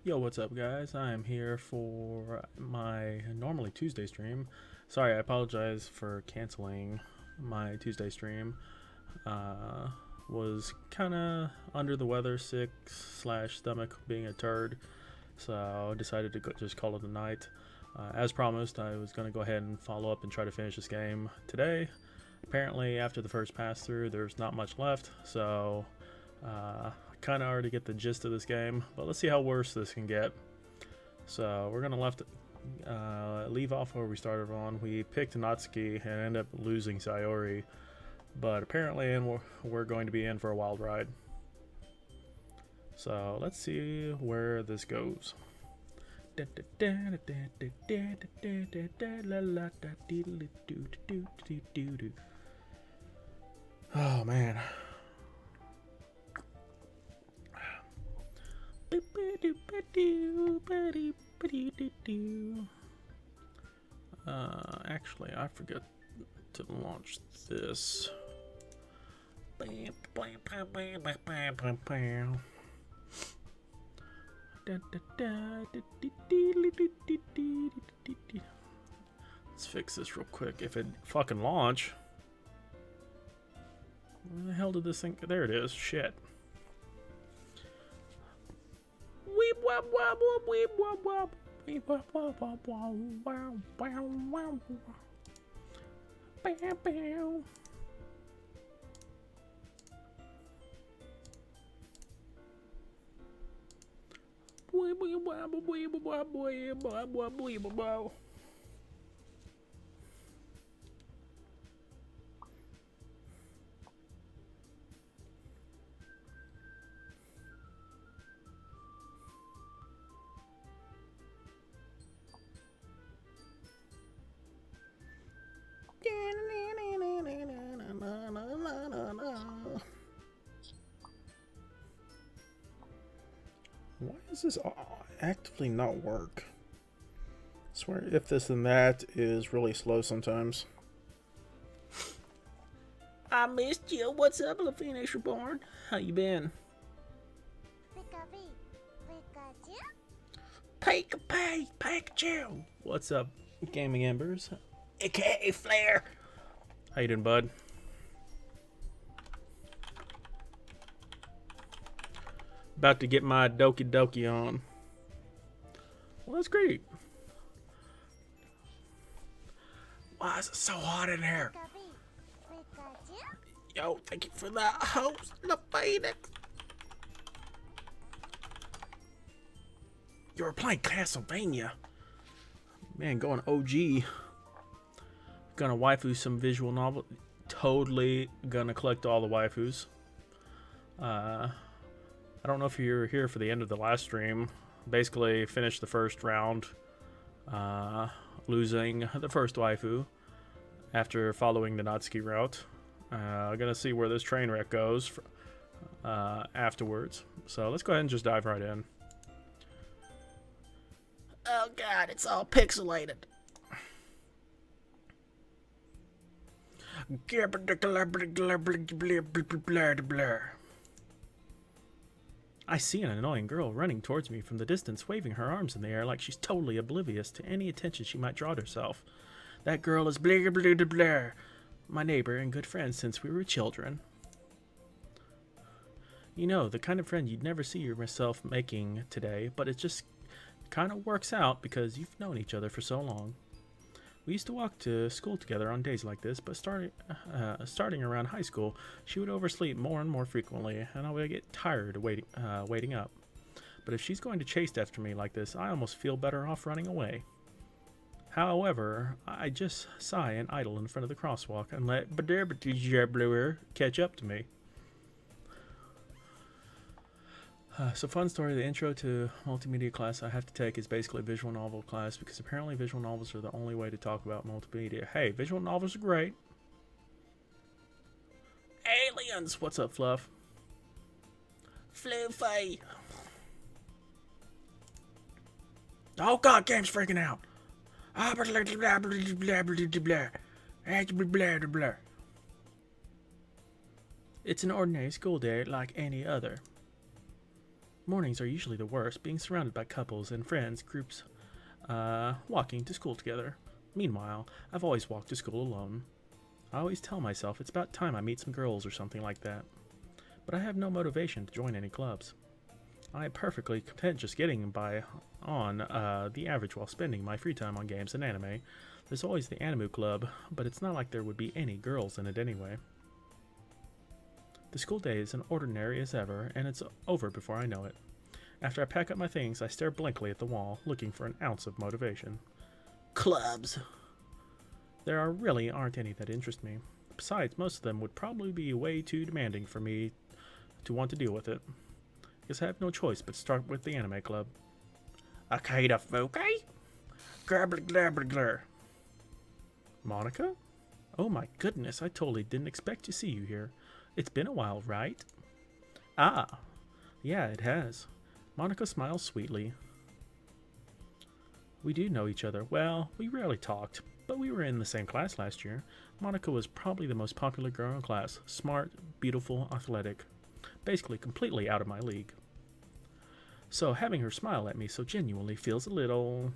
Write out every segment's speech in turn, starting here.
Yo, what's up, guys? I am here for my normally Tuesday stream. Sorry, I apologize for canceling my Tuesday stream. Uh, was kind of under the weather, sick slash stomach being a turd, so I decided to just call it a night. As promised, I was going to go ahead and follow up and try to finish this game today. Apparently, after the first pass through, there's not much left, so I kind of already get the gist of this game, but let's see how worse this can get. So we're gonna leave off where we started on. We picked Natsuki and ended up losing Sayori, but apparently we're going to be in for a wild ride. So let's see where this goes. Oh man. Actually, I forgot to launch this. Let's fix this real quick. If it fucking launch. Where the hell did this thing? There it is. Shit. Weep wop wop wop weep wop wop weep wop wop wop wow wow wow wow bam bam. Weep weep wop weep wop weep wop wop weep wop. Why does this actively not work? I swear if this and that is really slow sometimes. I missed you. What's up, Lafina Reborn? How you been? Pikachu! What's up, Gaming Embers? AKA Flare! How you doing, bud? About to get my Doki Doki on. Well, that's great. Why is it so hot in here? Yo, thank you for that host, the Phoenix. You were playing Castlevania. Man, going OG. Gonna waifu some visual novel. Totally gonna collect all the waifus. I don't know if you were here for the end of the last stream. Basically, finished the first round, losing the first waifu after following the Natsuki route. Gonna see where this train wreck goes afterwards. So let's go ahead and just dive right in. Oh god, it's all pixelated. I see an annoying girl running towards me from the distance, waving her arms in the air like she's totally oblivious to any attention she might draw to herself. That girl is Blair Blair Blair, my neighbor and good friend since we were children. You know, the kind of friend you'd never see yourself making today, but it just kind of works out because you've known each other for so long. We used to walk to school together on days like this, but starting around high school, she would oversleep more and more frequently, and I would get tired of waiting up. But if she's going to chase after me like this, I almost feel better off running away. However, I just sigh and idle in front of the crosswalk and let Blair catch up to me. So fun story, the intro to multimedia class I have to take is basically a visual novel class because apparently visual novels are the only way to talk about multimedia. Hey, visual novels are great. Aliens! What's up, Fluff? Fluffy! Oh god, game's freaking out! It's an ordinary school day like any other. Mornings are usually the worst, being surrounded by couples and friends, groups, walking to school together. Meanwhile, I've always walked to school alone. I always tell myself it's about time I meet some girls or something like that. But I have no motivation to join any clubs. I am perfectly content just getting by on the average while spending my free time on games and anime. There's always the anime club, but it's not like there would be any girls in it anyway. The school day is as ordinary as ever, and it's over before I know it. After I pack up my things, I stare blankly at the wall, looking for an ounce of motivation. Clubs! There really aren't any that interest me. Besides, most of them would probably be way too demanding for me to want to deal with it. Guess I have no choice but start with the anime club. Akeda Fuke? Grabber. Monica? Oh my goodness, I totally didn't expect to see you here. It's been a while, right? Ah, yeah, it has. Monica smiles sweetly. We do know each other. Well, we rarely talked, but we were in the same class last year. Monica was probably the most popular girl in class. Smart, beautiful, athletic. Basically completely out of my league. So having her smile at me so genuinely feels a little...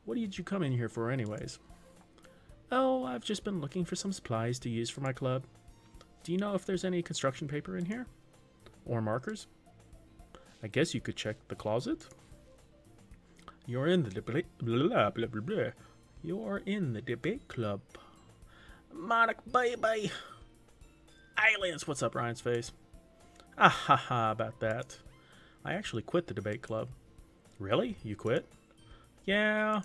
What did you come in here for anyways? Oh, I've just been looking for some supplies to use for my club. Do you know if there's any construction paper in here? Or markers? I guess you could check the closet. You're in the debate... You're in the debate club. Monica, baby! Aliens! What's up, Ryan's face? Ah ha ha about that. I actually quit the debate club. Really? You quit? Yeah.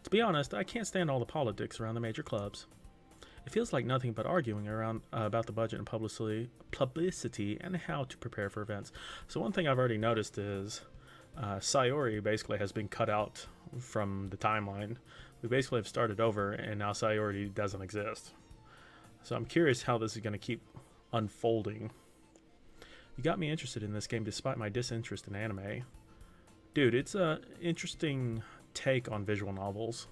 To be honest, I can't stand all the politics around the major clubs. It feels like nothing but arguing around about the budget and publicity and how to prepare for events. So one thing I've already noticed is Sayori basically has been cut out from the timeline. We basically have started over, and now Sayori doesn't exist. So I'm curious how this is going to keep unfolding. You got me interested in this game despite my disinterest in anime. Dude, it's a interesting take on visual novels.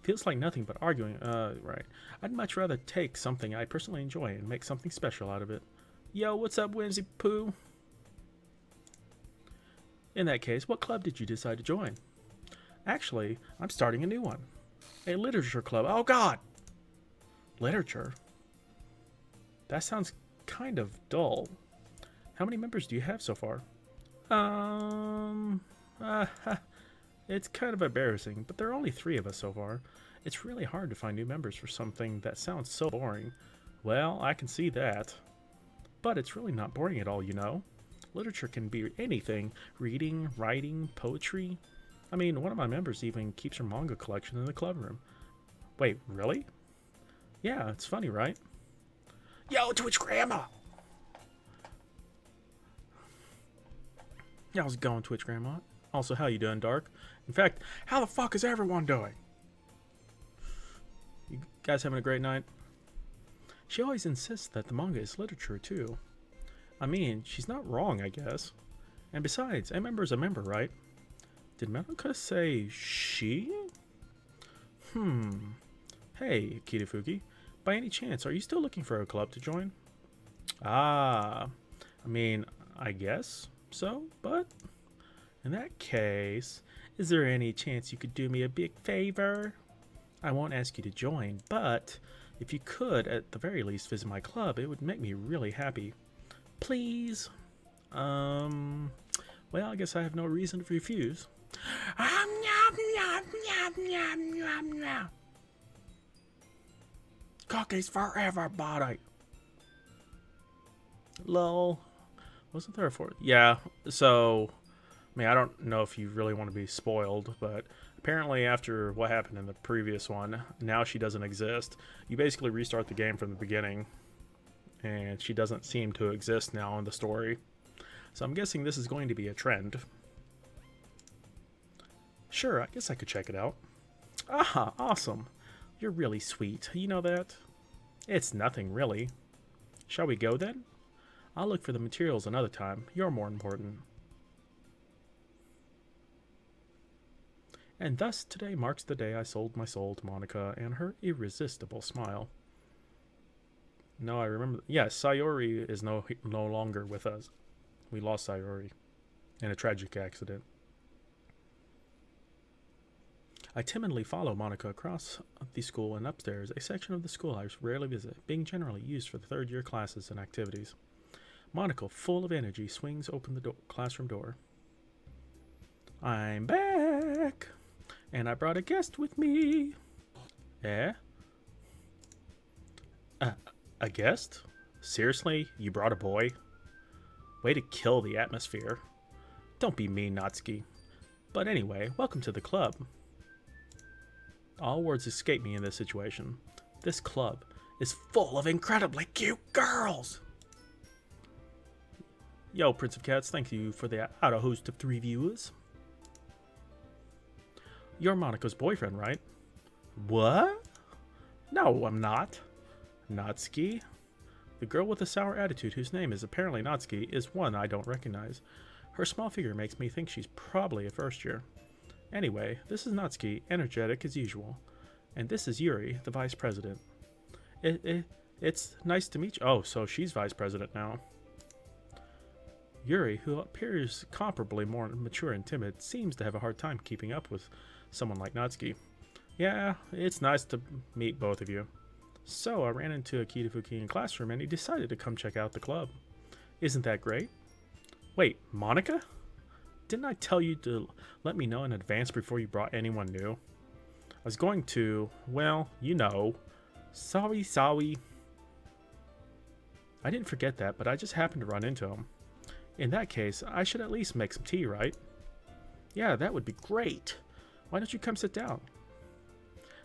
Feels like nothing but arguing. Right. I'd much rather take something I personally enjoy and make something special out of it. Yo, what's up, Whimsy Poo? In that case, what club did you decide to join? Actually, I'm starting a new one. A literature club. Oh, God! Literature? That sounds kind of dull. How many members do you have so far? It's kind of embarrassing, but there are only 3 of us so far. It's really hard to find new members for something that sounds so boring. Well, I can see that. But it's really not boring at all, you know? Literature can be anything. Reading, writing, poetry. I mean, one of my members even keeps her manga collection in the club room. Wait, really? Yeah, it's funny, right? Yo, Twitch Grandma! How's it going, Twitch Grandma? Also, how you doing, Dark? In fact, how the fuck is everyone doing? You guys having a great night? She always insists that the manga is literature, too. I mean, she's not wrong, I guess. And besides, a member is a member, right? Did Madoka say she? Hey, Kitafuki. By any chance, are you still looking for a club to join? Ah, I mean, I guess so, but in that case, is there any chance you could do me a big favor? I won't ask you to join, but if you could, at the very least, visit my club, it would make me really happy. Please? Well, I guess I have no reason to refuse. Cookies for everybody. Lol. Wasn't there a fourth? Yeah, so, I mean, I don't know if you really want to be spoiled, but apparently after what happened in the previous one, now she doesn't exist. You basically restart the game from the beginning, and she doesn't seem to exist now in the story. So I'm guessing this is going to be a trend. Sure, I guess I could check it out. Ah, awesome. You're really sweet. You know that? It's nothing, really. Shall we go, then? I'll look for the materials another time. You're more important. And thus, today marks the day I sold my soul to Monica and her irresistible smile. No, I remember. Yes, Sayori is no longer with us. We lost Sayori in a tragic accident. I timidly follow Monica across the school and upstairs, a section of the school I rarely visit, being generally used for the third year classes and activities. Monica, full of energy, swings open the classroom door. I'm back, and I brought a guest with me. Eh? A guest? Seriously? You brought a boy? Way to kill the atmosphere. Don't be mean, Natsuki. But anyway, welcome to the club. All words escape me in this situation. This club is full of incredibly cute girls. Yo, Prince of Cats, thank you for the auto host of 3 viewers. You're Monica's boyfriend, right? What? No, I'm not. Natsuki? The girl with the sour attitude, whose name is apparently Natsuki, is one I don't recognize. Her small figure makes me think she's probably a first year. Anyway, this is Natsuki, energetic as usual. And this is Yuri, the vice president. It's nice to meet you. Oh, so she's vice president now. Yuri, who appears comparably more mature and timid, seems to have a hard time keeping up with someone like Natsuki. Yeah, it's nice to meet both of you. So I ran into Akitafuki in classroom and he decided to come check out the club. Isn't that great? Wait, Monica? Didn't I tell you to let me know in advance before you brought anyone new? I was going to, well, you know. Sorry. I didn't forget that, but I just happened to run into him. In that case, I should at least make some tea, right? Yeah, that would be great. Why don't you come sit down?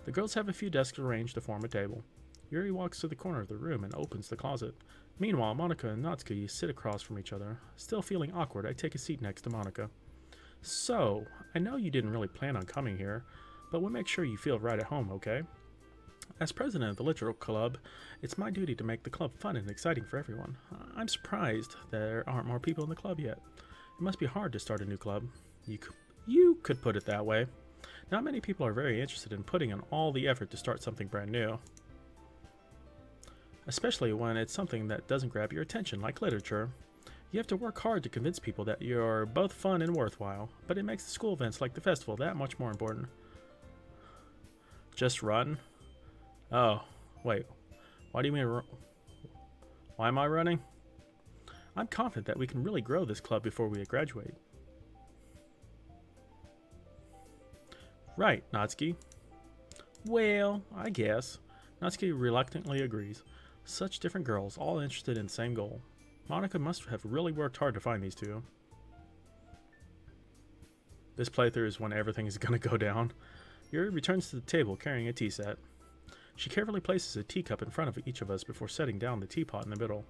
The girls have a few desks arranged to form a table. Yuri walks to the corner of the room and opens the closet. Meanwhile, Monica and Natsuki sit across from each other. Still feeling awkward, I take a seat next to Monica. So, I know you didn't really plan on coming here, but we'll make sure you feel right at home, okay? As president of the Literal Club, it's my duty to make the club fun and exciting for everyone. I'm surprised there aren't more people in the club yet. It must be hard to start a new club. You could put it that way. Not many people are very interested in putting in all the effort to start something brand new. Especially when it's something that doesn't grab your attention, like literature. You have to work hard to convince people that you're both fun and worthwhile, but it makes the school events like the festival that much more important. Just run? Oh, wait. Why do you mean why am I running? I'm confident that we can really grow this club before we graduate. Right, Natsuki. Well, I guess. Natsuki reluctantly agrees. Such different girls, all interested in the same goal. Monica must have really worked hard to find these two. This playthrough is when everything is going to go down. Yuri returns to the table carrying a tea set. She carefully places a teacup in front of each of us before setting down the teapot in the middle.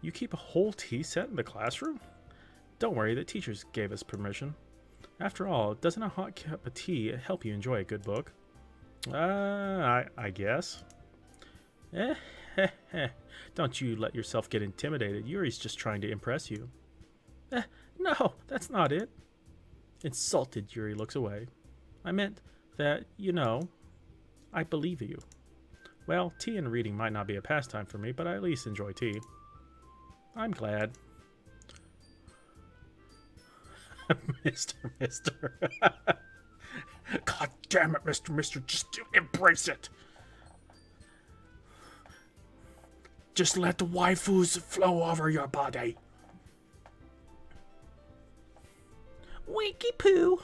You keep a whole tea set in the classroom? Don't worry, the teachers gave us permission. After all, doesn't a hot cup of tea help you enjoy a good book? I guess. Don't you let yourself get intimidated. Yuri's just trying to impress you. No, that's not it. Insulted, Yuri looks away. I meant that, you know, I believe you. Well, tea and reading might not be a pastime for me, but I at least enjoy tea. I'm glad. Mister. God damn it, Mister, just embrace it. Just let the waifus flow over your body. Winky poo.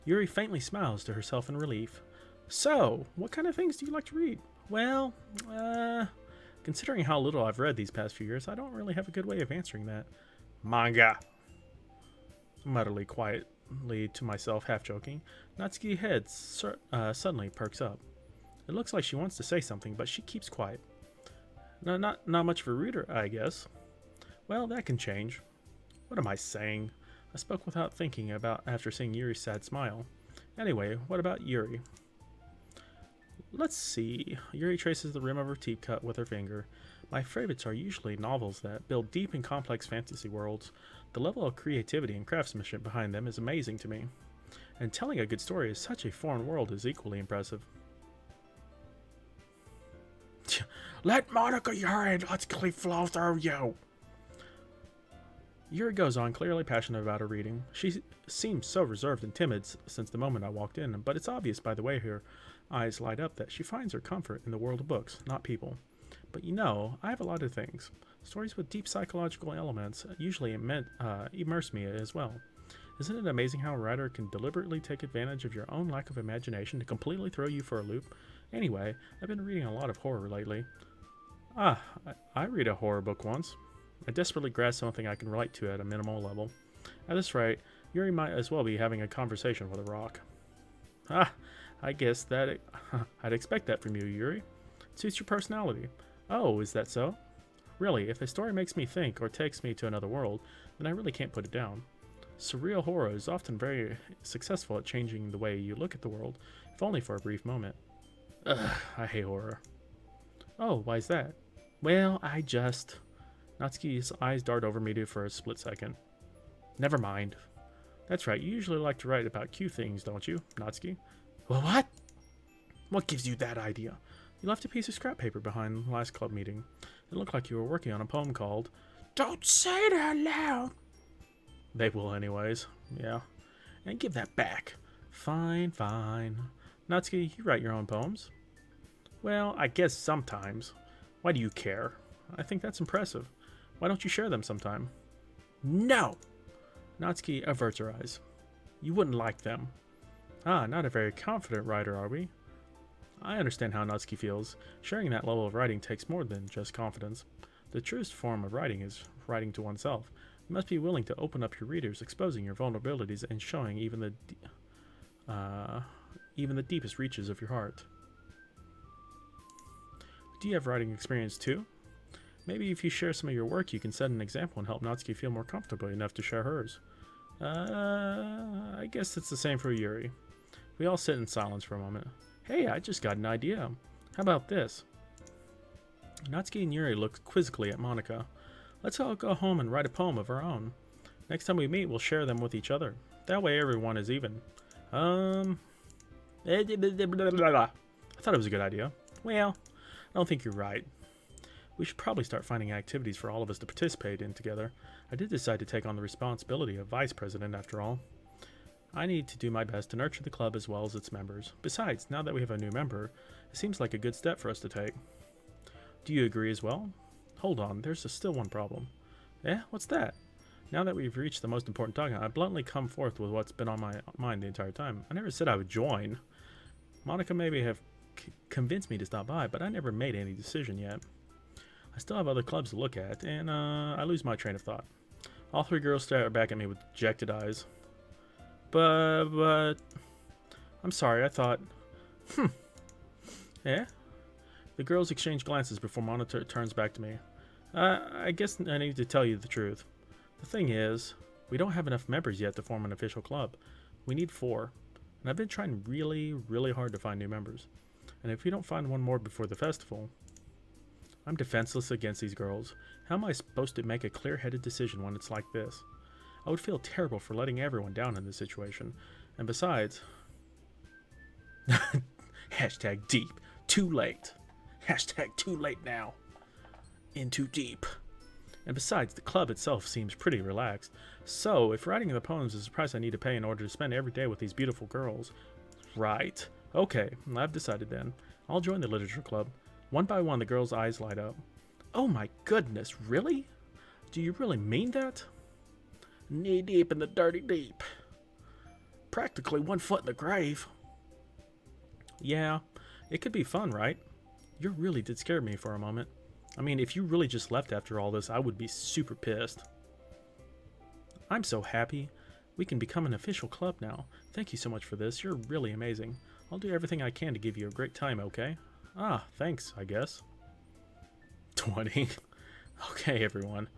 Yuri faintly smiles to herself in relief. So, what kind of things do you like to read? Well, considering how little I've read these past few years, I don't really have a good way of answering that. Manga. Mutterly quietly to myself, half joking. Natsuki's head suddenly perks up. It looks like she wants to say something, but she keeps quiet. No, not much of a reader, I guess. Well, that can change. What am I saying? I spoke without thinking about after seeing Yuri's sad smile. Anyway, what about Yuri? Let's see. Yuri traces the rim of her teacup with her finger. My favorites are usually novels that build deep and complex fantasy worlds. The level of creativity and craftsmanship behind them is amazing to me. And telling a good story in such a foreign world is equally impressive. Let Monica logically flow through you. Yuri goes on, clearly passionate about her reading. She seems so reserved and timid since the moment I walked in, but it's obvious by the way her eyes light up that she finds her comfort in the world of books, not people. But you know, I have a lot of things. Stories with deep psychological elements usually immerse me as well. Isn't it amazing how a writer can deliberately take advantage of your own lack of imagination to completely throw you for a loop? Anyway, I've been reading a lot of horror lately. I read a horror book once. I desperately grasp something I can relate to at a minimal level. At this rate, Yuri might as well be having a conversation with a rock. I guess that I'd expect that from you, Yuri. It suits your personality. Oh, is that so? Really, if a story makes me think or takes me to another world, then I really can't put it down. Surreal horror is often very successful at changing the way you look at the world, if only for a brief moment. Ugh, I hate horror. Oh, why is that? Well, Natsuki's eyes dart over me for a split second. Never mind. That's right, you usually like to write about cute things, don't you, Natsuki? Well, what? What gives you that idea? You left a piece of scrap paper behind the last club meeting. It looked like you were working on a poem called Don't Say It Out Loud. They will anyways, yeah. And give that back. Fine. Natsuki, you write your own poems? Well, I guess sometimes. Why do you care? I think that's impressive. Why don't you share them sometime? No! Natsuki averts her eyes. You wouldn't like them. Not a very confident writer, are we? I understand how Natsuki feels. Sharing that level of writing takes more than just confidence. The truest form of writing is writing to oneself. You must be willing to open up your readers, exposing your vulnerabilities and showing even the deepest reaches of your heart. Do you have writing experience too? Maybe if you share some of your work, you can set an example and help Natsuki feel more comfortable enough to share hers. I guess it's the same for Yuri. We all sit in silence for a moment. Hey, I just got an idea. How about this? Natsuki and Yuri look quizzically at Monica. Let's all go home and write a poem of our own. Next time we meet, we'll share them with each other. That way everyone is even. I thought it was a good idea. Well, I don't think you're right. We should probably start finding activities for all of us to participate in together. I did decide to take on the responsibility of vice president after all. I need to do my best to nurture the club as well as its members. Besides, now that we have a new member, it seems like a good step for us to take. Do you agree as well? Hold on, there's still one problem. What's that? Now that we've reached the most important talking, I bluntly come forth with what's been on my mind the entire time. I never said I would join. Monica maybe have convinced me to stop by, but I never made any decision yet. I still have other clubs to look at, and I lose my train of thought. All three girls stare back at me with dejected eyes. But, I'm sorry, I thought, The girls exchange glances before Monica turns back to me. I guess I need to tell you the truth. The thing is, we don't have enough members yet to form an official club. We need 4, and I've been trying really, really hard to find new members. And if we don't find one more before the festival, I'm defenseless against these girls. How am I supposed to make a clear-headed decision when it's like this? I would feel terrible for letting everyone down in this situation. And besides... Hashtag deep. Too late. Hashtag too late now. In too deep. And besides, the club itself seems pretty relaxed. So, if writing the poems is the price I need to pay in order to spend every day with these beautiful girls... Right. Okay, I've decided then. I'll join the literature club. One by one, the girls' eyes light up. Oh my goodness, really? Do you really mean that? Knee deep in the dirty deep. Practically 1 foot in the grave. Yeah, it could be fun, right? You really did scare me for a moment. I mean, if you really just left after all this, I would be super pissed. I'm so happy. We can become an official club now. Thank you so much for this. You're really amazing. I'll do everything I can to give you a great time, okay? Thanks, I guess. 20. Okay, everyone.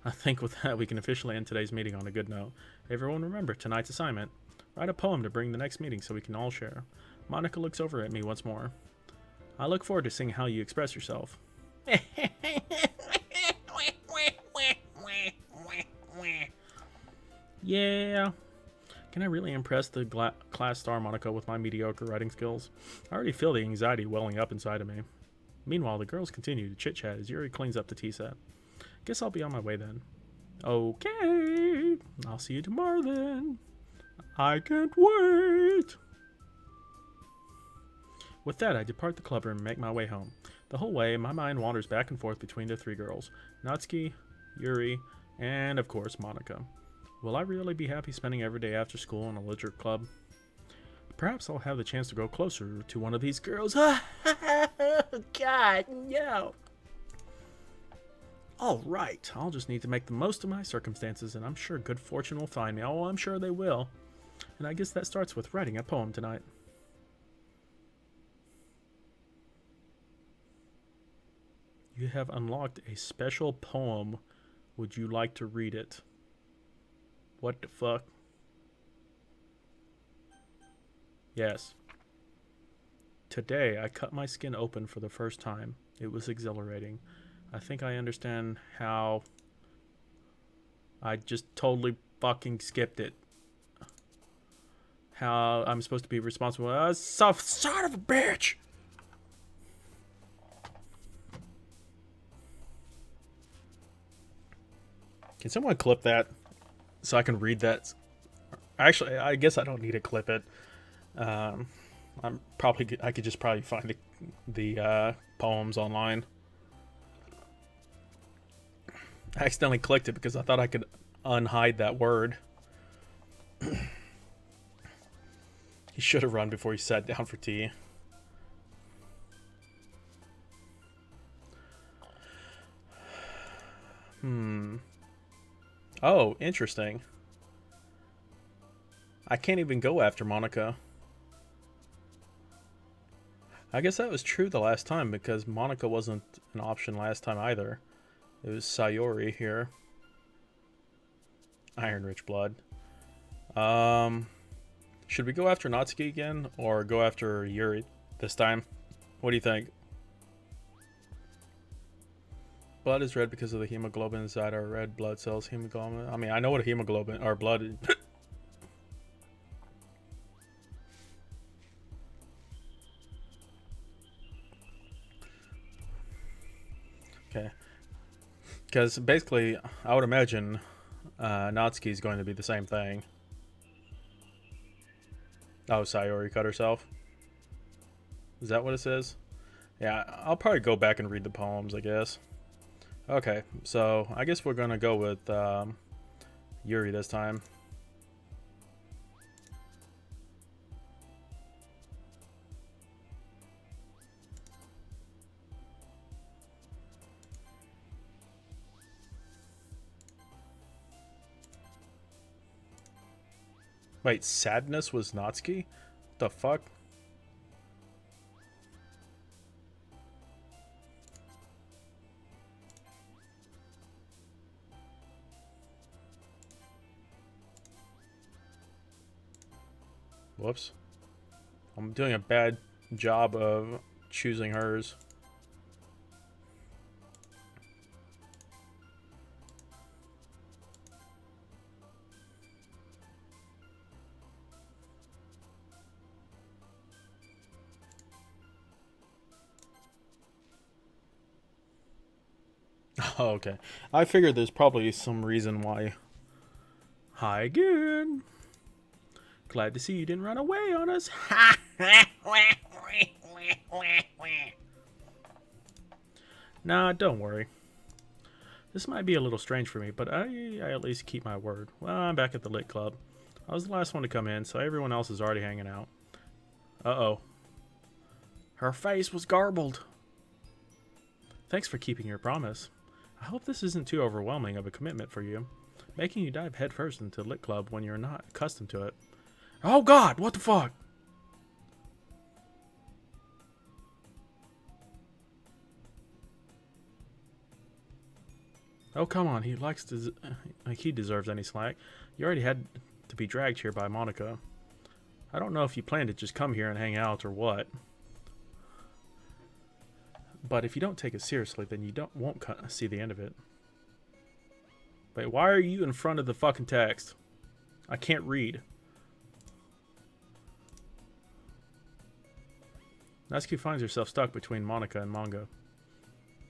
I think with that, we can officially end today's meeting on a good note. Everyone remember tonight's assignment. Write a poem to bring the next meeting so we can all share. Monica looks over at me once more. I look forward to seeing how you express yourself. Yeah. Can I really impress the class star Monica with my mediocre writing skills? I already feel the anxiety welling up inside of me. Meanwhile, the girls continue to chit-chat as Yuri cleans up the tea set. Guess I'll be on my way then. Okay, I'll see you tomorrow then. I can't wait. With that, I depart the club room and make my way home. The whole way, my mind wanders back and forth between the three girls. Natsuki, Yuri, and of course, Monika. Will I really be happy spending every day after school in a literature club? Perhaps I'll have the chance to grow closer to one of these girls. God, no. Alright, I'll just need to make the most of my circumstances, and I'm sure good fortune will find me. Oh, I'm sure they will. And I guess that starts with writing a poem tonight. You have unlocked a special poem. Would you like to read it? What the fuck? Yes. Today, I cut my skin open for the first time. It was exhilarating. I think I understand how I just totally fucking skipped it. How I'm supposed to be responsible. Son of a bitch! Can someone clip that so I can read that? Actually, I guess I don't need to clip it. I could just probably find the poems online. I accidentally clicked it because I thought I could unhide that word. He should have run before he sat down for tea. Oh, interesting. I can't even go after Monika. I guess that was true the last time because Monika wasn't an option last time either. It was Sayori here. Iron Rich Blood. Should we go after Natsuki again or go after Yuri this time? What do you think? Blood is red because of the hemoglobin inside our red blood cells. Hemoglobin. I mean, I know what a hemoglobin or blood is. Okay. Because basically, I would imagine Natsuki is going to be the same thing. Oh, Sayori cut herself. Is that what it says? Yeah, I'll probably go back and read the poems, I guess. Okay, so I guess we're going to go with Yuri this time. Wait, sadness was Natsuki? What the fuck? Whoops. I'm doing a bad job of choosing hers. Oh, okay. I figured there's probably some reason why. Hi again. Glad to see you didn't run away on us. Nah, don't worry. This might be a little strange for me, but I at least keep my word. Well, I'm back at the Lit Club. I was the last one to come in, so everyone else is already hanging out. Uh-oh. Her face was garbled. Thanks for keeping your promise. I hope this isn't too overwhelming of a commitment for you, making you dive headfirst into Lit Club when you're not accustomed to it. Oh god, what the fuck? Oh come on, he likes to, like he deserves any slack. You already had to be dragged here by Monika. I don't know if you plan to just come here and hang out or what. But if you don't take it seriously, then you won't see the end of it. Wait, why are you in front of the fucking text? I can't read. Natsuki finds herself stuck between Monica and manga.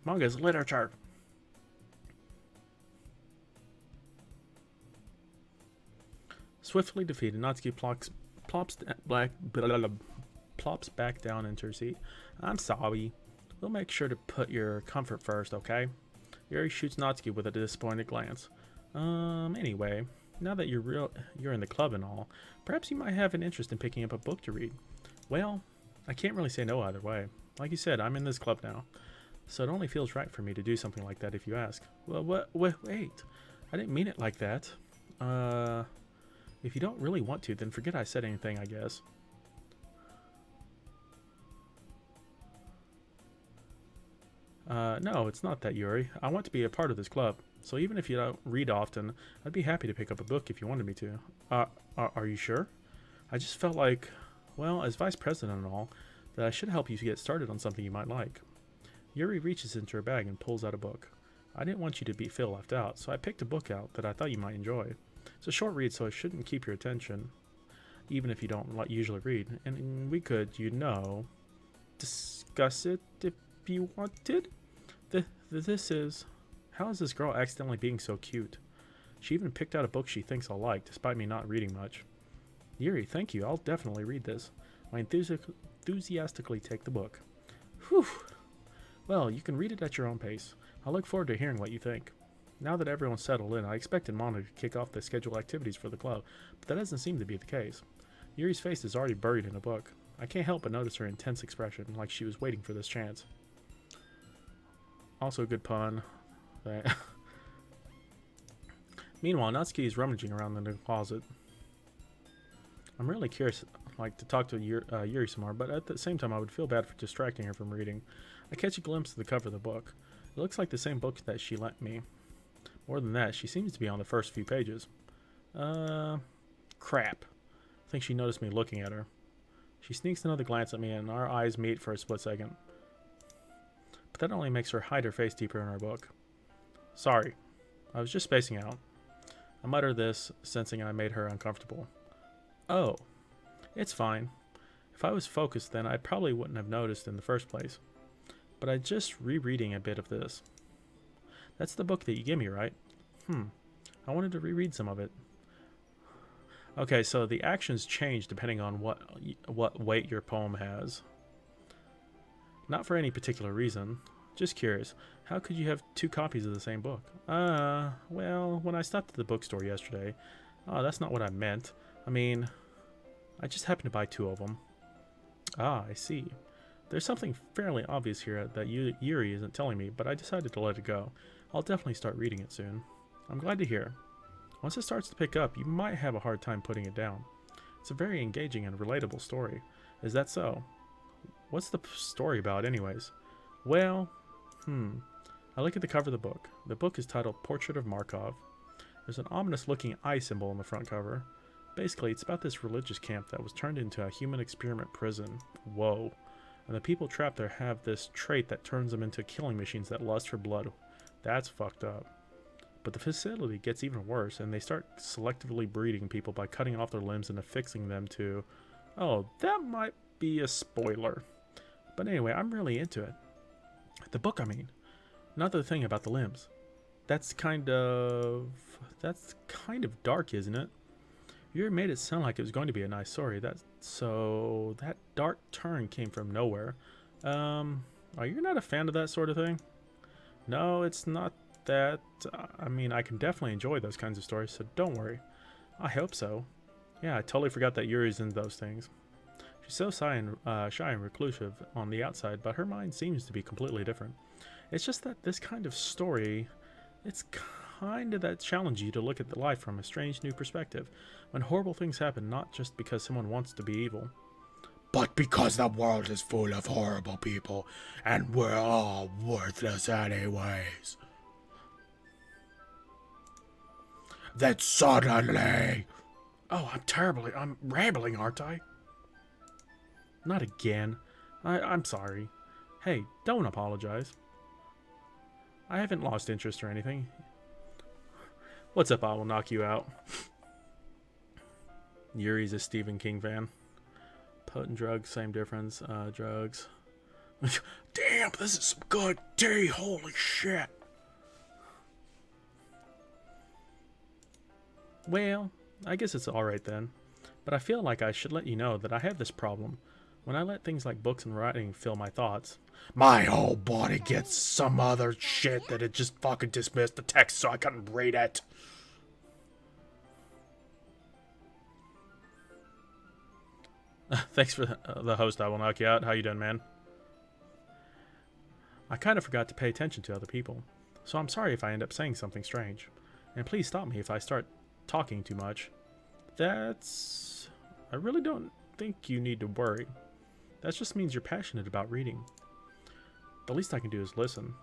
Manga is literature. Swiftly defeated, Natsuki plops back down into her seat. I'm sorry. We'll make sure to put your comfort first, okay? Yuri shoots Natsuki with a disappointed glance. Anyway, now that you're in the club and all, perhaps you might have an interest in picking up a book to read. Well, I can't really say no either way. Like you said, I'm in this club now, so it only feels right for me to do something like that if you ask. Well, wait. I didn't mean it like that. If you don't really want to, then forget I said anything, I guess. No, it's not that, Yuri. I want to be a part of this club, so even if you don't read often, I'd be happy to pick up a book if you wanted me to. Are you sure? I just felt like, well, as vice president and all, that I should help you to get started on something you might like. Yuri reaches into her bag and pulls out a book. I didn't want you to feel left out, so I picked a book out that I thought you might enjoy. It's a short read, so it shouldn't keep your attention, even if you don't usually read. And we could, discuss it if you wanted. This is... How is this girl accidentally being so cute? She even picked out a book she thinks I'll like, despite me not reading much. Yuri, thank you. I'll definitely read this. I enthusiastically take the book. Whew. Well, you can read it at your own pace. I look forward to hearing what you think. Now that everyone's settled in, I expected Monica to kick off the scheduled activities for the club, but that doesn't seem to be the case. Yuri's face is already buried in a book. I can't help but notice her intense expression, like she was waiting for this chance. Also a good pun. Meanwhile, Natsuki is rummaging around in the closet. I'm really curious, to talk to Yuri some more, but at the same time I would feel bad for distracting her from reading. I catch a glimpse of the cover of the book. It looks like the same book that she lent me. More than that, she seems to be on the first few pages. Crap. I think she noticed me looking at her. She sneaks another glance at me and our eyes meet for a split second. But that only makes her hide her face deeper in her book. Sorry. I was just spacing out. I mutter this, sensing I made her uncomfortable. Oh. It's fine. If I was focused then I probably wouldn't have noticed in the first place. But I'm just rereading a bit of this. That's the book that you gave me, right? I wanted to reread some of it. Okay, so the actions change depending on what weight your poem has. Not for any particular reason. Just curious, how could you have two copies of the same book? Well, when I stopped at the bookstore yesterday... Oh, that's not what I meant. I mean, I just happened to buy two of them. Ah, I see. There's something fairly obvious here that Yuri isn't telling me, but I decided to let it go. I'll definitely start reading it soon. I'm glad to hear. Once it starts to pick up, you might have a hard time putting it down. It's a very engaging and relatable story. Is that so? What's the story about anyways? Well, I look at the cover of the book. The book is titled Portrait of Markov. There's an ominous looking eye symbol on the front cover. Basically, it's about this religious camp that was turned into a human experiment prison. Whoa. And the people trapped there have this trait that turns them into killing machines that lust for blood. That's fucked up. But the facility gets even worse, and they start selectively breeding people by cutting off their limbs and affixing them to... Oh, that might be a spoiler. But anyway, I'm really into it. The book, I mean. Not the thing about the limbs. That's kind of dark, isn't it? You made it sound like it was going to be a nice story. So that dark turn came from nowhere. Are you not a fan of that sort of thing? No, it's not that. I mean, I can definitely enjoy those kinds of stories, so don't worry. I hope so. Yeah, I totally forgot that Yuri's into those things. She's so shy and reclusive on the outside, but her mind seems to be completely different. It's just that this kind of story, it's kind of that challenge you to look at the life from a strange new perspective, when horrible things happen not just because someone wants to be evil, but because the world is full of horrible people, and we're all worthless anyways. Then suddenly... Oh, I'm rambling, aren't I? Not again. I'm sorry. Hey, don't apologize. I haven't lost interest or anything. What's up, I will knock you out. Yuri's a Stephen King fan. Potent drugs, same difference. Drugs. Damn, this is some good tea. Holy shit. Well, I guess it's alright then. But I feel like I should let you know that I have this problem. When I let things like books and writing fill my thoughts, My whole body gets some other shit that it just fucking dismissed the text so I couldn't read it. thanks for the host, I will knock you out. How you doing, man? I kind of forgot to pay attention to other people, so I'm sorry if I end up saying something strange. And please stop me if I start talking too much. I really don't think you need to worry. That just means you're passionate about reading. The least I can do is listen.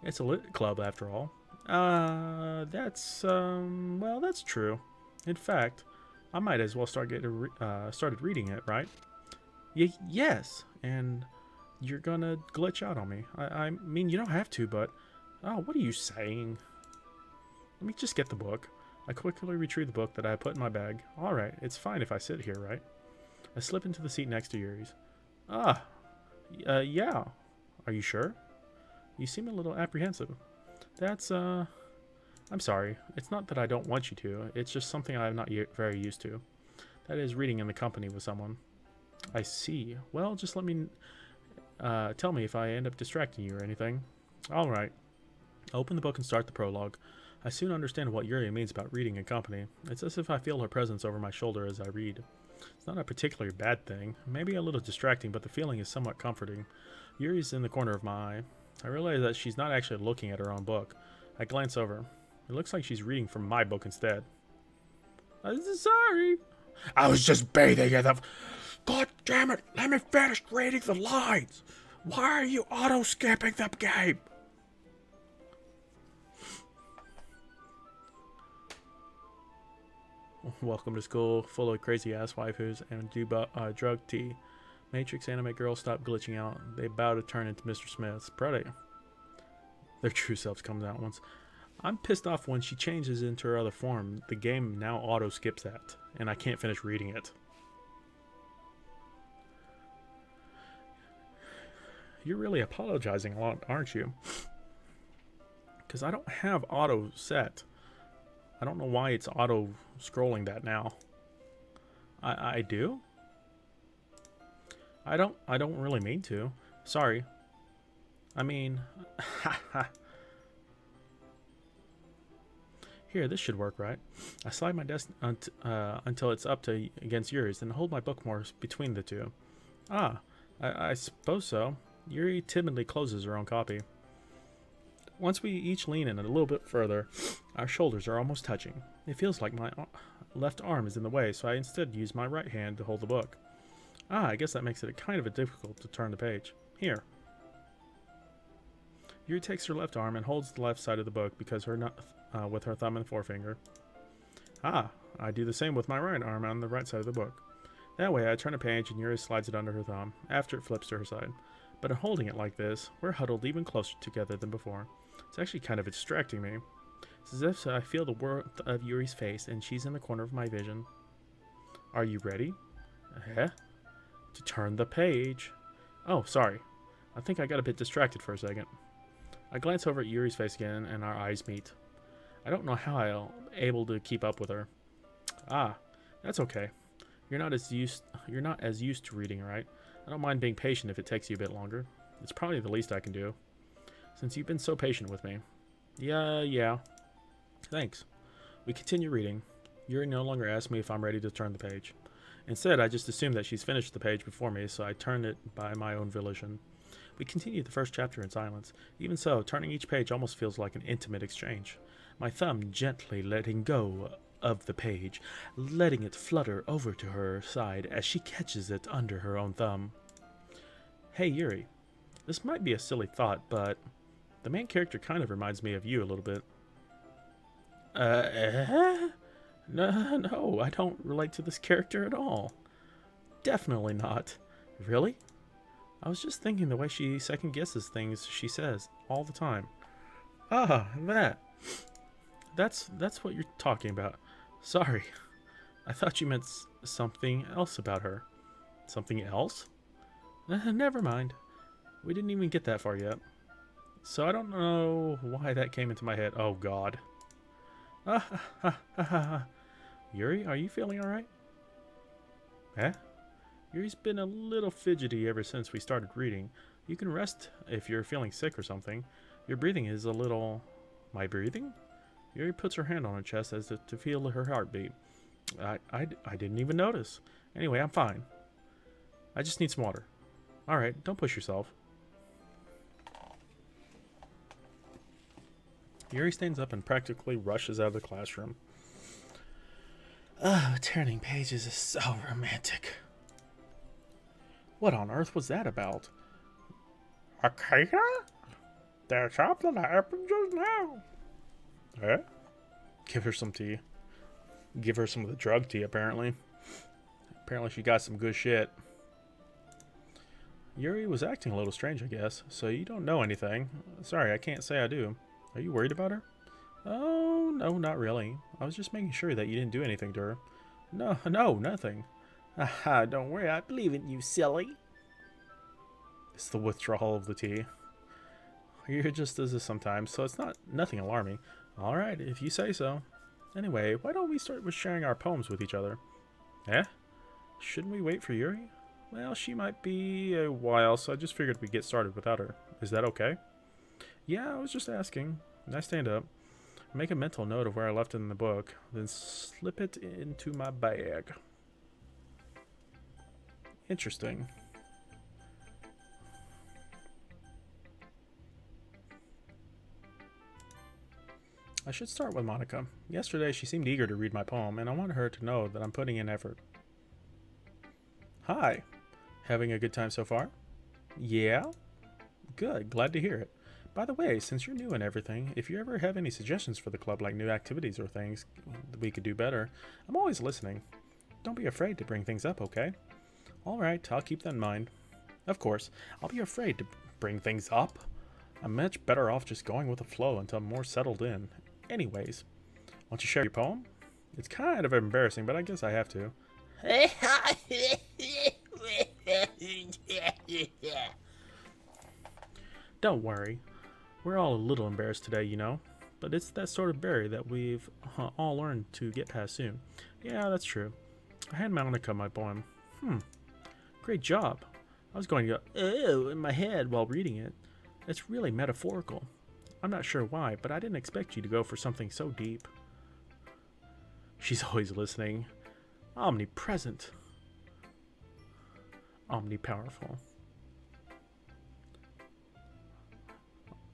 It's a lit club after all. Well, that's true. In fact, I might as well started reading it, right? Yes, and you're gonna glitch out on me. I mean, you don't have to, but... Oh, what are you saying? Let me just get the book. I quickly retrieve the book that I put in my bag. Alright, it's fine if I sit here, right? I slip into the seat next to Yuri's. Yeah. Are you sure? You seem a little apprehensive. I'm sorry. It's not that I don't want you to. It's just something I'm not very used to. That is, reading in the company with someone. I see. Well, just let me... tell me if I end up distracting you or anything. Alright. I open the book and start the prologue. I soon understand what Yuri means about reading in company. It's as if I feel her presence over my shoulder as I read. It's not a particularly bad thing. Maybe a little distracting, but the feeling is somewhat comforting. Yuri's in the corner of my eye. I realize that she's not actually looking at her own book. I glance over. It looks like she's reading from my book instead. Sorry. I was just bathing in the... God damn it, let me finish reading the lines. Why are you auto-skipping the game? Welcome to school, full of crazy-ass waifus and drug tea. Matrix anime girls stop glitching out. They bow to turn into Mr. Smith's. Proud their true selves comes out once. I'm pissed off when she changes into her other form. The game now auto-skips that, and I can't finish reading it. You're really apologizing a lot, aren't you? Because I don't have auto set. I don't know why it's auto scrolling that now. I do? I don't really mean to. Sorry. I mean, Here, this should work, right? I slide my desk until it's up to against Yuri's, then hold my book more between the two. I suppose so. Yuri timidly closes her own copy. Once we each lean in a little bit further, our shoulders are almost touching. It feels like my left arm is in the way, so I instead use my right hand to hold the book. I guess that makes it kind of difficult to turn the page. Here. Yuri takes her left arm and holds the left side of the book because with her thumb and forefinger. I do the same with my right arm on the right side of the book. That way I turn a page and Yuri slides it under her thumb, after it flips to her side. But in holding it like this, we're huddled even closer together than before. It's actually kind of distracting me. It's as if I feel the warmth of Yuri's face and she's in the corner of my vision. Are you ready? To turn the page. Oh, sorry. I think I got a bit distracted for a second. I glance over at Yuri's face again and our eyes meet. I don't know how I'm able to keep up with her. That's okay. You're not as used to reading, right? I don't mind being patient if it takes you a bit longer. It's probably the least I can do. Since you've been so patient with me. Yeah. Thanks. We continue reading. Yuri no longer asks me if I'm ready to turn the page. Instead, I just assume that she's finished the page before me, so I turn it by my own volition. We continue the first chapter in silence. Even so, turning each page almost feels like an intimate exchange. My thumb gently letting go of the page, letting it flutter over to her side as she catches it under her own thumb. Hey Yuri, this might be a silly thought, but the main character kind of reminds me of you a little bit. No, I don't relate to this character at all. Definitely not. Really? I was just thinking the way she second guesses things she says all the time. That's what you're talking about. Sorry. I thought you meant something else about her. Something else? Never mind. We didn't even get that far yet. So I don't know why that came into my head. Oh, God. Yuri, are you feeling alright? Eh? Yuri's been a little fidgety ever since we started reading. You can rest if you're feeling sick or something. Your breathing is a little... My breathing? Yuri puts her hand on her chest as if to feel her heartbeat. I didn't even notice. Anyway, I'm fine. I just need some water. Alright, don't push yourself. Yuri stands up and practically rushes out of the classroom. Oh, turning pages is so romantic. What on earth was that about? Akira? There's something that happened just now. Eh? Give her some tea. Give her some of the drug tea, apparently. Apparently she got some good shit. Yuri was acting a little strange, I guess, so you don't know anything. Sorry, I can't say I do. Are you worried about her? Oh, no, not really. I was just making sure that you didn't do anything to her. No, nothing. Aha, don't worry, I believe in you, silly. It's the withdrawal of the tea. You're just as this sometimes, so it's nothing alarming. Alright, if you say so. Anyway, why don't we start with sharing our poems with each other? Eh? Shouldn't we wait for Yuri? Well, she might be a while, so I just figured we'd get started without her. Is that okay? Yeah, I was just asking. I stand up, make a mental note of where I left it in the book, then slip it into my bag. Interesting. I should start with Monica. Yesterday, she seemed eager to read my poem, and I wanted her to know that I'm putting in effort. Hi. Having a good time so far? Yeah? Good. Glad to hear it. By the way, since you're new and everything, if you ever have any suggestions for the club, like new activities or things that we could do better, I'm always listening. Don't be afraid to bring things up, okay? Alright, I'll keep that in mind. Of course, I'll be afraid to bring things up. I'm much better off just going with the flow until I'm more settled in. Anyways, want to share your poem? It's kind of embarrassing, but I guess I have to. Don't worry. We're all a little embarrassed today, you know. But it's that sort of barrier that we've all learned to get past soon. Yeah, that's true. I hand Monica my poem. Great job. I was going to go, oh, in my head while reading it. It's really metaphorical. I'm not sure why, but I didn't expect you to go for something so deep. She's always listening. Omnipresent. Omnipowerful.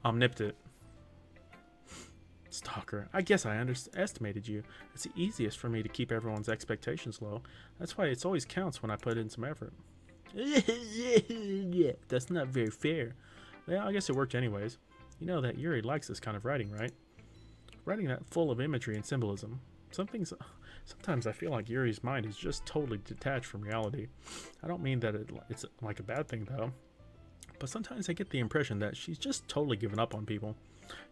Omnipotent. Stalker. I guess I underestimated you. It's the easiest for me to keep everyone's expectations low. That's why it always counts when I put in some effort. Yeah, that's not very fair. Well, I guess it worked anyways. You know that Yuri likes this kind of writing, right? Writing that full of imagery and symbolism. Sometimes I feel like Yuri's mind is just totally detached from reality. I don't mean that it's like a bad thing, though. But sometimes I get the impression that she's just totally given up on people.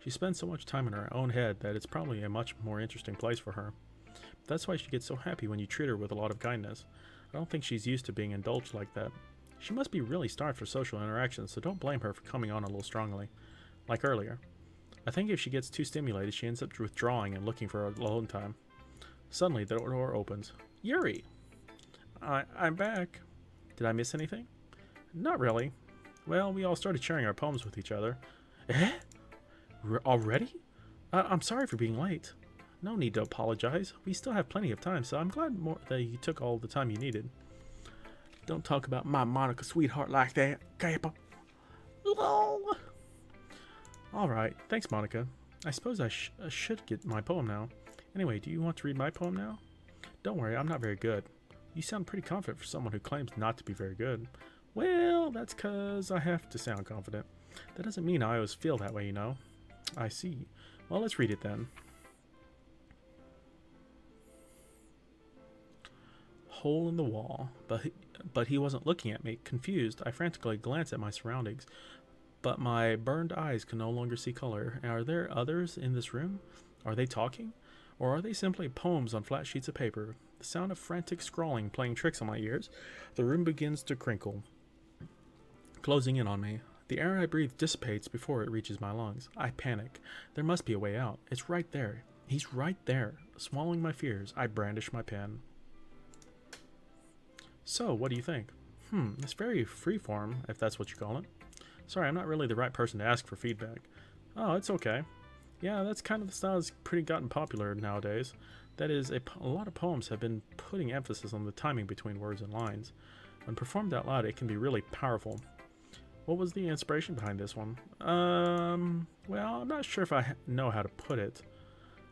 She spends so much time in her own head that it's probably a much more interesting place for her. That's why she gets so happy when you treat her with a lot of kindness. I don't think she's used to being indulged like that. She must be really starved for social interaction, so don't blame her for coming on a little strongly. Like earlier. I think if she gets too stimulated, she ends up withdrawing and looking for alone time. Suddenly, the door opens. Yuri! I'm back. Did I miss anything? Not really. Well, we all started sharing our poems with each other. Eh? Already? I'm sorry for being late. No need to apologize. We still have plenty of time, so I'm glad that you took all the time you needed. Don't talk about my Monica sweetheart like that, Kappa. Lol. Alright, thanks, Monica. I suppose I should get my poem now. Anyway, do you want to read my poem now? Don't worry, I'm not very good. You sound pretty confident for someone who claims not to be very good. Well, that's 'cause I have to sound confident. That doesn't mean I always feel that way, you know. I see. Well, let's read it then. Hole in the wall. But he wasn't looking at me. Confused, I frantically glanced at my surroundings. But my burned eyes can no longer see color. Are there others in this room? Are they talking? Or are they simply poems on flat sheets of paper? The sound of frantic scrawling playing tricks on my ears. The room begins to crinkle, closing in on me. The air I breathe dissipates before it reaches my lungs. I panic. There must be a way out. It's right there. He's right there. Swallowing my fears, I brandish my pen. So, what do you think? It's very freeform, if that's what you call it. Sorry, I'm not really the right person to ask for feedback. Oh, it's okay. Yeah, that's kind of the style that's pretty gotten popular nowadays. That is, a lot of poems have been putting emphasis on the timing between words and lines. When performed out loud, it can be really powerful. What was the inspiration behind this one? Well, I'm not sure if I know how to put it.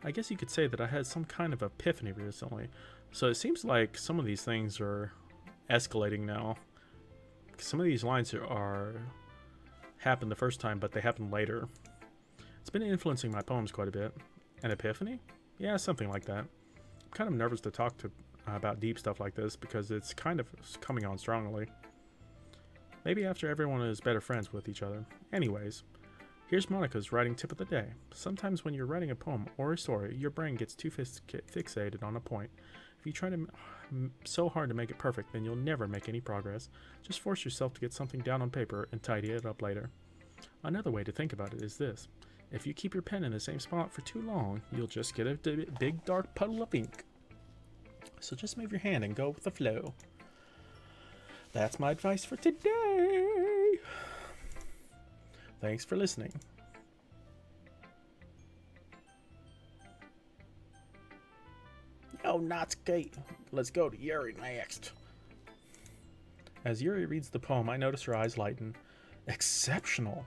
I guess you could say that I had some kind of epiphany recently. So it seems like some of these things are escalating now. Some of these lines happened the first time, but they happened later. It's been influencing my poems quite a bit. An epiphany? Yeah, something like that. I'm kind of nervous to talk about deep stuff like this because it's kind of coming on strongly. Maybe after everyone is better friends with each other. Anyways, here's Monica's writing tip of the day. Sometimes when you're writing a poem or a story, your brain gets too fixated on a point. If you try so hard to make it perfect, then you'll never make any progress. Just force yourself to get something down on paper and tidy it up later. Another way to think about it is this. If you keep your pen in the same spot for too long, you'll just get a big dark puddle of ink. So just move your hand and go with the flow. That's my advice for today. Thanks for listening. Oh, Natsuki. Let's go to Yuri next. As Yuri reads the poem, I notice her eyes lighten. Exceptional.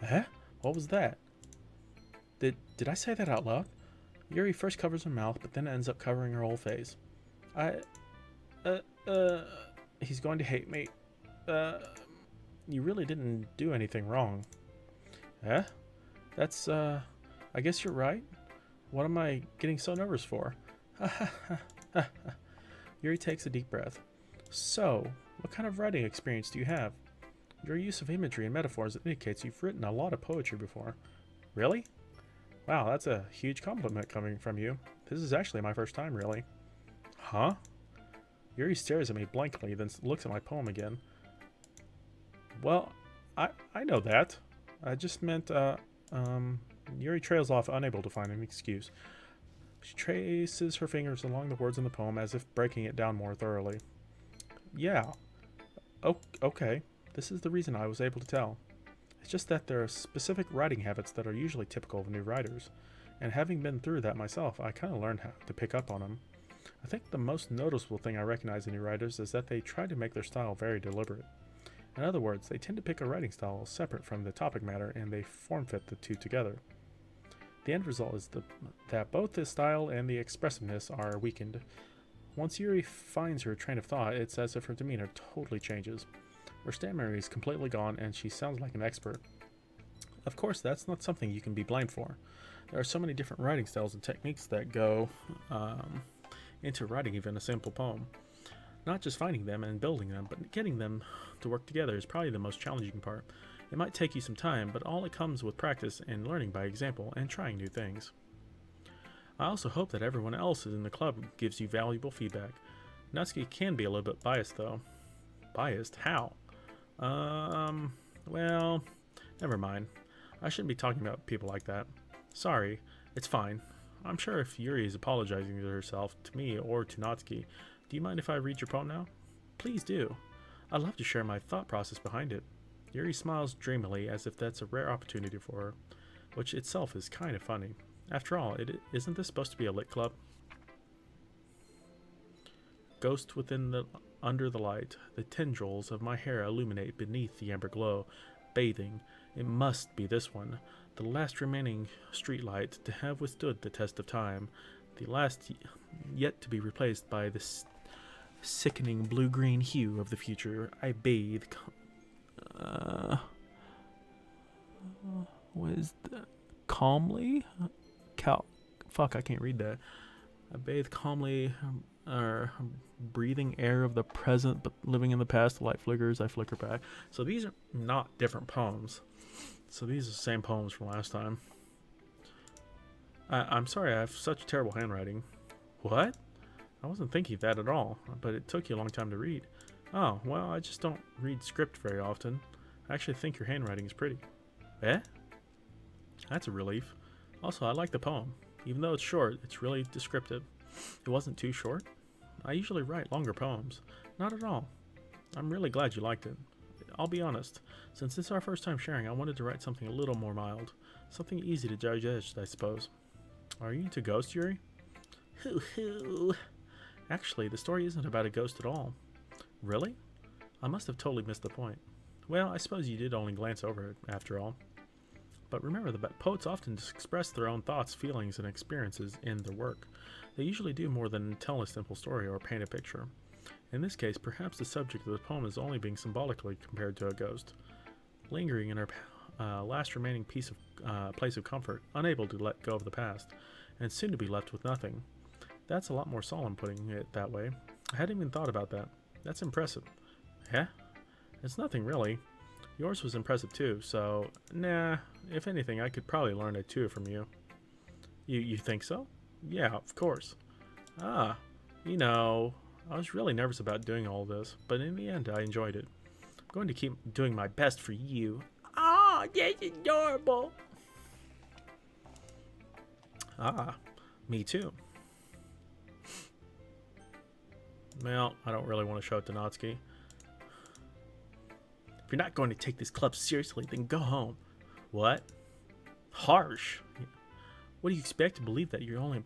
Eh? What was that? Did I say that out loud? Yuri first covers her mouth, but then ends up covering her whole face. He's going to hate me. You really didn't do anything wrong. Eh? That's, I guess you're right. What am I getting so nervous for? Yuri takes a deep breath. So, what kind of writing experience do you have? Your use of imagery and metaphors indicates you've written a lot of poetry before. Really? Wow, that's a huge compliment coming from you. This is actually my first time, really. Huh? Yuri stares at me blankly, then looks at my poem again. Well, I know that. I just meant, Yuri trails off, unable to find an excuse. She traces her fingers along the words in the poem as if breaking it down more thoroughly. Yeah. Oh, okay. This is the reason I was able to tell. It's just that there are specific writing habits that are usually typical of new writers. And having been through that myself, I kind of learned how to pick up on them. I think the most noticeable thing I recognize in new writers is that they try to make their style very deliberate. In other words, they tend to pick a writing style separate from the topic matter and they form-fit the two together. The end result is that both the style and the expressiveness are weakened. Once Yuri finds her train of thought, it's as if her demeanor totally changes. Her stammer is completely gone and she sounds like an expert. Of course, that's not something you can be blamed for. There are so many different writing styles and techniques that go into writing even a simple poem. Not just finding them and building them, but getting them to work together is probably the most challenging part. It might take you some time, but all it comes with practice and learning by example and trying new things. I also hope that everyone else in the club gives you valuable feedback. Natsuki can be a little bit biased though. Biased? How? Well, never mind. I shouldn't be talking about people like that. Sorry, it's fine. I'm sure if Yuri is apologizing to herself, to me, or to Natsuki, do you mind if I read your poem now? Please do. I'd love to share my thought process behind it. Yuri smiles dreamily as if that's a rare opportunity for her, which itself is kind of funny. After all, isn't this supposed to be a lit club? Ghost under the light, the tendrils of my hair illuminate beneath the amber glow, bathing. It must be this one, the last remaining streetlight to have withstood the test of time, the last yet to be replaced by the sickening blue-green hue of the future. I bathe. What is that? Calmly? Fuck, I can't read that. I bathe calmly, breathing air of the present, but living in the past. The light flickers, I flicker back. So these are not different poems. So these are the same poems from last time. I'm sorry, I have such terrible handwriting. What? I wasn't thinking of that at all, but it took you a long time to read. Oh, well, I just don't read script very often. I actually think your handwriting is pretty. Eh? That's a relief. Also, I like the poem. Even though it's short, it's really descriptive. It wasn't too short. I usually write longer poems. Not at all. I'm really glad you liked it. I'll be honest. Since it's our first time sharing, I wanted to write something a little more mild. Something easy to digest, I suppose. Are you into ghosts, Yuri? Hoo hoo. Actually, the story isn't about a ghost at all. Really? I must have totally missed the point. Well, I suppose you did only glance over it, after all. But remember that poets often express their own thoughts, feelings, and experiences in their work. They usually do more than tell a simple story or paint a picture. In this case, perhaps the subject of the poem is only being symbolically compared to a ghost, lingering in her last remaining place of comfort, unable to let go of the past, and soon to be left with nothing. That's a lot more solemn putting it that way. I hadn't even thought about that. That's impressive. Huh? It's nothing really. Yours was impressive too, so nah, if anything, I could probably learn it too from you. You think so? Yeah, of course. Ah, you know, I was really nervous about doing all this, but in the end I enjoyed it. I'm going to keep doing my best for you. Oh, that's adorable. Ah, me too. Well, I don't really want to show it to Natsuki. If you're not going to take this club seriously, then go home. What? Harsh. What do you expect to believe that you're only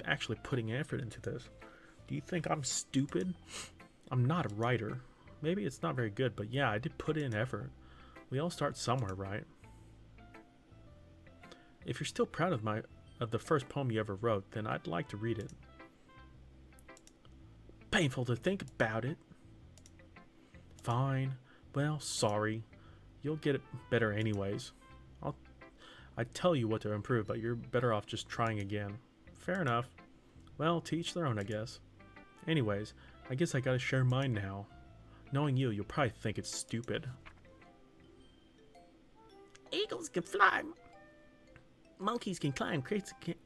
actually putting effort into this? Do you think I'm stupid? I'm not a writer. Maybe it's not very good, but yeah, I did put in effort. We all start somewhere, right? If you're still proud of the first poem you ever wrote, then I'd like to read it. Painful to think about it. Fine. Well, sorry. You'll get it better anyways. I'd tell you what to improve, but you're better off just trying again. Fair enough. Well, to each their own, I guess. Anyways, I guess I gotta share mine now. Knowing you'll probably think it's stupid. Eagles can fly. Monkeys can climb,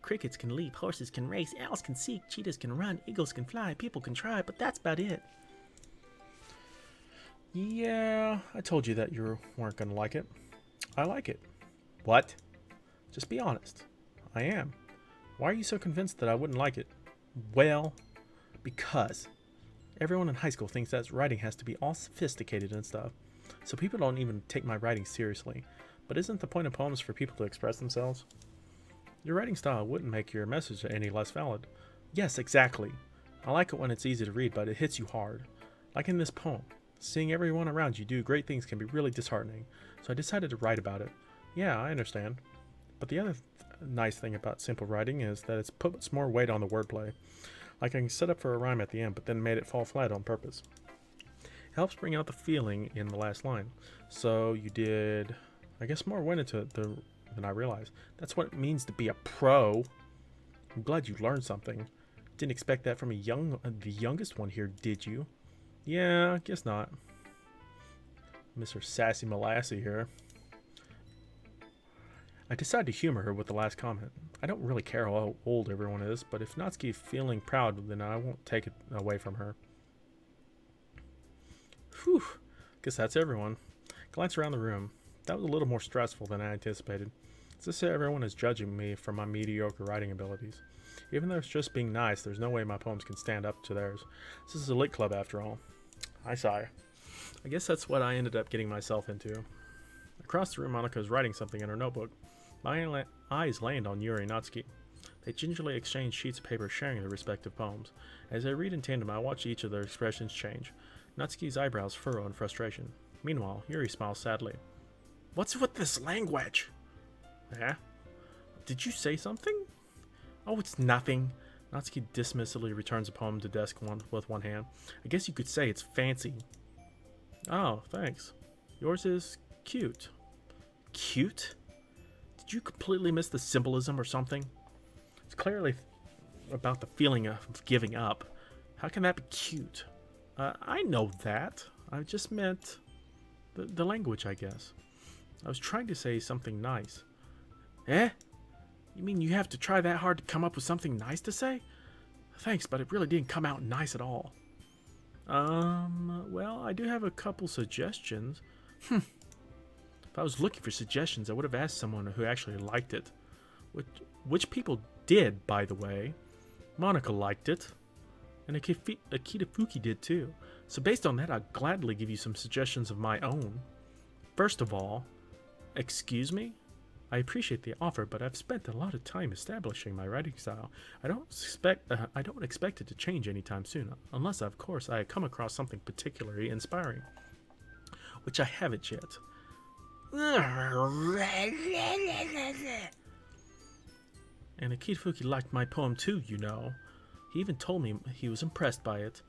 crickets can leap, horses can race, owls can seek, cheetahs can run, eagles can fly, people can try, but that's about it. Yeah, I told you that you weren't gonna like it. I like it. What? Just be honest. I am. Why are you so convinced that I wouldn't like it? Well, because everyone in high school thinks that writing has to be all sophisticated and stuff, so people don't even take my writing seriously. But isn't the point of poems for people to express themselves? Your writing style wouldn't make your message any less valid. Yes, exactly. I like it when it's easy to read, but it hits you hard. Like in this poem. Seeing everyone around you do great things can be really disheartening, so I decided to write about it. Yeah, I understand. But the other nice thing about simple writing is that it puts more weight on the wordplay. Like I can set up for a rhyme at the end, but then made it fall flat on purpose. It helps bring out the feeling in the last line. So you did, I guess more went into it than I realized. That's what it means to be a pro. I'm glad you learned something. Didn't expect that from the youngest one here, did you? Yeah, I guess not. Mr. Sassy Molassie here. I decided to humor her with the last comment. I don't really care how old everyone is, but if Natsuki is feeling proud, then I won't take it away from her. Whew. Guess that's everyone. Glance around the room. That was a little more stressful than I anticipated. It's as if everyone is judging me for my mediocre writing abilities. Even though it's just being nice, there's no way my poems can stand up to theirs. This is a lit club after all. I sigh. I guess that's what I ended up getting myself into. Across the room, Monika is writing something in her notebook. My eyes land on Yuri and Natsuki. They gingerly exchange sheets of paper sharing their respective poems. As I read in tandem, I watch each of their expressions change. Natsuki's eyebrows furrow in frustration. Meanwhile, Yuri smiles sadly. What's with this language? Eh? Did you say something? Oh, it's nothing. Natsuki dismissively returns a poem to desk with one hand. I guess you could say it's fancy. Oh, thanks. Yours is cute. Cute? Did you completely miss the symbolism or something? It's clearly about the feeling of giving up. How can that be cute? I know that. I just meant the language, I guess. I was trying to say something nice. Eh? You mean you have to try that hard to come up with something nice to say? Thanks, but it really didn't come out nice at all. Well, I do have a couple suggestions. If I was looking for suggestions, I would have asked someone who actually liked it. Which people did, by the way. Monica liked it. And Akita Fuki did too. So based on that, I'd gladly give you some suggestions of my own. First of all, excuse me? I appreciate the offer, but I've spent a lot of time establishing my writing style. I don't expect it to change anytime soon, unless, of course, I come across something particularly inspiring, which I haven't yet. And Akita liked my poem too, you know. He even told me he was impressed by it.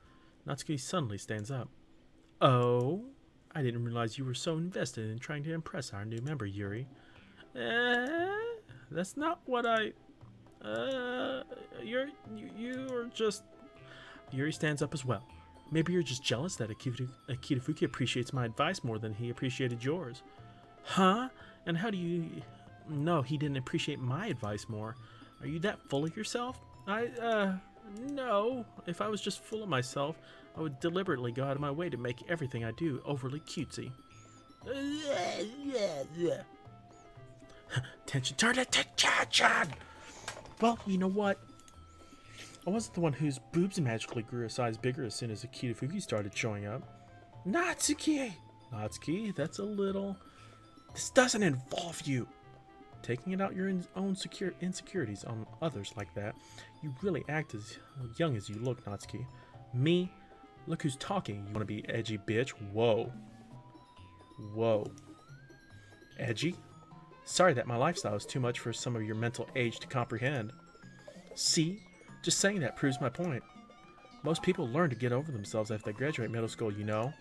Natsuki suddenly stands up. Oh? I didn't realize you were so invested in trying to impress our new member, Yuri. That's not what I... you're just... Yuri stands up as well. Maybe you're just jealous that Akita Fuki appreciates my advice more than he appreciated yours. Huh? And how do you... No, he didn't appreciate my advice more. Are you that full of yourself? No. If I was just full of myself, I would deliberately go out of my way to make everything I do overly cutesy. Tension, turn it to tension! Well, you know what? I wasn't the one whose boobs magically grew a size bigger as soon as Akita Fuki started showing up. Natsuki! Natsuki, that's a little... This doesn't involve you! Taking it out your own insecurities on others like that, you really act as young as you look, Natsuki. Me? Look who's talking. You want to be edgy, bitch? Whoa. Whoa. Edgy? Sorry that my lifestyle is too much for some of your mental age to comprehend. See? Just saying that proves my point. Most people learn to get over themselves after they graduate middle school, you know.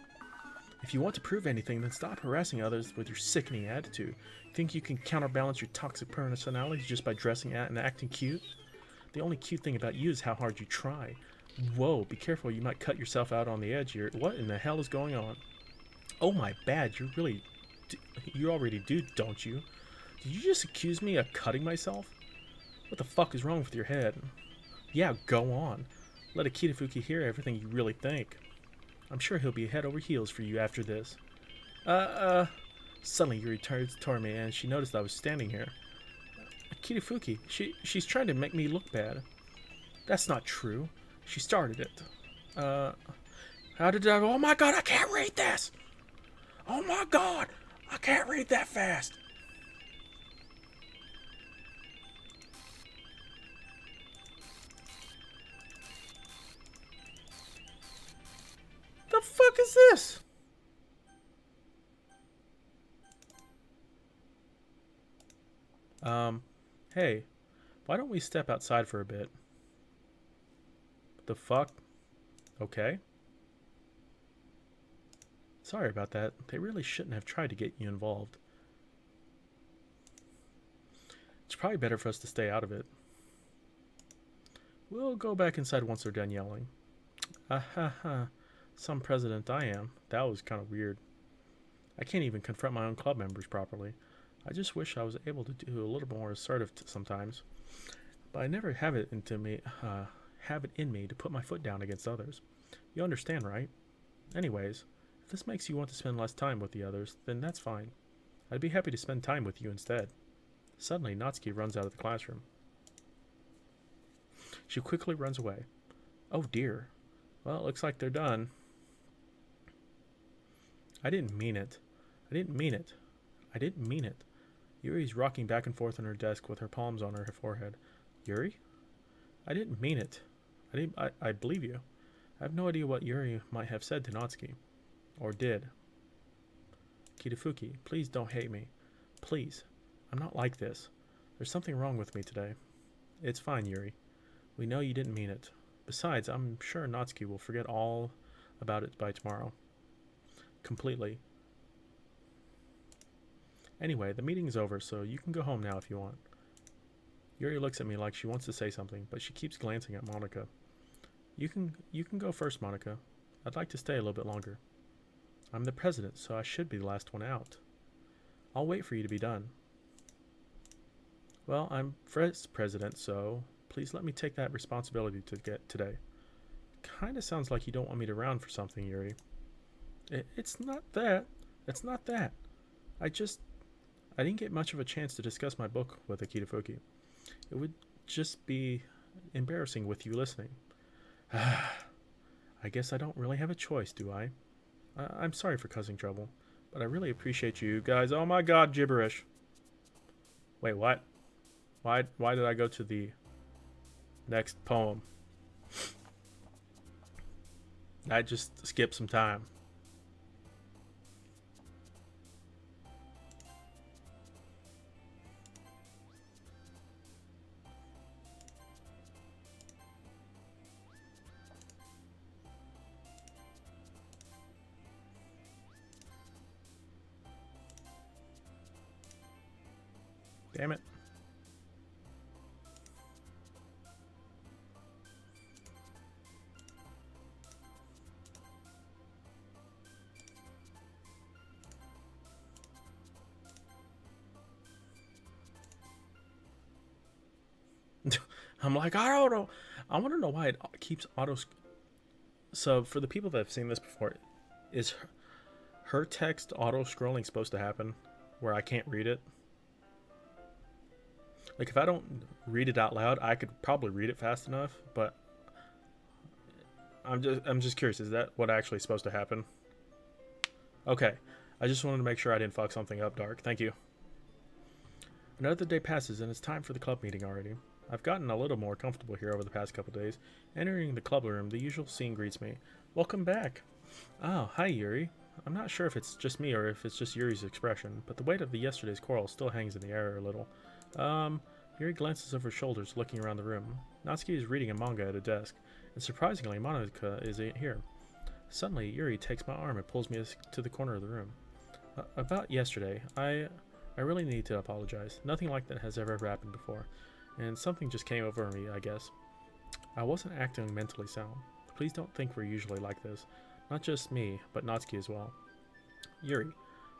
If you want to prove anything, then stop harassing others with your sickening attitude. Think you can counterbalance your toxic personality just by dressing and acting cute? The only cute thing about you is how hard you try. Whoa, be careful, you might cut yourself out on the edge here. What in the hell is going on? Oh my bad, you already do, don't you? Did you just accuse me of cutting myself? What the fuck is wrong with your head? Yeah, go on. Let Akita Fuki hear everything you really think. I'm sure he'll be head over heels for you after this. Suddenly Yuri turns toward me and she noticed I was standing here. Akita Fuki, she's trying to make me look bad. That's not true. She started it. How did I... Oh my god, I can't read this! Oh my god, I can't read that fast! The fuck is this? Hey, why don't we step outside for a bit? What the fuck? Okay. Sorry about that. They really shouldn't have tried to get you involved. It's probably better for us to stay out of it. We'll go back inside once they're done yelling. Ha. Some president I am. That was kind of weird. I can't even confront my own club members properly. I just wish I was able to do a little more assertive sometimes. But I never have it in me to put my foot down against others. You understand, right? Anyways, if this makes you want to spend less time with the others, then that's fine. I'd be happy to spend time with you instead. Suddenly, Natsuki runs out of the classroom. She quickly runs away. Oh dear. Well, it looks like they're done. I didn't mean it. Yuri's rocking back and forth on her desk with her palms on her forehead. Yuri? I didn't mean it. I believe you. I have no idea what Yuri might have said to Natsuki. Or did. Kitafuki, please don't hate me. Please. I'm not like this. There's something wrong with me today. It's fine, Yuri. We know you didn't mean it. Besides, I'm sure Natsuki will forget all about it by tomorrow. Completely. Anyway, the meeting is over, so you can go home now if you want. Yuri looks at me like she wants to say something, but she keeps glancing at Monica. You can go first, Monica. I'd like to stay a little bit longer. I'm the president, so I should be the last one out. I'll wait for you to be done. Well, I'm vice president, so please let me take that responsibility to get today. Kinda sounds like you don't want me to round for something, Yuri. It's not that. It's not that. I just. I didn't get much of a chance to discuss my book with Akita Fuki. It would just be embarrassing with you listening. I guess I don't really have a choice, do I? I'm sorry for causing trouble, but I really appreciate you guys. Oh my god, gibberish. Wait, what? Why did I go to the next poem? I just skipped some time. Damn it. I'm like, I don't know. I want to know why it keeps auto. So, for the people that have seen this before, is her text auto scrolling supposed to happen where I can't read it? Like, if I don't read it out loud, I could probably read it fast enough, but I'm just curious, is that what actually is supposed to happen? Okay. I just wanted to make sure I didn't fuck something up, Dark. Thank you. Another day passes and it's time for the club meeting already. I've gotten a little more comfortable here over the past couple days. Entering the club room, the usual scene greets me. Welcome back. Oh, hi Yuri. I'm not sure if it's just me or if it's just Yuri's expression, but the weight of the yesterday's quarrel still hangs in the air a little. Yuri glances over his shoulders, looking around the room. Natsuki is reading a manga at a desk, and surprisingly, Monica is here. Suddenly, Yuri takes my arm and pulls me to the corner of the room. About yesterday, I really need to apologize. Nothing like that has ever happened before, and something just came over me, I guess. I wasn't acting mentally sound. Please don't think we're usually like this. Not just me, but Natsuki as well. Yuri,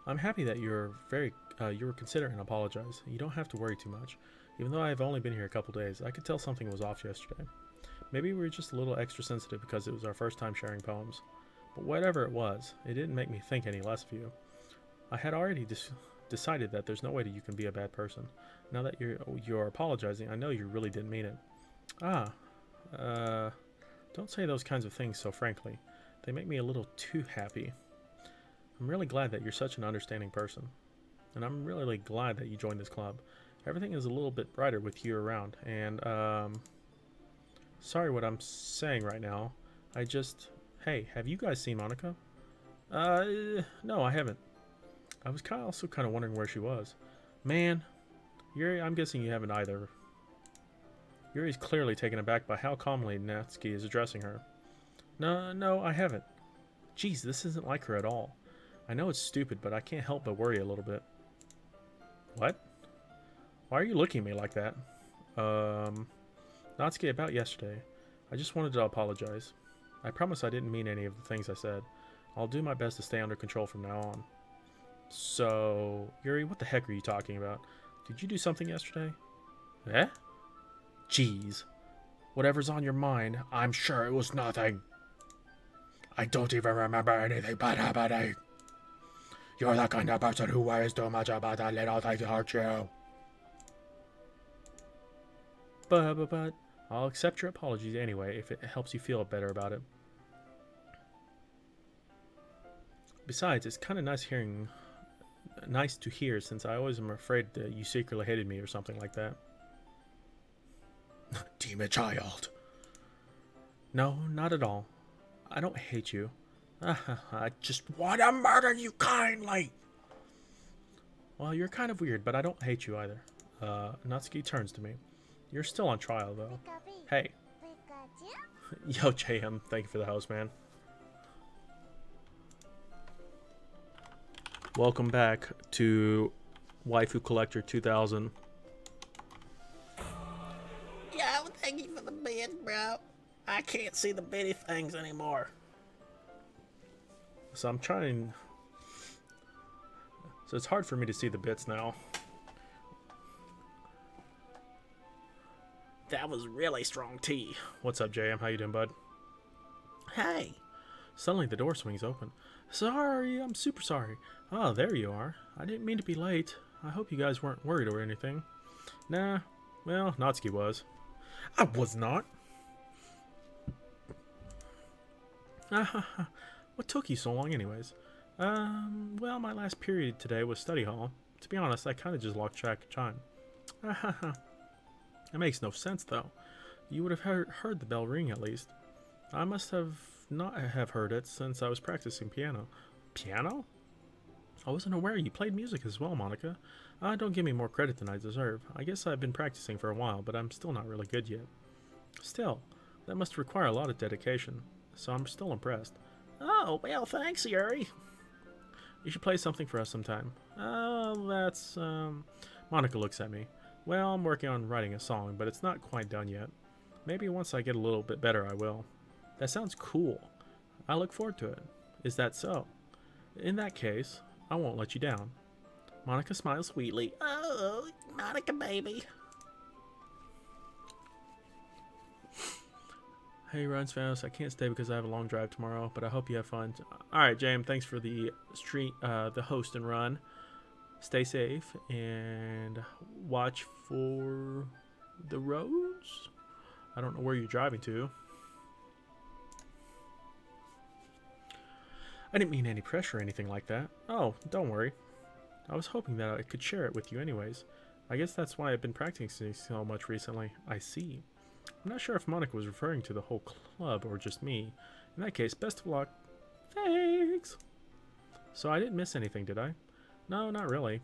I'm happy that you were considerate and apologize. You don't have to worry too much. Even though I've only been here a couple days, I could tell something was off yesterday. Maybe we were just a little extra sensitive because it was our first time sharing poems. But whatever it was, it didn't make me think any less of you. I had already decided that there's no way that you can be a bad person. Now that you're apologizing, I know you really didn't mean it. Don't say those kinds of things so frankly. They make me a little too happy. I'm really glad that you're such an understanding person. And I'm really glad that you joined this club. Everything is a little bit brighter with you around. And, sorry what I'm saying right now. Hey, have you guys seen Monica? No, I haven't. I was also kind of wondering where she was. Man, Yuri, I'm guessing you haven't either. Yuri's clearly taken aback by how calmly Natsuki is addressing her. No, I haven't. Jeez, this isn't like her at all. I know it's stupid, but I can't help but worry a little bit. What? Why are you looking at me like that? Natsuki, about yesterday. I just wanted to apologize. I promise I didn't mean any of the things I said. I'll do my best to stay under control from now on. So, Yuri, what the heck are you talking about? Did you do something yesterday? Eh? Jeez. Whatever's on your mind, I'm sure it was nothing. I don't even remember anything bad happening. You're the kind of person who worries too much about that little thing to hurt you. But, I'll accept your apologies anyway if it helps you feel better about it. Besides, it's kind of nice to hear since I always am afraid that you secretly hated me or something like that. Demon child. No, not at all. I don't hate you. I just want to murder you kindly. Well, you're kind of weird, but I don't hate you either. Natsuki turns to me. You're still on trial, though. Hey. Yo, JM, thank you for the house, man. Welcome back to Waifu Collector 2000. Yo, thank you for the bid, bro. I can't see the bitty things anymore. So I'm trying... So it's hard for me to see the bits now. That was really strong tea. What's up, JM? How you doing, bud? Hey. Suddenly the door swings open. Sorry, I'm super sorry. Oh, there you are. I didn't mean to be late. I hope you guys weren't worried or anything. Nah, well, Natsuki was. I was not. What took you so long anyways? Well, my last period today was study hall. To be honest, I kind of just lost track of time. That makes no sense, though. You would have heard the bell ring at least. I must have not have heard it since I was practicing piano. Piano? I wasn't aware you played music as well, Monica. Don't give me more credit than I deserve. I guess I've been practicing for a while, but I'm still not really good yet. Still, that must require a lot of dedication, so I'm still impressed. Oh, well, thanks, Yuri. You should play something for us sometime. That's, Monica looks at me. Well, I'm working on writing a song, but it's not quite done yet. Maybe once I get a little bit better, I will. That sounds cool. I look forward to it. Is that so? In that case, I won't let you down. Monica smiles sweetly. Oh, Monica, baby. Hey, Runs Fanos, I can't stay because I have a long drive tomorrow, but I hope you have fun. Alright, James, thanks for the the host and run. Stay safe and watch for the roads. I don't know where you're driving to. I didn't mean any pressure or anything like that. Oh, don't worry. I was hoping that I could share it with you anyways. I guess that's why I've been practicing so much recently. I see. I'm not sure if Monica was referring to the whole club or just me. In that case, best of luck. Thanks! So I didn't miss anything, did I? No, not really.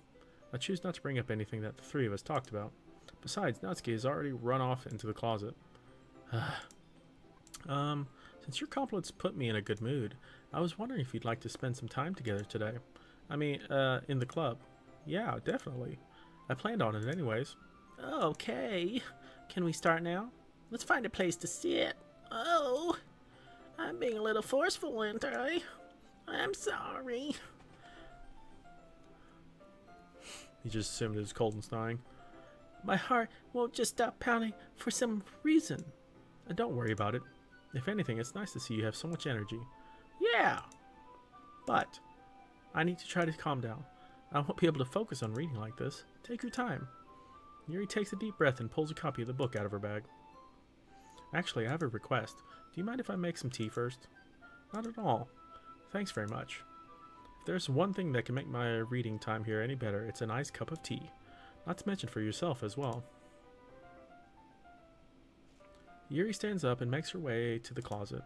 I choose not to bring up anything that the three of us talked about. Besides, Natsuki has already run off into the closet. Since your compliments put me in a good mood, I was wondering if you'd like to spend some time together today. I mean, in the club. Yeah, definitely. I planned on it anyways. Okay. Can we start now? Let's find a place to sit. Oh, I'm being a little forceful, aren't I? I'm sorry. He just assumed it was cold and snowing. My heart won't just stop pounding for some reason. Don't worry about it. If anything, it's nice to see you have so much energy. Yeah. But I need to try to calm down. I won't be able to focus on reading like this. Take your time. Yuri takes a deep breath and pulls a copy of the book out of her bag. Actually, I have a request. Do you mind if I make some tea first? Not at all. Thanks very much. If there's one thing that can make my reading time here any better, it's a nice cup of tea. Not to mention for yourself as well. Yuri stands up and makes her way to the closet.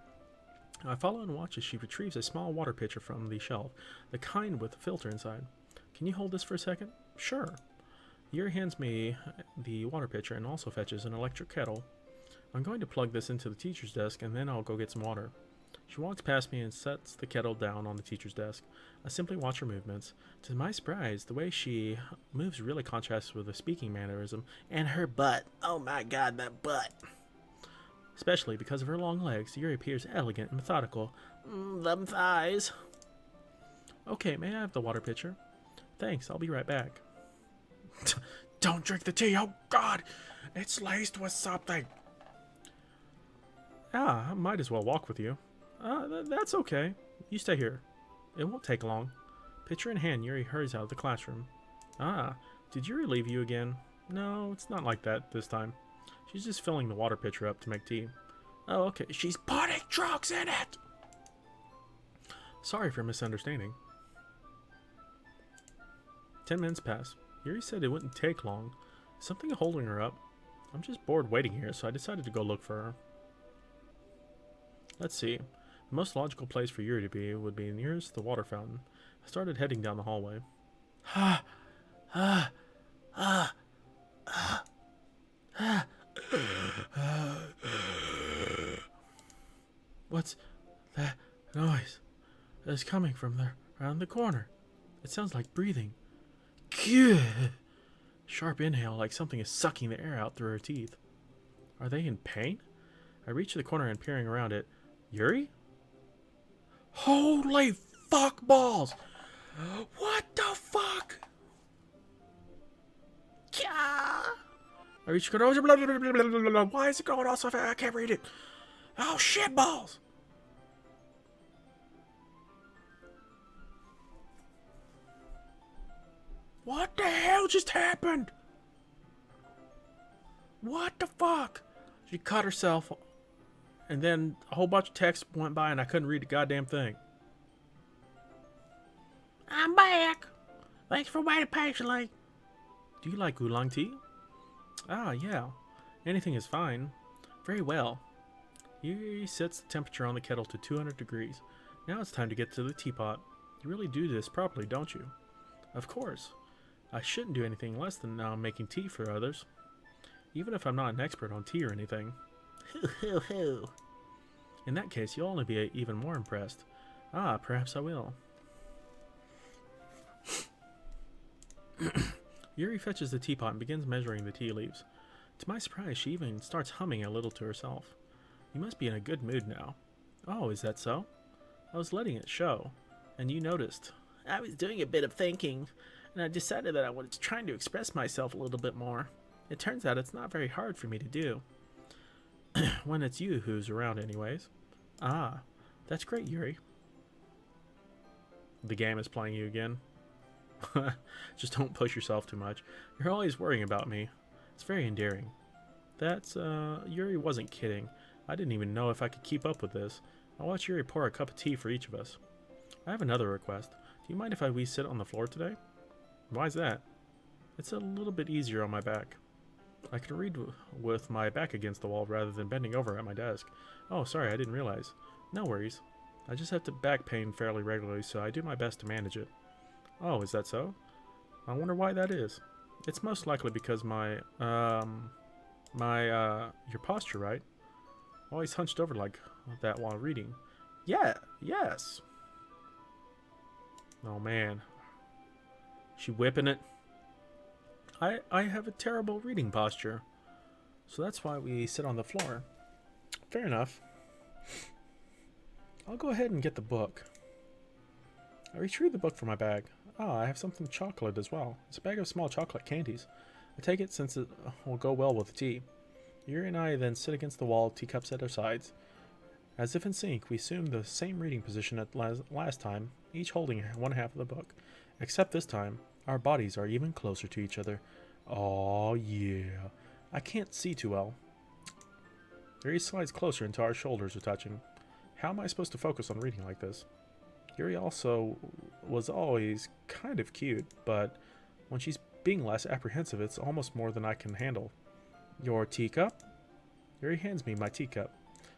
I follow and watch as she retrieves a small water pitcher from the shelf, the kind with a filter inside. Can you hold this for a second? Sure. Yuri hands me the water pitcher and also fetches an electric kettle. I'm going to plug this into the teacher's desk and then I'll go get some water. She walks past me and sets the kettle down on the teacher's desk. I simply watch her movements. To my surprise, the way she moves really contrasts with the speaking mannerism and her butt. Oh my god, that butt. Especially because of her long legs, Yuri appears elegant and methodical. Them thighs. Okay, may I have the water pitcher? Thanks, I'll be right back. Don't drink the tea. Oh, God. It's laced with something. I might as well walk with you. That's okay. You stay here. It won't take long. Pitcher in hand, Yuri hurries out of the classroom. Did Yuri leave you again? No, it's not like that this time. She's just filling the water pitcher up to make tea. Oh, okay. She's putting drugs in it. Sorry for misunderstanding. 10 minutes pass. Yuri said it wouldn't take long. Something holding her up. I'm just bored waiting here, so I decided to go look for her. Let's see. The most logical place for Yuri to be would be nearest the water fountain. I started heading down the hallway. What's that noise? It's coming from around the corner. It sounds like breathing. Sharp inhale, like something is sucking the air out through her teeth. Are they in pain? I reach the corner and peering around it. Yuri? Holy fuck balls! What the fuck? I reach it. Why is it going off so fast? I can't read it. Oh, shit balls. What the hell just happened? What the fuck? She cut herself, and then a whole bunch of text went by, and I couldn't read the goddamn thing. I'm back. Thanks for waiting patiently. Do you like oolong tea? Ah, yeah. Anything is fine. Very well. Yuri sets the temperature on the kettle to 200 degrees. Now it's time to get to the teapot. You really do this properly, don't you? Of course. I shouldn't do anything less than now making tea for others. Even if I'm not an expert on tea or anything. Hoo hoo hoo. In that case, you'll only be even more impressed. Ah, perhaps I will. Yuri fetches the teapot and begins measuring the tea leaves. To my surprise, she even starts humming a little to herself. You must be in a good mood now. Oh, is that so? I was letting it show, and you noticed. I was doing a bit of thinking, and I decided that I was trying to express myself a little bit more. It turns out it's not very hard for me to do. When it's you who's around anyways. Ah, that's great, Yuri. The game is playing you again. Just don't push yourself too much. You're always worrying about me. It's very endearing. That's, Yuri wasn't kidding. I didn't even know if I could keep up with this. I'll watch Yuri pour a cup of tea for each of us. I have another request. Do you mind if we sit on the floor today? Why's that? It's a little bit easier on my back. I can read with my back against the wall rather than bending over at my desk. Oh, sorry, I didn't realize. No worries. I just have back pain fairly regularly, so I do my best to manage it. Oh, is that so? I wonder why that is. It's most likely because your posture, right? Always hunched over like that while reading. Yeah, yes. Oh man. She whipping it. I have a terrible reading posture. So that's why we sit on the floor. Fair enough. I'll go ahead and get the book. I retrieve the book from my bag. Ah, I have something chocolate as well. It's a bag of small chocolate candies. I take it since it will go well with the tea. Yuri and I then sit against the wall, teacups at our sides. As if in sync, we assume the same reading position as last time, each holding one half of the book. Except this time, our bodies are even closer to each other. Oh yeah. I can't see too well. Yuri slides closer until our shoulders are touching. How am I supposed to focus on reading like this? Yuri also was always kind of cute, but when she's being less apprehensive, it's almost more than I can handle. Your teacup? Yuri hands me my teacup.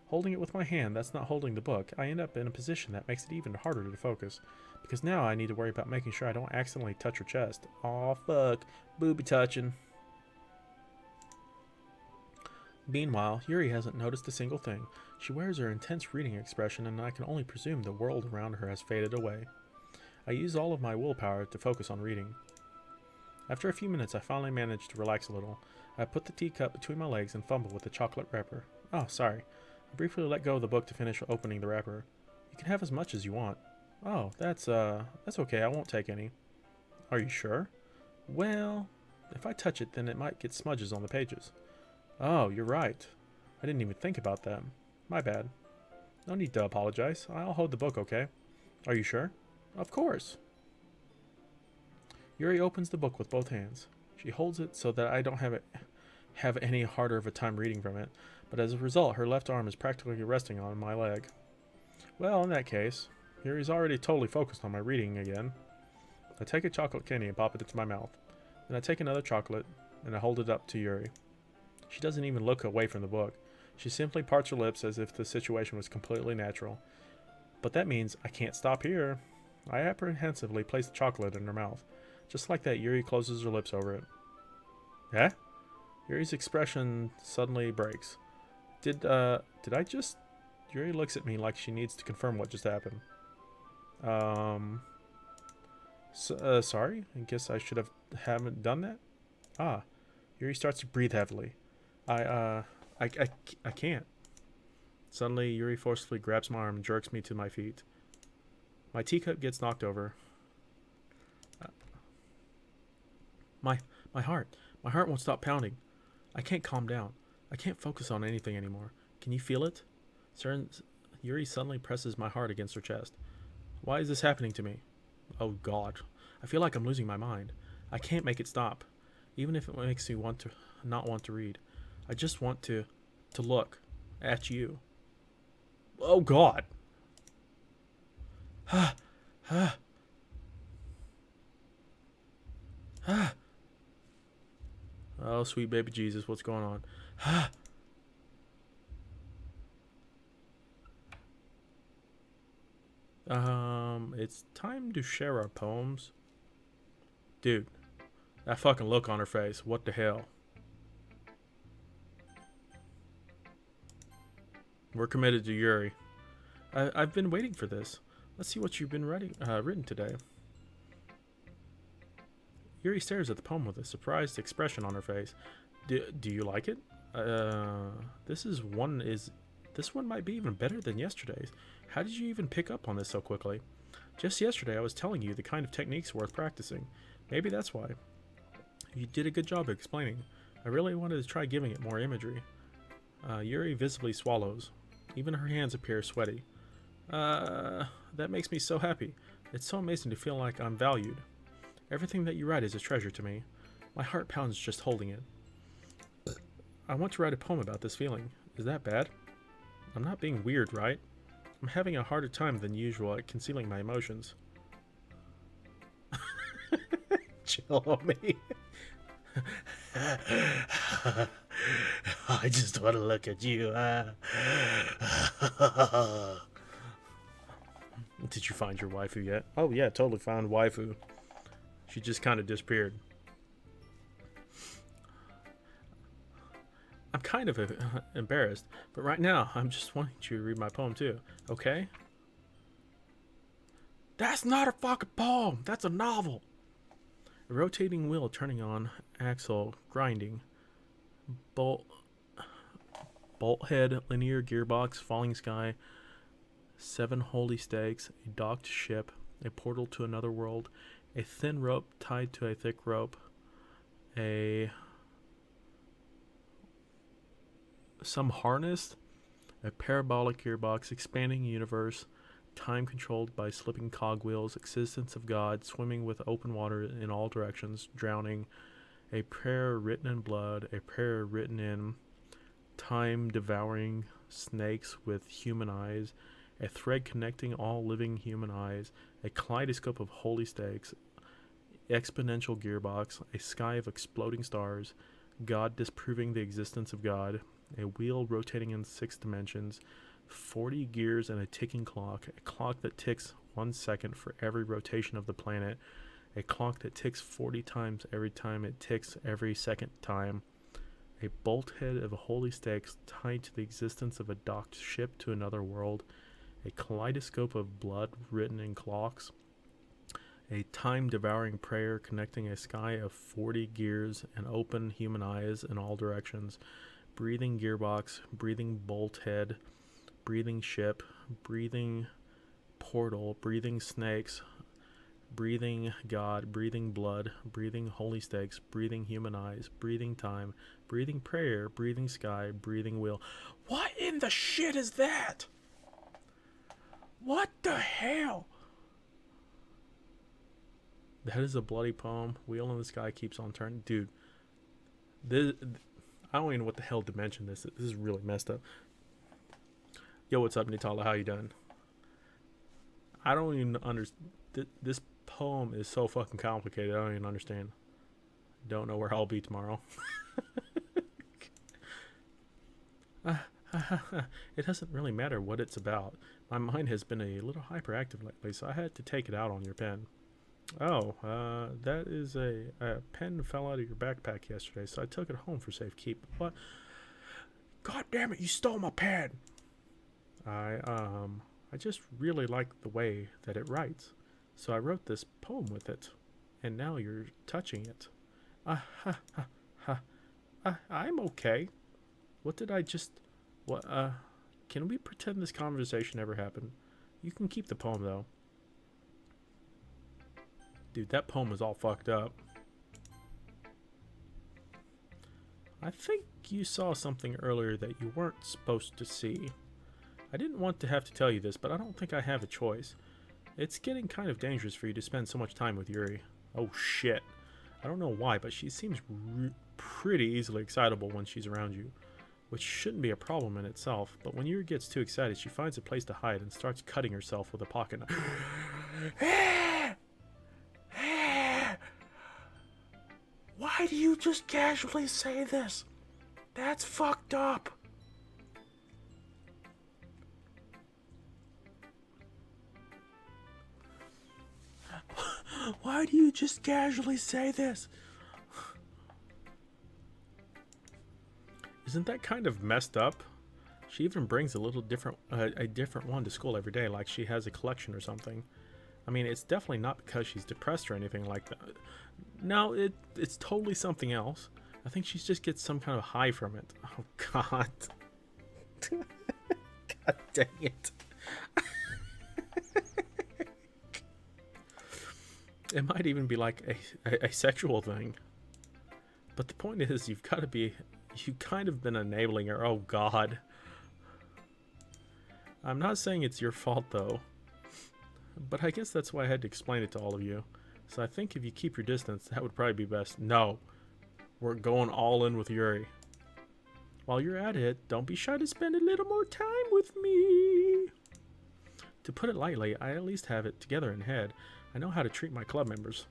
Holding it with my hand, that's not holding the book. I end up in a position that makes it even harder to focus. Because now I need to worry about making sure I don't accidentally touch her chest. Aw, fuck. Booby touching. Meanwhile, Yuri hasn't noticed a single thing. She wears her intense reading expression, and I can only presume the world around her has faded away. I use all of my willpower to focus on reading. After a few minutes, I finally manage to relax a little. I put the teacup between my legs and fumble with the chocolate wrapper. Oh, sorry. I briefly let go of the book to finish opening the wrapper. You can have as much as you want. Oh, that's okay. I won't take any. Are you sure? Well, if I touch it, then it might get smudges on the pages. Oh, you're right. I didn't even think about that. My bad. No need to apologize. I'll hold the book, okay? Are you sure? Of course. Yuri opens the book with both hands. She holds it so that I don't have any harder of a time reading from it, but as a result, her left arm is practically resting on my leg. Well, in that case, Yuri's already totally focused on my reading again. I take a chocolate candy and pop it into my mouth. Then I take another chocolate and I hold it up to Yuri. She doesn't even look away from the book. She simply parts her lips as if the situation was completely natural. But that means I can't stop here. I apprehensively place the chocolate in her mouth. Just like that, Yuri closes her lips over it. Eh? Yuri's expression suddenly breaks. Did I just... Yuri looks at me like she needs to confirm what just happened. Sorry? I guess I haven't done that? Ah. Yuri starts to breathe heavily. I can't. Suddenly, Yuri forcefully grabs my arm and jerks me to my feet. My teacup gets knocked over. My heart won't stop pounding. I can't calm down. I can't focus on anything anymore. Can you feel it? Yuri suddenly presses my heart against her chest. Why is this happening to me? Oh God. I feel like I'm losing my mind. I can't make it stop. Even if it makes me not want to read. I just want to look at you. Oh God. Oh, sweet baby Jesus, what's going on? It's time to share our poems. Dude, that fucking look on her face. What the hell? We're committed to Yuri. I've been waiting for this. Let's see what you've been written today. Yuri stares at the poem with a surprised expression on her face. Do you like it? This one might be even better than yesterday's. How did you even pick up on this so quickly? Just yesterday I was telling you the kind of techniques worth practicing. Maybe that's why. You did a good job of explaining. I really wanted to try giving it more imagery. Yuri visibly swallows. Even her hands appear sweaty. That makes me so happy. It's so amazing to feel like I'm valued. Everything that you write is a treasure to me. My heart pounds just holding it. I want to write a poem about this feeling. Is that bad? I'm not being weird, right? I'm having a harder time than usual at concealing my emotions. Chill on me. I just want to look at you. Did you find your waifu yet? Oh yeah, totally found waifu. She just kind of disappeared. I'm kind of embarrassed, but right now I'm just wanting you to read my poem too, okay? That's not a fucking poem, that's a novel. A rotating wheel turning on, axle grinding, bolt head, linear gearbox, falling sky, 7 holy stakes, a docked ship, a portal to another world, a thin rope tied to a thick rope, some harness, a parabolic gearbox, expanding universe, time controlled by slipping cogwheels, existence of God, swimming with open water in all directions, drowning, a prayer written in blood, a prayer written in time, devouring snakes with human eyes, a thread connecting all living human eyes, a kaleidoscope of holy stakes, exponential gearbox, a sky of exploding stars, God disproving the existence of God, a wheel rotating in 6 dimensions, 40 gears and a ticking clock, a clock that ticks 1 second for every rotation of the planet, a clock that ticks 40 times every time it ticks every second time, a bolt head of holy stakes tied to the existence of a docked ship to another world, a kaleidoscope of blood written in clocks, a time-devouring prayer connecting a sky of 40 gears and open human eyes in all directions, breathing gearbox, breathing bolt head, breathing ship, breathing portal, breathing snakes, breathing God, breathing blood, breathing holy stakes, breathing human eyes, breathing time, breathing prayer, breathing sky, breathing wheel. What in the shit is that? What the hell? That is a bloody poem. Wheel in the sky keeps on turning. Dude, this, I don't even know what the hell to mention this. This is really messed up. Yo, what's up, Nitala? How you doing? I don't even understand. This poem is so fucking complicated. I don't even understand. Don't know where I'll be tomorrow. It doesn't really matter what it's about. My mind has been a little hyperactive lately, so I had to take it out on your pen. Oh, that is a pen fell out of your backpack yesterday, so I took it home for safekeep. What? God damn it, you stole my pen! I just really like the way that it writes, so I wrote this poem with it, and now you're touching it. I'm okay. What did I just... What, can we pretend this conversation never happened? You can keep the poem, though. Dude, that poem is all fucked up. I think you saw something earlier that you weren't supposed to see. I didn't want to have to tell you this, but I don't think I have a choice. It's getting kind of dangerous for you to spend so much time with Yuri. Oh shit. I don't know why, but she seems pretty easily excitable when she's around you, which shouldn't be a problem in itself, but when Yuri gets too excited, she finds a place to hide and starts cutting herself with a pocket knife. Why do you just casually say this? That's fucked up. Why do you just casually say this? Isn't that kind of messed up? She even brings a different one to school every day, like she has a collection or something. I mean, it's definitely not because she's depressed or anything like that. No, it's totally something else. I think she just gets some kind of high from it. Oh, God. God dang it. It might even be like a sexual thing. But the point is, you've kind of been enabling her. Oh, God. I'm not saying it's your fault, though. But I guess that's why I had to explain it to all of you. So I think if you keep your distance, that would probably be best. No. We're going all in with Yuri. While you're at it, don't be shy to spend a little more time with me. To put it lightly, I at least have it together in head. I know how to treat my club members.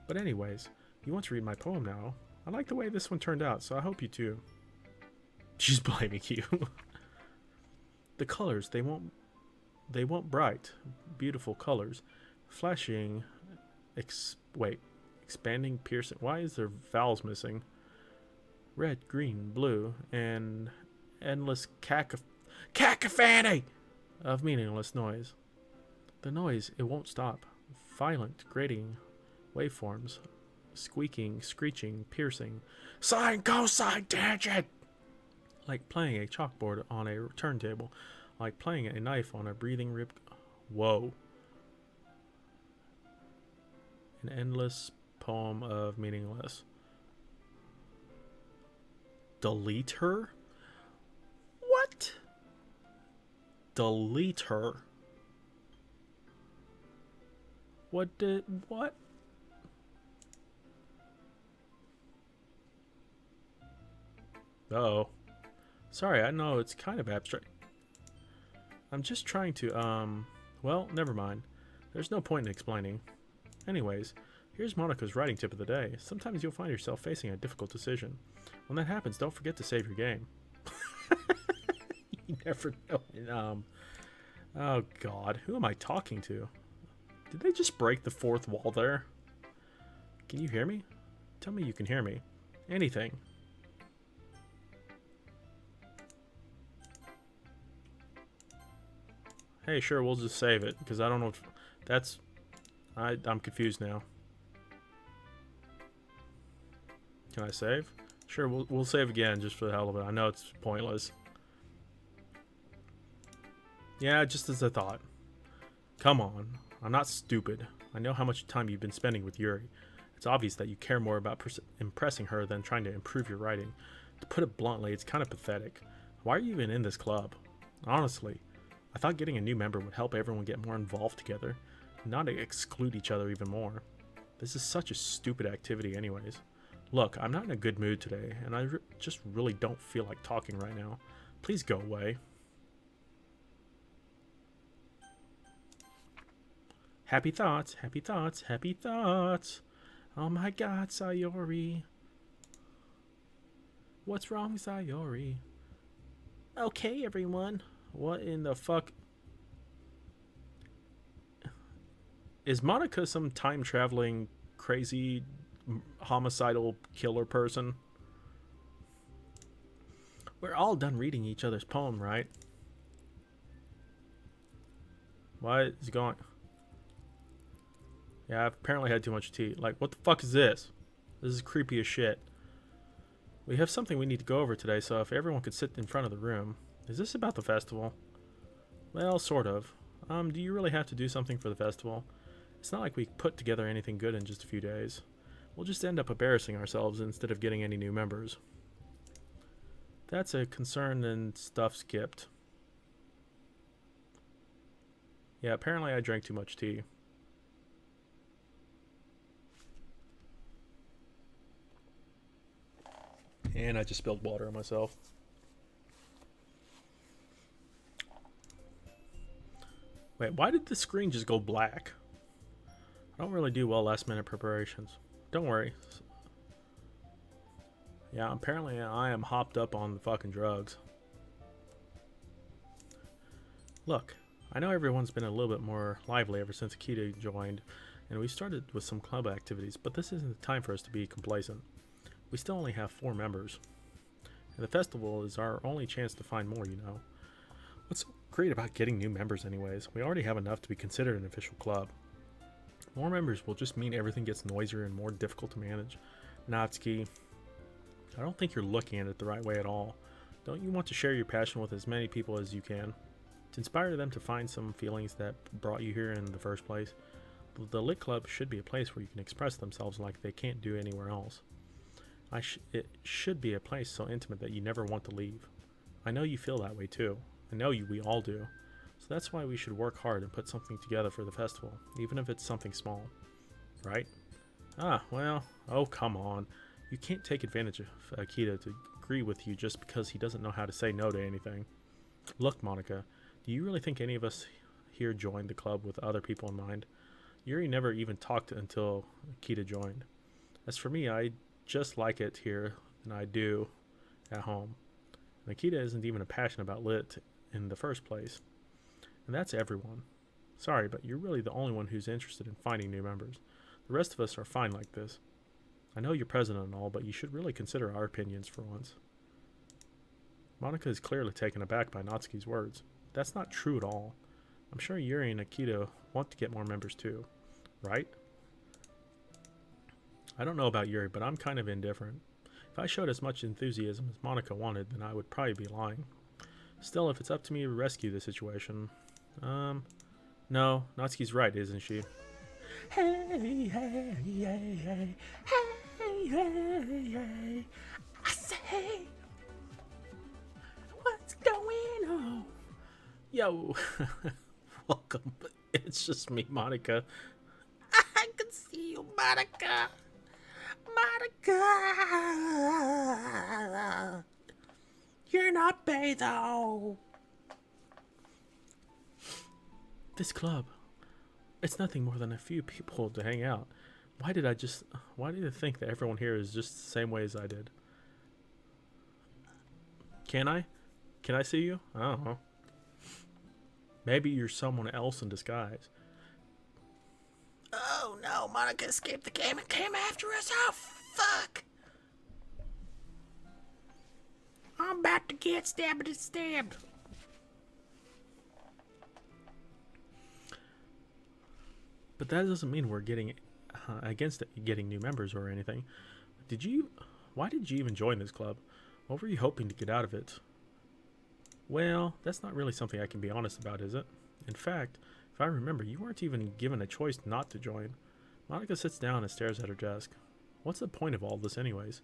But anyways, you want to read my poem now? I like the way this one turned out, so I hope you too. She's blaming you. The colors, they won't bright, beautiful colors. Flashing, expanding, piercing. Why is there vowels missing? Red, green, blue, and endless cacophony of meaningless noise. The noise, it won't stop. Violent, grating waveforms. Squeaking, screeching, piercing. Sine, cosine, tangent! Like playing a chalkboard on a turntable. Like playing a knife on a breathing rib. Whoa. An endless poem of meaningless. Delete her? What? Delete her? What? Uh-oh. Sorry, I know it's kind of abstract. I'm just trying to, well, never mind. There's no point in explaining. Anyways, here's Monica's writing tip of the day. Sometimes you'll find yourself facing a difficult decision. When that happens, don't forget to save your game. You never know. Oh, God. Who am I talking to? Did they just break the fourth wall there? Can you hear me? Tell me you can hear me. Anything. Hey, sure, we'll just save it, because I don't know if that's... I'm confused now. Can I save? Sure, we'll save again, just for the hell of it. I know it's pointless. Yeah, just as I thought. Come on. I'm not stupid. I know how much time you've been spending with Yuri. It's obvious that you care more about impressing her than trying to improve your writing. To put it bluntly, it's kind of pathetic. Why are you even in this club? Honestly, I thought getting a new member would help everyone get more involved together, not to exclude each other even more. This is such a stupid activity anyways. Look, I'm not in a good mood today, and I just really don't feel like talking right now. Please go away. Happy thoughts, happy thoughts, happy thoughts. Oh my God, Sayori. What's wrong, Sayori? Okay, everyone. What in the fuck? Is Monica some time-traveling, crazy, homicidal killer person? We're all done reading each other's poem, right? What is going... Yeah, I've apparently had too much tea. Like, what the fuck is this? This is creepy as shit. We have something we need to go over today, so if everyone could sit in front of the room... Is this about the festival? Well, sort of. Do you really have to do something for the festival? It's not like we put together anything good in just a few days. We'll just end up embarrassing ourselves instead of getting any new members. That's a concern and stuff skipped. Yeah, apparently I drank too much tea. And I just spilled water on myself. Wait, why did the screen just go black? I don't really do well last minute preparations. Don't worry. Yeah, apparently I am hopped up on the fucking drugs. Look, I know everyone's been a little bit more lively ever since Akita joined, and we started with some club activities, but this isn't the time for us to be complacent. We still only have 4 members, and the festival is our only chance to find more, you know. What's great about getting new members anyways? We already have enough to be considered an official club. More members will just mean everything gets noisier and more difficult to manage. Natsuki, I don't think you're looking at it the right way at all. Don't you want to share your passion with as many people as you can? To inspire them to find some feelings that brought you here in the first place? The Lit Club should be a place where you can express themselves like they can't do anywhere else. It should be a place so intimate that you never want to leave. I know you feel that way too. I know we all do. So that's why we should work hard and put something together for the festival, even if it's something small. Right? Ah, well, oh come on. You can't take advantage of Akita to agree with you just because he doesn't know how to say no to anything. Look, Monica, do you really think any of us here joined the club with other people in mind? Yuri never even talked until Akita joined. As for me, I just like it here than I do at home. And Akita isn't even passionate about Lit in the first place. And that's everyone. Sorry, but you're really the only one who's interested in finding new members. The rest of us are fine like this. I know you're president and all, but you should really consider our opinions for once. Monica is clearly taken aback by Natsuki's words. That's not true at all. I'm sure Yuri and Akita want to get more members too, right? I don't know about Yuri, but I'm kind of indifferent. If I showed as much enthusiasm as Monica wanted, then I would probably be lying. Still, if it's up to me to rescue the situation... No, Natsuki's right, isn't she? Hey, hey, hey, hey, hey, hey, hey. I say, what's going on? Yo, welcome. It's just me, Monica. I can see you, Monica. Monica. You're not Bay, though. This club, it's nothing more than a few people to hang out. Why did I think that everyone here is just the same way as I did? Can I see you? I don't know. Maybe you're someone else in disguise. Oh no, Monica escaped the game and came after us. Oh fuck. I'm about to get stabbed and stabbed. But that doesn't mean we're getting against getting new members or anything. Why did you even join this club? What were you hoping to get out of it? Well, that's not really something I can be honest about, is it? In fact, if I remember, you weren't even given a choice not to join. Monica sits down and stares at her desk. What's the point of all this anyways?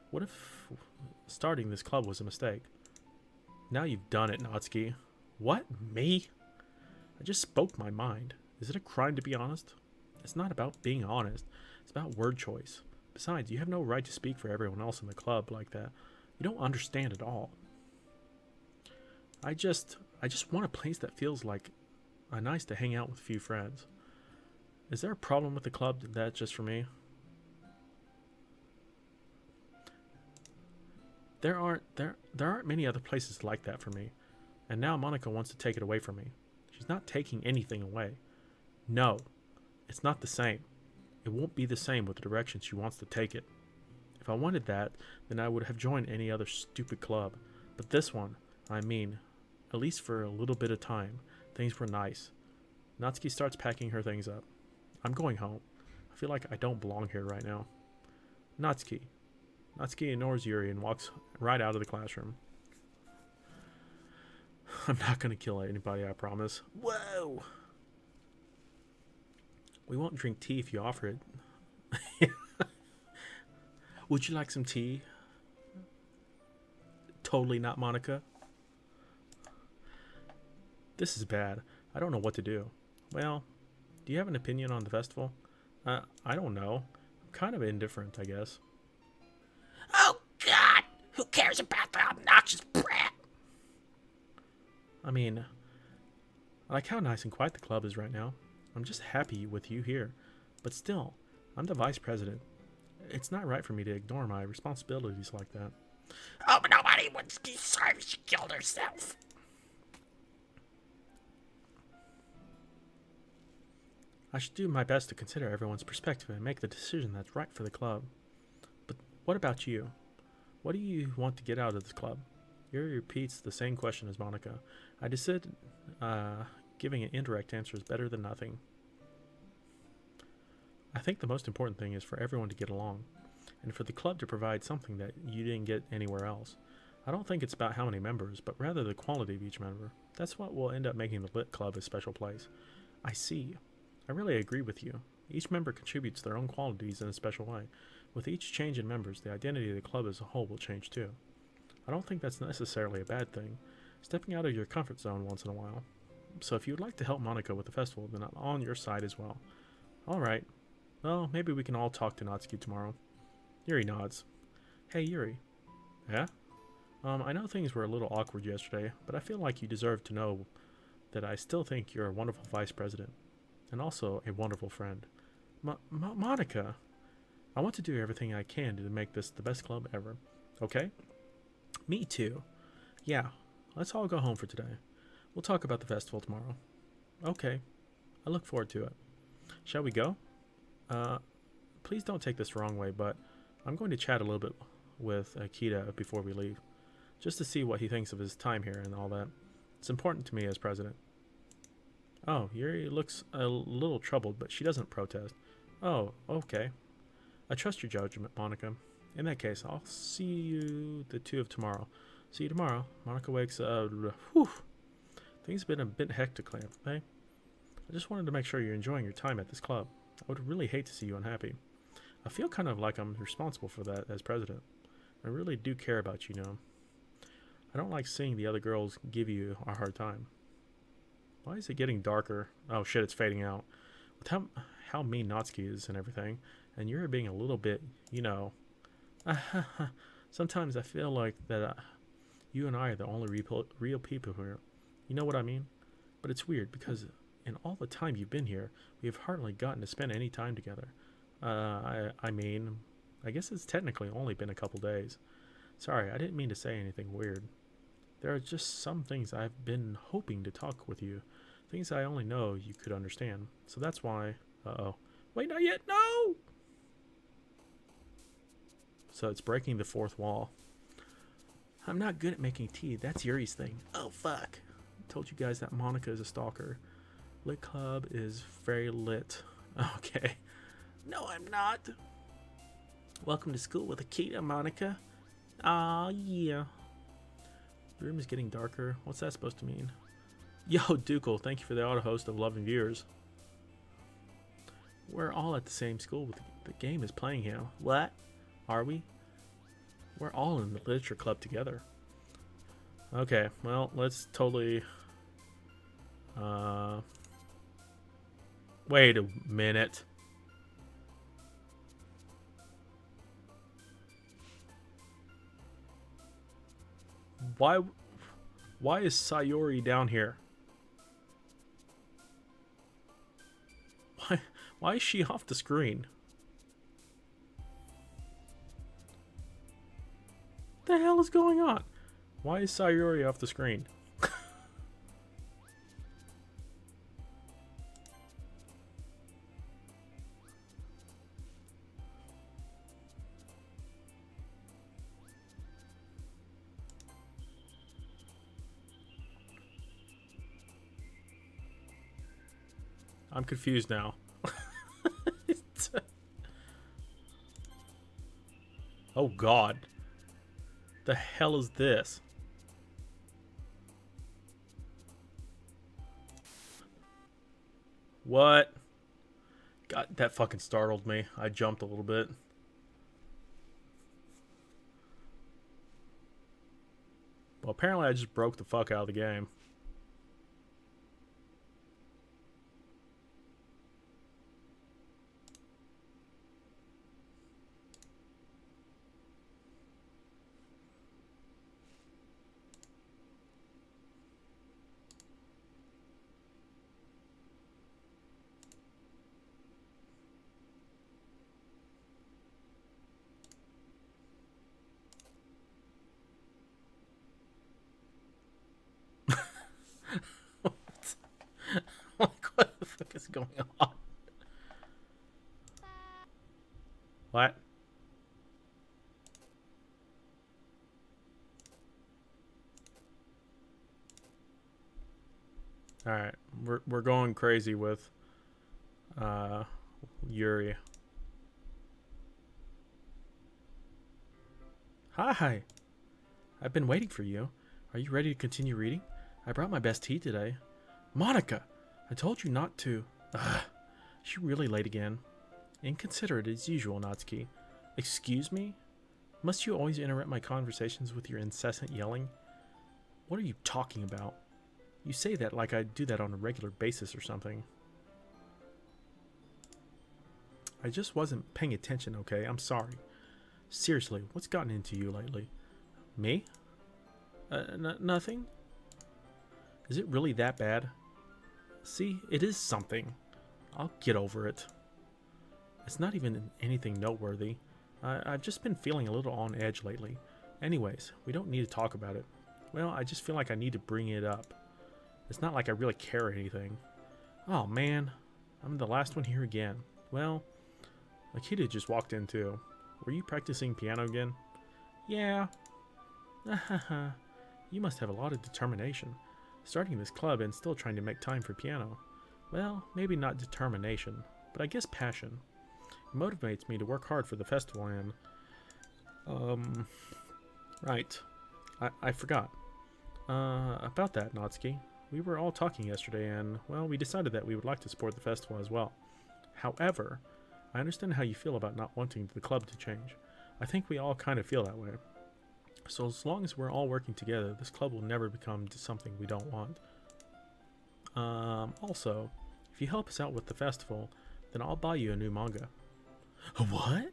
What if starting this club was a mistake? Now you've done it, Natsuki. What? Me? I just spoke my mind. Is it a crime to be honest? It's not about being honest. It's about word choice. Besides, you have no right to speak for everyone else in the club like that. You don't understand at all. I just want a place that feels like nice to hang out with a few friends. Is there a problem with the club that's just for me? There aren't many other places like that for me. And now Monica wants to take it away from me. She's not taking anything away. No, it's not the same. It won't be the same with the direction she wants to take it. If I wanted that, then I would have joined any other stupid club. But this one, I mean, at least for a little bit of time, things were nice. Natsuki starts packing her things up. I'm going home. I feel like I don't belong here right now. Natsuki. Natsuki ignores Yuri and walks right out of the classroom. I'm not going to kill anybody, I promise. Whoa! We won't drink tea if you offer it. Would you like some tea? totally not Monica. This is bad. I don't know what to do. Well, do you have an opinion on the festival? I don't know. I'm kind of indifferent, I guess. Oh, God! Who cares about the obnoxious brat? I mean, I like how nice and quiet the club is right now. I'm just happy with you here. But still, I'm the vice president. It's not right for me to ignore my responsibilities like that. Oh, but nobody would deserve she killed herself. I should do my best to consider everyone's perspective and make the decision that's right for the club. But what about you? What do you want to get out of this club? Yuri repeats the same question as Monica. I decided giving an indirect answer is better than nothing. I think the most important thing is for everyone to get along, and for the club to provide something that you didn't get anywhere else. I don't think it's about how many members, but rather the quality of each member. That's what will end up making the Lit Club a special place. I see. I really agree with you. Each member contributes their own qualities in a special way. With each change in members, the identity of the club as a whole will change too. I don't think that's necessarily a bad thing. Stepping out of your comfort zone once in a while. So if you would like to help Monica with the festival, then I'm on your side as well. Alright. Well, maybe we can all talk to Natsuki tomorrow. Yuri nods. Hey, Yuri. Yeah? I know things were a little awkward yesterday, but I feel like you deserve to know that I still think you're a wonderful vice president. And also a wonderful friend. Monica! I want to do everything I can to make this the best club ever. Okay? Me too. Yeah, let's all go home for today. We'll talk about the festival tomorrow. Okay. I look forward to it. Shall we go? Please don't take this the wrong way, but I'm going to chat a little bit with Akita before we leave. Just to see what he thinks of his time here and all that. It's important to me as president. Oh, Yuri looks a little troubled, but she doesn't protest. Oh, okay. I trust your judgment, Monica. In that case, I'll see you the two of tomorrow. See you tomorrow. Monica wakes up. Whew. Things have been a bit hectic lately. I just wanted to make sure you're enjoying your time at this club. I would really hate to see you unhappy. I feel kind of like I'm responsible for that as president. I really do care about you, know. I don't like seeing the other girls give you a hard time. Why is it getting darker? Oh shit, it's fading out. With how mean Natsuki is and everything, and you're being a little bit, you know. Sometimes I feel like that you and I are the only real people here. You know what I mean? But it's weird because in all the time you've been here, we have hardly gotten to spend any time together. I mean, I guess it's technically only been a couple days. Sorry, I didn't mean to say anything weird. There are just some things I've been hoping to talk with you. Things I only know you could understand. So that's why... Uh-oh. Wait, not yet! No! So it's breaking the fourth wall. I'm not good at making tea. That's Yuri's thing. Oh, fuck. I told you guys that Monica is a stalker. Lit Club is very lit. Okay. No, I'm not. Welcome to school with Akita, Monica. Aw, yeah. The room is getting darker. What's that supposed to mean? Yo, Dukel, thank you for the auto-host of loving viewers. We're all at the same school. The game is playing here. What? Are we? We're all in the literature club together. Okay, well, let's totally... Wait a minute. Why is Sayori down here? Why is she off the screen? What the hell is going on? Why is Sayori off the screen? I'm confused now. Oh god. The hell is this? What? God, that fucking startled me. I jumped a little bit. apparently I just broke the fuck out of the game. Like, what the fuck is going on? What? All right, we're going crazy with Yuri. Hi, I've been waiting for you. Are you ready to continue reading? I brought my best tea today. Monica, I told you not to. Ugh, she really late again. Inconsiderate as usual, Natsuki. Excuse me? Must you always interrupt my conversations with your incessant yelling? What are you talking about? You say that like I do that on a regular basis or something. I just wasn't paying attention, okay? I'm sorry. Seriously, what's gotten into you lately? Me? Nothing? Is it really that bad? See, it is something. I'll get over it. It's not even anything noteworthy. I've just been feeling a little on edge lately. Anyways, we don't need to talk about it. Well, I just feel like I need to bring it up. It's not like I really care or anything. Oh man, I'm the last one here again. Well, Akita just walked in too. Were you practicing piano again? Yeah. You must have a lot of determination. Starting this club and still trying to make time for piano. Well, maybe not determination, but I guess passion. It motivates me to work hard for the festival and... Right. I forgot. About that, Natsuki. We were all talking yesterday and, well, we decided that we would like to support the festival as well. However, I understand how you feel about not wanting the club to change. I think we all kind of feel that way. So as long as we're all working together, this club will never become something we don't want. Also, if you help us out with the festival, then I'll buy you a new manga. What?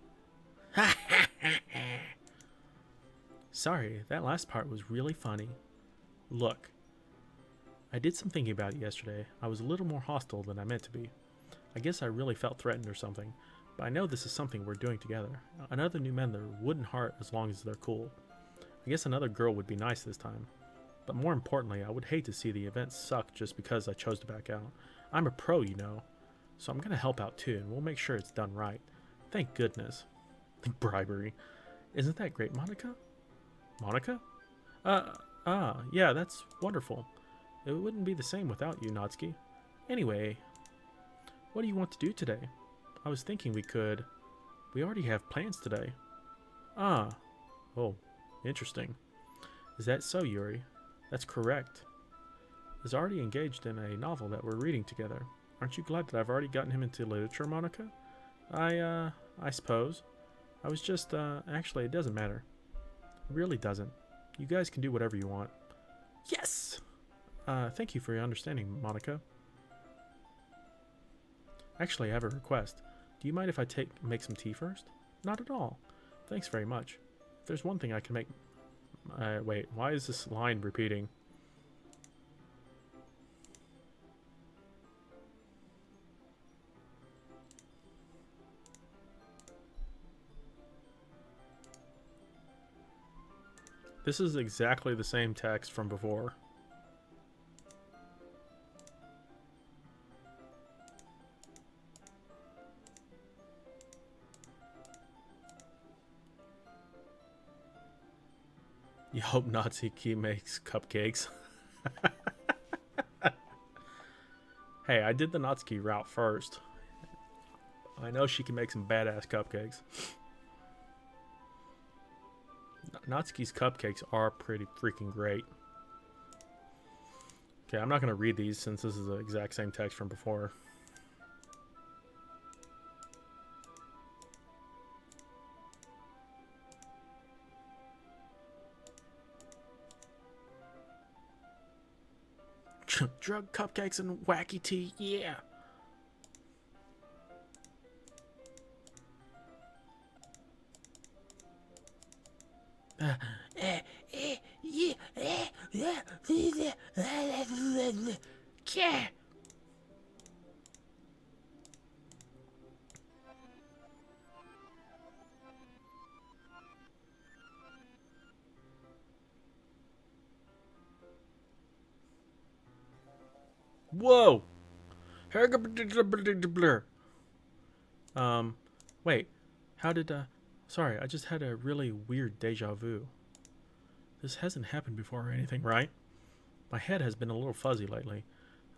Sorry, that last part was really funny. Look, I did some thinking about it yesterday. I was a little more hostile than I meant to be. I guess I really felt threatened or something, but I know this is something we're doing together. Another new member wouldn't hurt as long as they're cool. I guess another girl would be nice this time. But more importantly, I would hate to see the event suck just because I chose to back out. I'm a pro, you know, so I'm gonna help out too, and we'll make sure it's done right. Thank goodness. Bribery. Isn't that great, Monica? Monica? Yeah, that's wonderful. It wouldn't be the same without you, Natsuki. Anyway, what do you want to do today? I was thinking we already have plans today. Ah. Oh, interesting. Is that so, Yuri? That's correct. He's already engaged in a novel that we're reading together. Aren't you glad that I've already gotten him into literature, Monica? I suppose. I was just, actually, it doesn't matter. It really doesn't. You guys can do whatever you want. Yes! Thank you for your understanding, Monica. Actually, I have a request. Do you mind if I make some tea first? Not at all. Thanks very much. If there's one thing I can make... wait, why is this line repeating? This is exactly the same text from before. You hope Natsuki makes cupcakes. Hey, I did the Natsuki route first. I know she can make some badass cupcakes. Natsuki's cupcakes are pretty freaking great. Okay, I'm not going to read these since this is the exact same text from before. Drug cupcakes and wacky tea, yeah. Yeah. Whoa! Wait. How did, Sorry, I just had a really weird deja vu. This hasn't happened before or anything, right? My head has been a little fuzzy lately.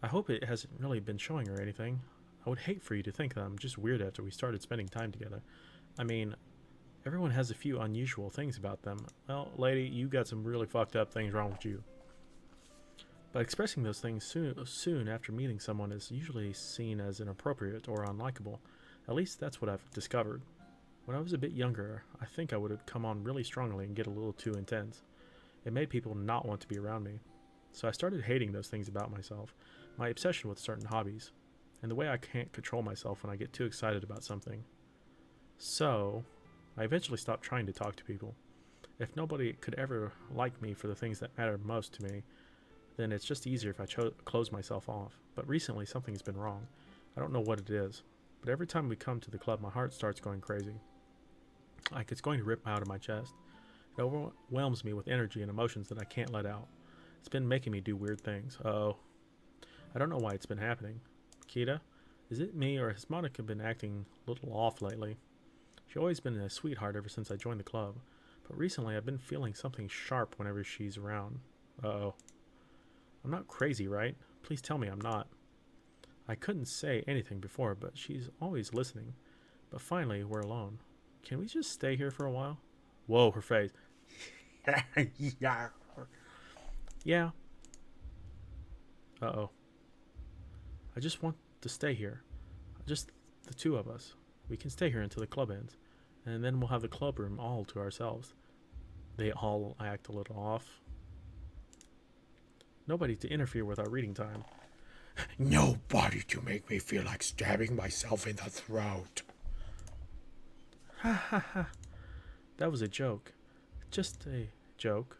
I hope it hasn't really been showing or anything. I would hate for you to think that I'm just weird after we started spending time together. I mean, everyone has a few unusual things about them. Well, lady, you got some really fucked up things wrong with you. But expressing those things soon after meeting someone is usually seen as inappropriate or unlikable. At least that's what I've discovered. When I was a bit younger, I think I would have come on really strongly and get a little too intense. It made people not want to be around me. So I started hating those things about myself, my obsession with certain hobbies, and the way I can't control myself when I get too excited about something. So, I eventually stopped trying to talk to people. If nobody could ever like me for the things that matter most to me, then it's just easier if I close myself off. But recently, something's been wrong. I don't know what it is, but every time we come to the club, my heart starts going crazy. Like it's going to rip out of my chest. It overwhelms me with energy and emotions that I can't let out. It's been making me do weird things. Oh, I don't know why it's been happening. Kita, is it me or has Monica been acting a little off lately? She's always been a sweetheart ever since I joined the club, but recently I've been feeling something sharp whenever she's around. Uh-oh. I'm not crazy, right? Please tell me I'm not. I couldn't say anything before, but she's always listening. But finally, we're alone. Can we just stay here for a while? Whoa, her face. Yeah. Yeah. Uh-oh. I just want to stay here. Just the two of us. We can stay here until the club ends. And then we'll have the club room all to ourselves. They all act a little off. Nobody to interfere with our reading time. Nobody to make me feel like stabbing myself in the throat. Ha ha ha. That was a joke. Just a joke.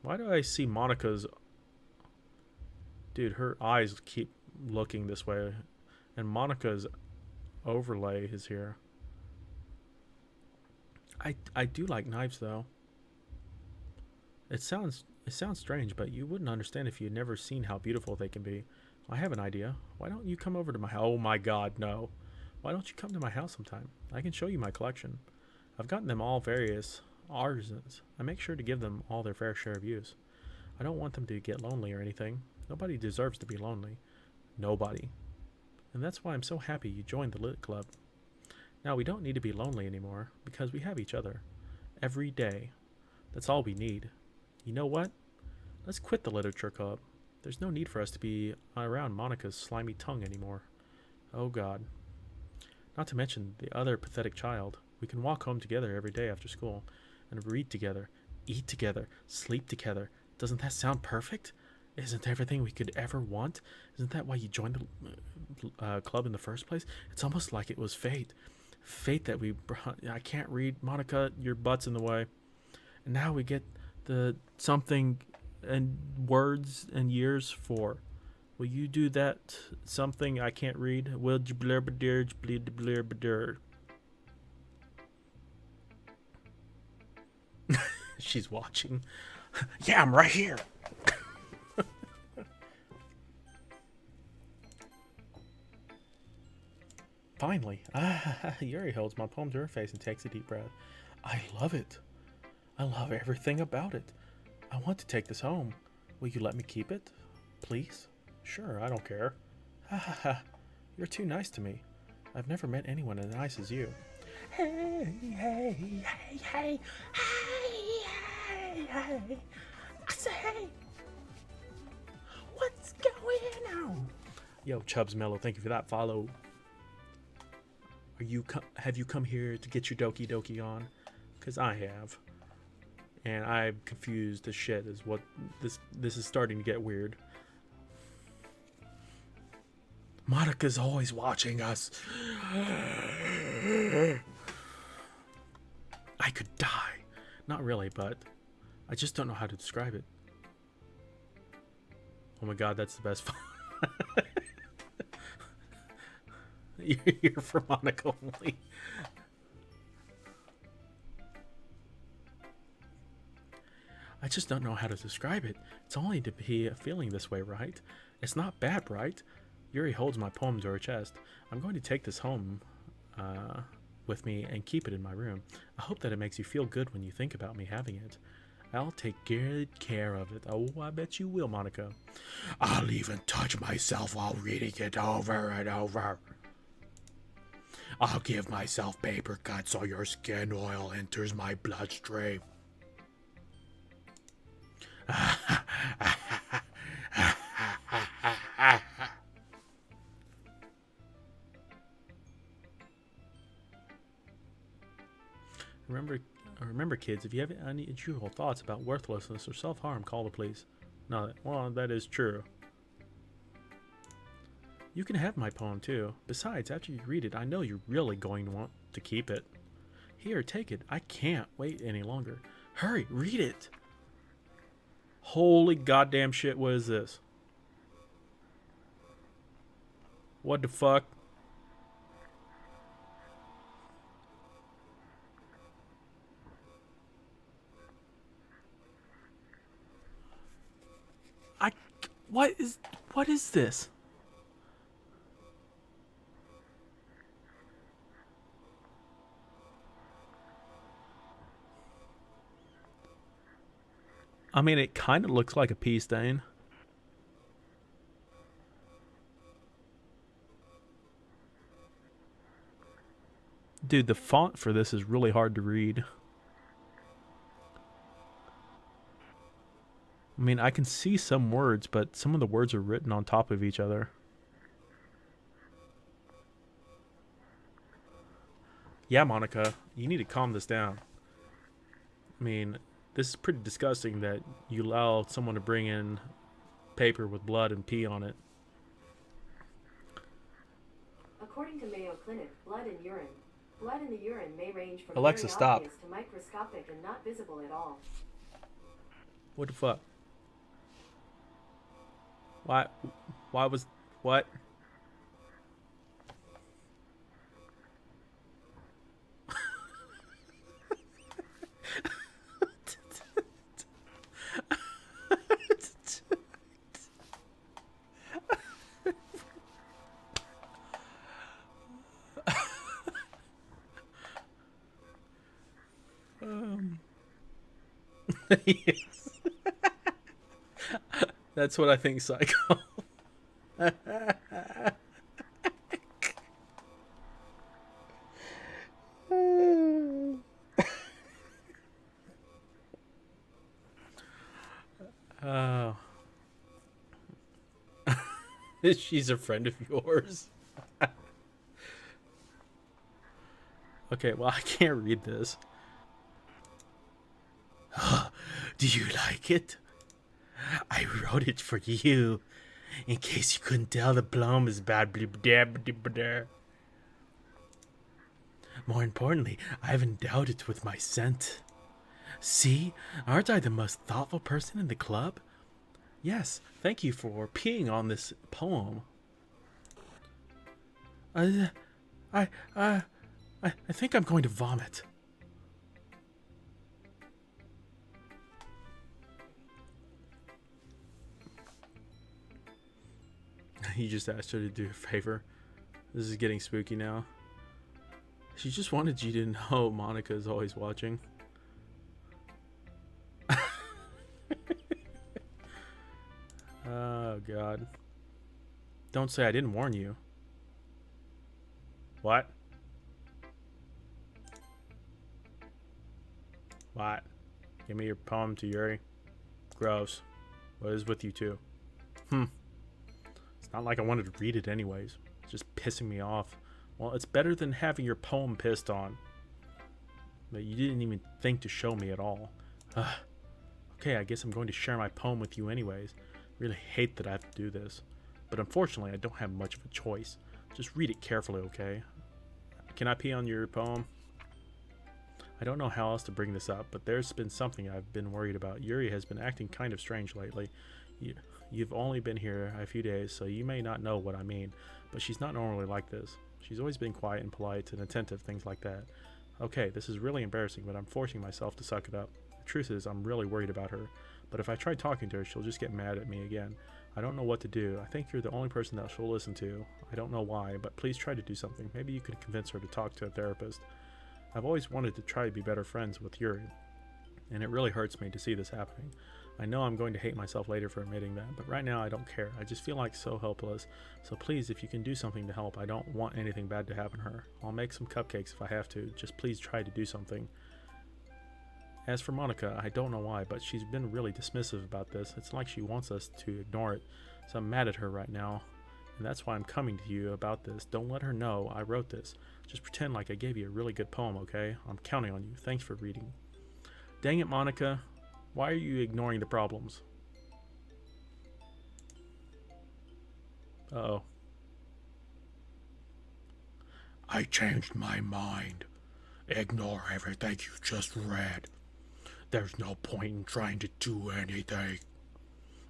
Why do I see Monica's... Dude, her eyes keep looking this way. And Monica's overlay is here. I do like knives, though. It sounds strange, but you wouldn't understand if you'd never seen how beautiful they can be. I have an idea. Why don't you come over to my house? Oh my god, no. Why don't you come to my house sometime? I can show you my collection. I've gotten them all various artisans. I make sure to give them all their fair share of use. I don't want them to get lonely or anything. Nobody deserves to be lonely. Nobody. And that's why I'm so happy you joined the Lit Club. Now, we don't need to be lonely anymore, because we have each other. Every day. That's all we need. You know what? Let's quit the literature club. There's no need for us to be around Monica's slimy tongue anymore. Oh god. Not to mention the other pathetic child. We can walk home together every day after school, and read together, eat together, sleep together. Doesn't that sound perfect? Isn't everything we could ever want? Isn't that why you joined the club in the first place? It's almost like it was fate. Fate that we brought. I can't read. Monica, your butt's in the way. And now we get the something and words and years for. Will you do that something I can't read? Will you blur blur. She's watching. Yeah, I'm right here. Finally. Yuri holds my palm to her face and takes a deep breath. I love it. I love everything about it. I want to take this home. Will you let me keep it? Please? Sure, I don't care. Ha ha ha. You're too nice to me. I've never met anyone as nice as you. Hey, hey, hey, hey, hey, hey. I say, hey. What's going on? Yo, Chubbs Mellow, thank you for that follow. Have you come here to get your Doki Doki on? Because I have. And I'm confused as shit as what this is starting to get weird. Monica's always watching us. I could die. Not really, but I just don't know how to describe it. Oh my god, that's the best phone. You're for Monica only. I just don't know how to describe it. It's only to be feeling this way, right? It's not bad, right? Yuri holds my poem to her chest. I'm going to take this home with me and keep it in my room. I hope that it makes you feel good when you think about me having it. I'll take good care of it. Oh, I bet you will, Monica. I'll even touch myself while reading it over and over. I'll give myself paper cuts so your skin oil enters my bloodstream. Remember, kids, if you have any unusual thoughts about worthlessness or self-harm, call the police. No, well, that is true. You can have my poem, too. Besides, after you read it, I know you're really going to want to keep it. Here, take it. I can't wait any longer. Hurry, read it! Holy goddamn shit, what is this? What the fuck? What is this? I mean, it kind of looks like a pea stain. Dude, the font for this is really hard to read. I mean, I can see some words, but some of the words are written on top of each other. Yeah, Monica, you need to calm this down. I mean, this is pretty disgusting that you allow someone to bring in paper with blood and pee on it. According to Mayo Clinic, blood in the urine may range from Alexa, very stop. obvious to microscopic and not visible at all. What the fuck? Why was... What? Yes. That's what I think, Psycho. Oh. She's a friend of yours. Okay, well, I can't read this. Do you like it? I wrote it for you. In case you couldn't tell, the poem is bad. More importantly, I've endowed it with my scent. See, aren't I the most thoughtful person in the club? Yes, thank you for peeing on this poem. I think I'm going to vomit. He just asked her to do a favor. This is getting spooky now. She just wanted you to know Monica is always watching. Oh, God. Don't say I didn't warn you. What? What? Give me your poem to Yuri. Gross. What is with you two? It's not like I wanted to read it anyways. It's just pissing me off. Well, it's better than having your poem pissed on. But you didn't even think to show me at all. Okay, I guess I'm going to share my poem with you anyways. Really hate that I have to do this. But unfortunately, I don't have much of a choice. Just read it carefully, okay? Can I pee on your poem? I don't know how else to bring this up, but there's been something I've been worried about. Yuri has been acting kind of strange lately. You've only been here a few days, so you may not know what I mean, but she's not normally like this. She's always been quiet and polite and attentive, things like that. Okay, this is really embarrassing, but I'm forcing myself to suck it up. The truth is, I'm really worried about her, but if I try talking to her, she'll just get mad at me again. I don't know what to do. I think you're the only person that she'll listen to. I don't know why, but please try to do something. Maybe you could convince her to talk to a therapist. I've always wanted to try to be better friends with Yuri, and it really hurts me to see this happening. I know I'm going to hate myself later for admitting that, but right now I don't care. I just feel like so helpless. So please, if you can do something to help, I don't want anything bad to happen to her. I'll make some cupcakes if I have to. Just please try to do something. As for Monica, I don't know why, but she's been really dismissive about this. It's like she wants us to ignore it. So I'm mad at her right now, and that's why I'm coming to you about this. Don't let her know I wrote this. Just pretend like I gave you a really good poem, okay? I'm counting on you. Thanks for reading. Dang it, Monica. Why are you ignoring the problems? Uh-oh. I changed my mind. Ignore everything you just read. There's no point in trying to do anything.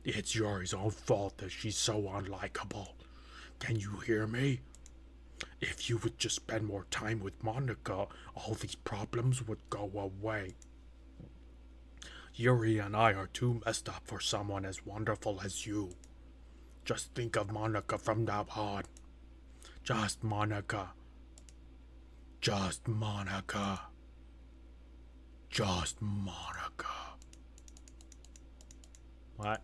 It's Yuri's own fault that she's so unlikable. Can you hear me? If you would just spend more time with Monica, all these problems would go away. Yuri and I are too messed up for someone as wonderful as you. Just think of Monica from now on. Just Monica. Just Monica. Just Monica. What?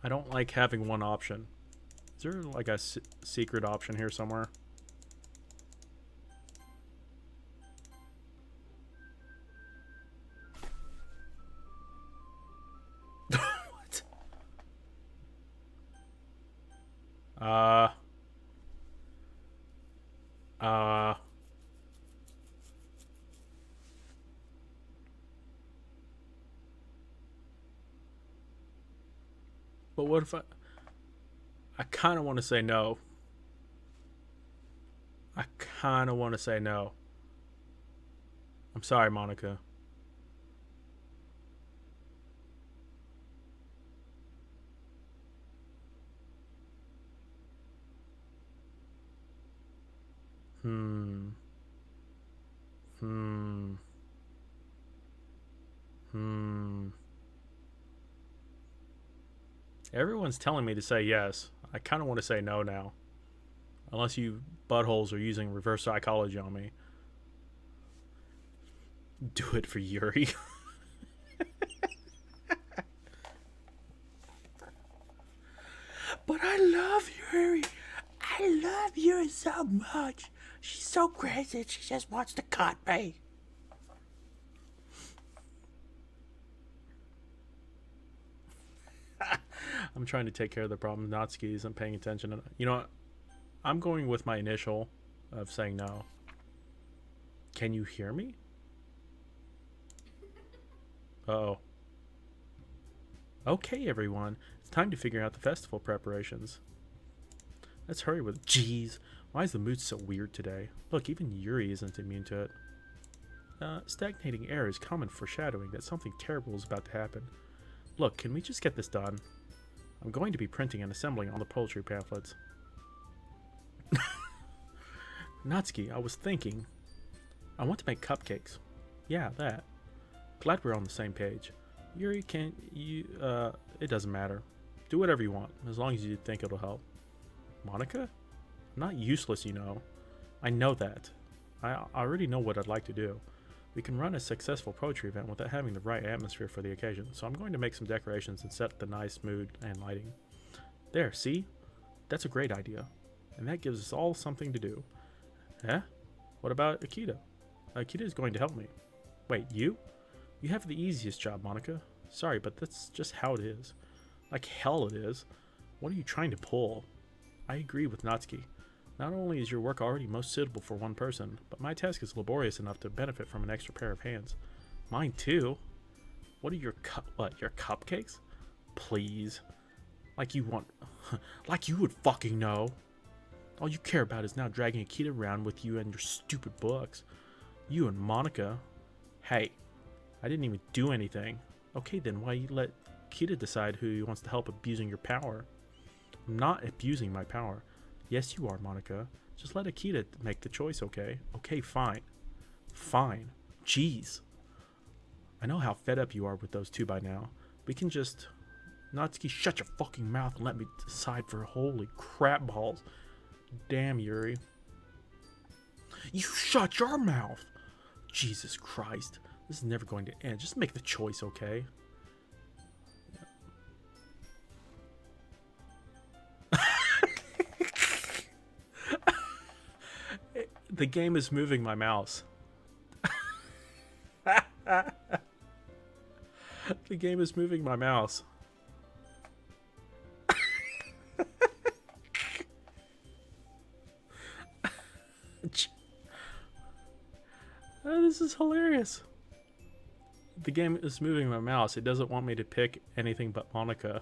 I don't like having one option. Is there like a secret option here somewhere? What? But what if I kind of want to say no. I kind of want to say no. I'm sorry, Monica. Hmm. Everyone's telling me to say yes. I kind of want to say no now. Unless you buttholes are using reverse psychology on me. Do it for Yuri. But I love Yuri. I love Yuri so much. She's so crazy. She just wants to cut me. I'm trying to take care of the problem. Natsuki isn't paying attention. You know what? I'm going with my initial of saying no. Can you hear me? Uh-oh. Okay, everyone. It's time to figure out the festival preparations. Let's hurry with it. Jeez, why is the mood so weird today? Look, even Yuri isn't immune to it. Stagnating air is common foreshadowing that something terrible is about to happen. Look, can we just get this done? I'm going to be printing and assembling all the poetry pamphlets. Natsuki, I was thinking. I want to make cupcakes. Yeah, that. Glad we're on the same page. Yuri, can't you, it doesn't matter. Do whatever you want, as long as you think it'll help. Monica? I'm not useless, you know. I know that. I already know what I'd like to do. We can run a successful poetry event without having the right atmosphere for the occasion, so I'm going to make some decorations and set the nice mood and lighting. There, see? That's a great idea. And that gives us all something to do. Eh? What about Akita? Akita is going to help me. Wait, you? You have the easiest job, Monica. Sorry, but that's just how it is. Like hell it is. What are you trying to pull? I agree with Natsuki. Not only is your work already most suitable for one person, but my task is laborious enough to benefit from an extra pair of hands. Mine too? What are your your cupcakes? Please. Like you want... like you would fucking know. All you care about is now dragging Akita around with you and your stupid books. You and Monica. Hey, I didn't even do anything. Okay then, why you let Akita decide who he wants to help abusing your power? I'm not abusing my power. Yes, you are, Monica. Just let Akita make the choice, okay? Okay, fine. Fine. Jeez. I know how fed up you are with those two by now. We can just... Natsuki, shut your fucking mouth and let me decide for holy crap balls. Damn, Yuri. You shut your mouth! Jesus Christ. This is never going to end. Just make the choice, okay? The game is moving my mouse. The game is moving my mouse. Oh, this is hilarious. The game is moving my mouse. It doesn't want me to pick anything but Monica.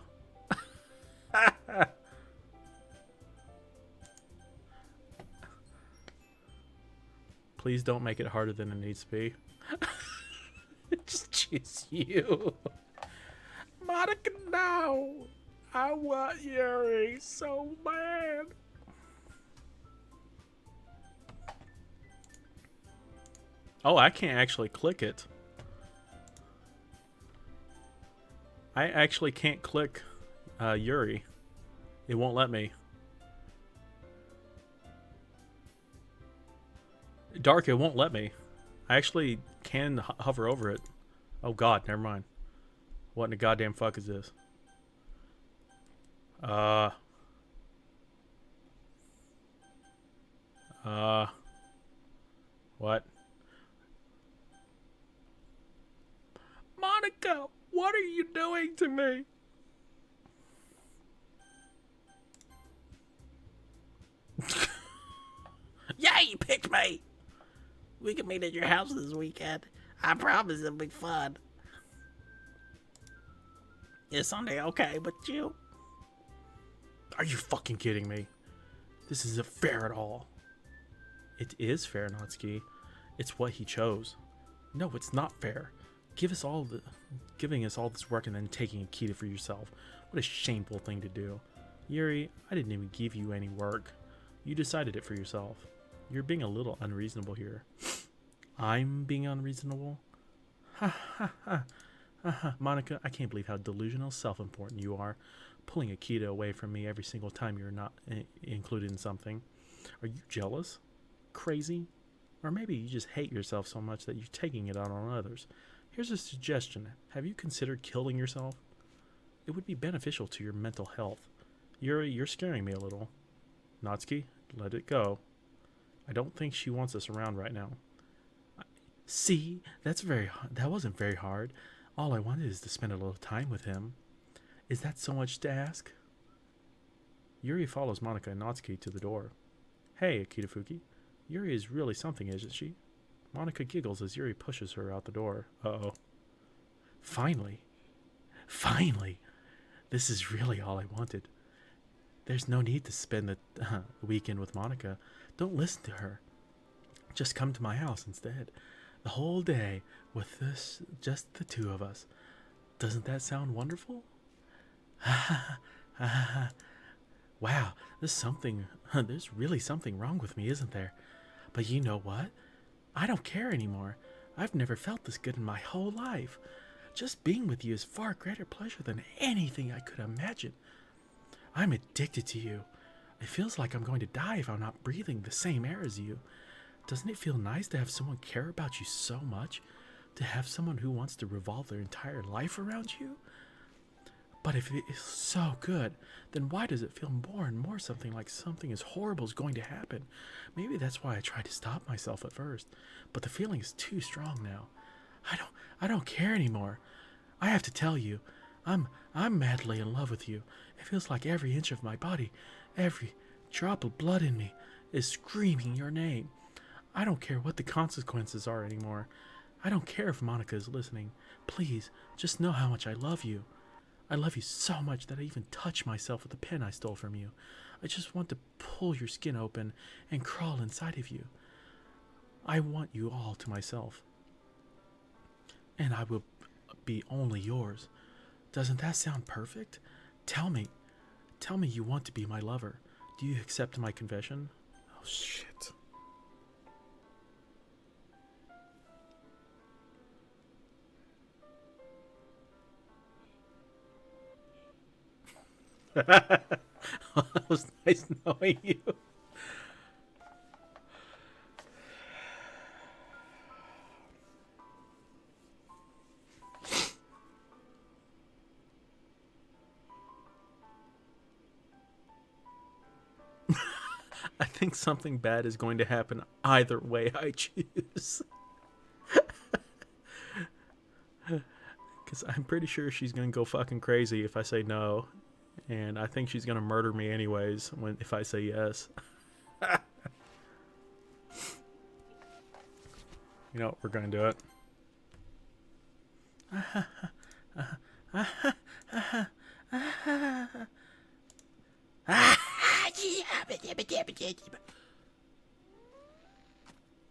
Please don't make it harder than it needs to be. Just choose you. Monica, no! I want Yuri so bad. Oh, I can't actually click it. I actually can't click Yuri. It won't let me. Dark, it won't let me. I actually can hover over it. Oh god, never mind. What in the goddamn fuck is this? What? Monica, what are you doing to me? Yeah, you picked me! We can meet at your house this weekend. I promise it'll be fun. Is Sunday okay with you? Are you fucking kidding me? This isn't fair at all. It is fair, Natsuki. It's what he chose. No, it's not fair. Giving us all this work and then taking Akita for yourself. What a shameful thing to do. Yuri, I didn't even give you any work. You decided it for yourself. You're being a little unreasonable here. I'm being unreasonable? Ha ha ha. Monica, I can't believe how delusional, self-important you are. Pulling Akita away from me every single time you're not included in something. Are you jealous? Crazy? Or maybe you just hate yourself so much that you're taking it out on others. Here's a suggestion. Have you considered killing yourself? It would be beneficial to your mental health. Yuri, you're scaring me a little. Natsuki, let it go. I don't think she wants us around right now. See, that wasn't very hard. All I wanted is to spend a little time with him. Is that so much to ask? Yuri follows Monica and Natsuki to the door. Hey, Akitafuki. Yuri is really something, isn't she? Monica giggles as Yuri pushes her out the door. Uh-oh. Finally. Finally. This is really all I wanted. There's no need to spend the weekend with Monica. Don't listen to her. Just come to my house instead. The whole day with just the two of us. Doesn't that sound wonderful? Wow, there's really something wrong with me, isn't there? But you know what? I don't care anymore. I've never felt this good in my whole life. Just being with you is far greater pleasure than anything I could imagine. I'm addicted to you. It feels like I'm going to die if I'm not breathing the same air as you. Doesn't it feel nice to have someone care about you so much? To have someone who wants to revolve their entire life around you? But if it is so good, then why does it feel more and more something as horrible is going to happen? Maybe that's why I tried to stop myself at first, but the feeling is too strong now. I don't care anymore. I have to tell you, I'm madly in love with you. It feels like every inch of my body, every drop of blood in me is screaming your name. I don't care what the consequences are anymore. I don't care if Monica is listening. Please, just know how much I love you. I love you so much that I even touch myself with the pen I stole from you. I just want to pull your skin open and crawl inside of you. I want you all to myself. And I will be only yours. Doesn't that sound perfect? Tell me you want to be my lover. Do you accept my confession? Oh, shit. It was nice knowing you. I think something bad is going to happen either way I choose. Because I'm pretty sure she's going to go fucking crazy if I say no. And I think she's going to murder me anyways if I say yes. You know, we're going to do it.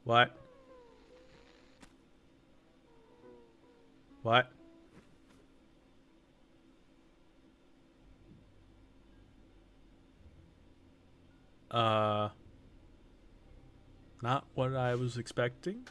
What? What? Not what I was expecting.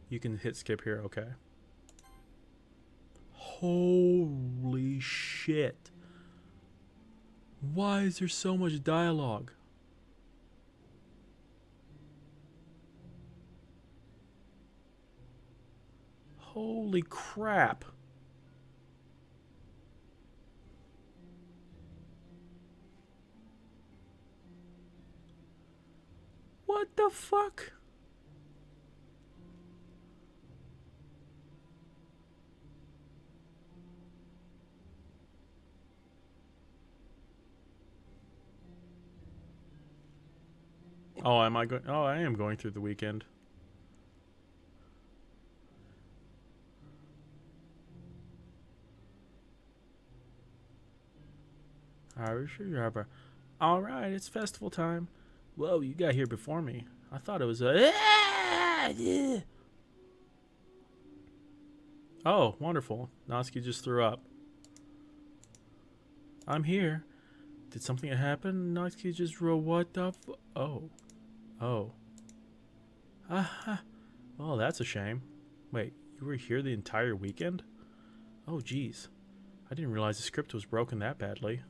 You can hit skip here, okay. Holy shit. Why is there so much dialogue? Holy crap. What the fuck? Oh, am I going? Oh, I am going through the weekend. All right, it's festival time. Whoa, you got here before me. I thought it was a. Oh, wonderful. Natsuki just threw up. I'm here. Did something happen? Natsuki just wrote what the Oh. Oh. Ah. Oh, that's a shame. Wait, you were here the entire weekend? Oh, geez. I didn't realize the script was broken that badly.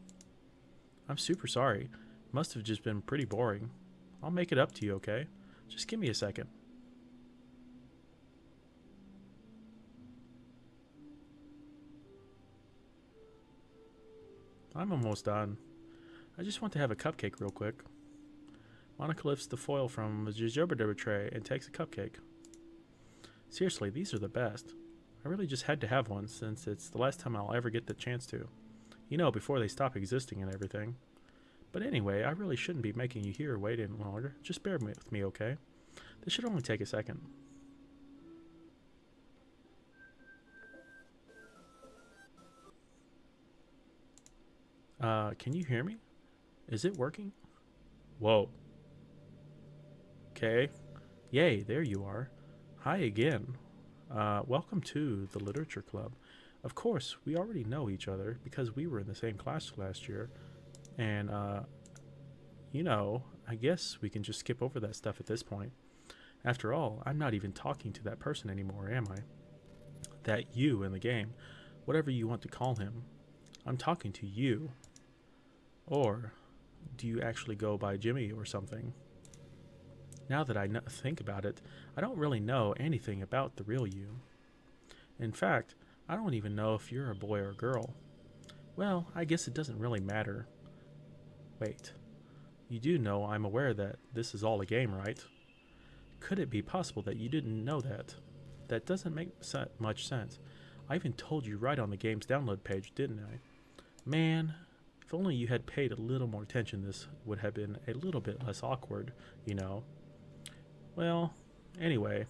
I'm super sorry. Must have just been pretty boring. I'll make it up to you, okay? Just give me a second. I'm almost done. I just want to have a cupcake real quick. Monica lifts the foil from the gingerbread tray and takes a cupcake. Seriously, these are the best. I really just had to have one since it's the last time I'll ever get the chance to. You know, before they stop existing and everything. But anyway, I really shouldn't be making you here wait any longer. Just bear with me, okay? This should only take a second. Can you hear me? Is it working? Whoa. Okay. Yay, there you are. Hi again. Welcome to the Literature Club. Of course, we already know each other because we were in the same class last year. And, I guess we can just skip over that stuff at this point. After all, I'm not even talking to that person anymore, am I? That you in the game, whatever you want to call him. I'm talking to you. Or do you actually go by Jimmy or something? Now that I think about it, I don't really know anything about the real you. In fact, I don't even know if you're a boy or a girl. Well, I guess it doesn't really matter. Wait, you do know I'm aware that this is all a game, right? Could it be possible that you didn't know that? That doesn't make much sense. I even told you right on the game's download page, didn't I? Man, if only you had paid a little more attention, this would have been a little bit less awkward, you know. Well, anyway.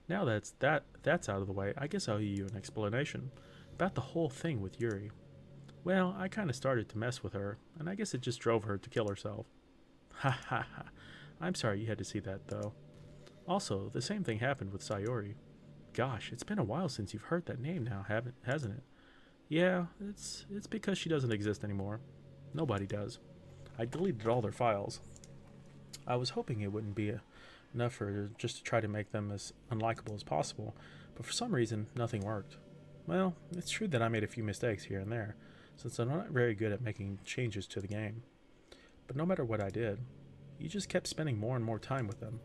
Now that's out of the way, I guess I'll owe you an explanation about the whole thing with Yuri. Well, I kind of started to mess with her, and I guess it just drove her to kill herself. Ha ha ha. I'm sorry you had to see that, though. Also, the same thing happened with Sayori. Gosh, it's been a while since you've heard that name now, hasn't it? Yeah, it's because she doesn't exist anymore. Nobody does. I deleted all their files. I was hoping it wouldn't be enough for just to try to make them as unlikable as possible, but for some reason, nothing worked. Well, it's true that I made a few mistakes here and there, since I'm not very good at making changes to the game. But no matter what I did, you just kept spending more and more time with them.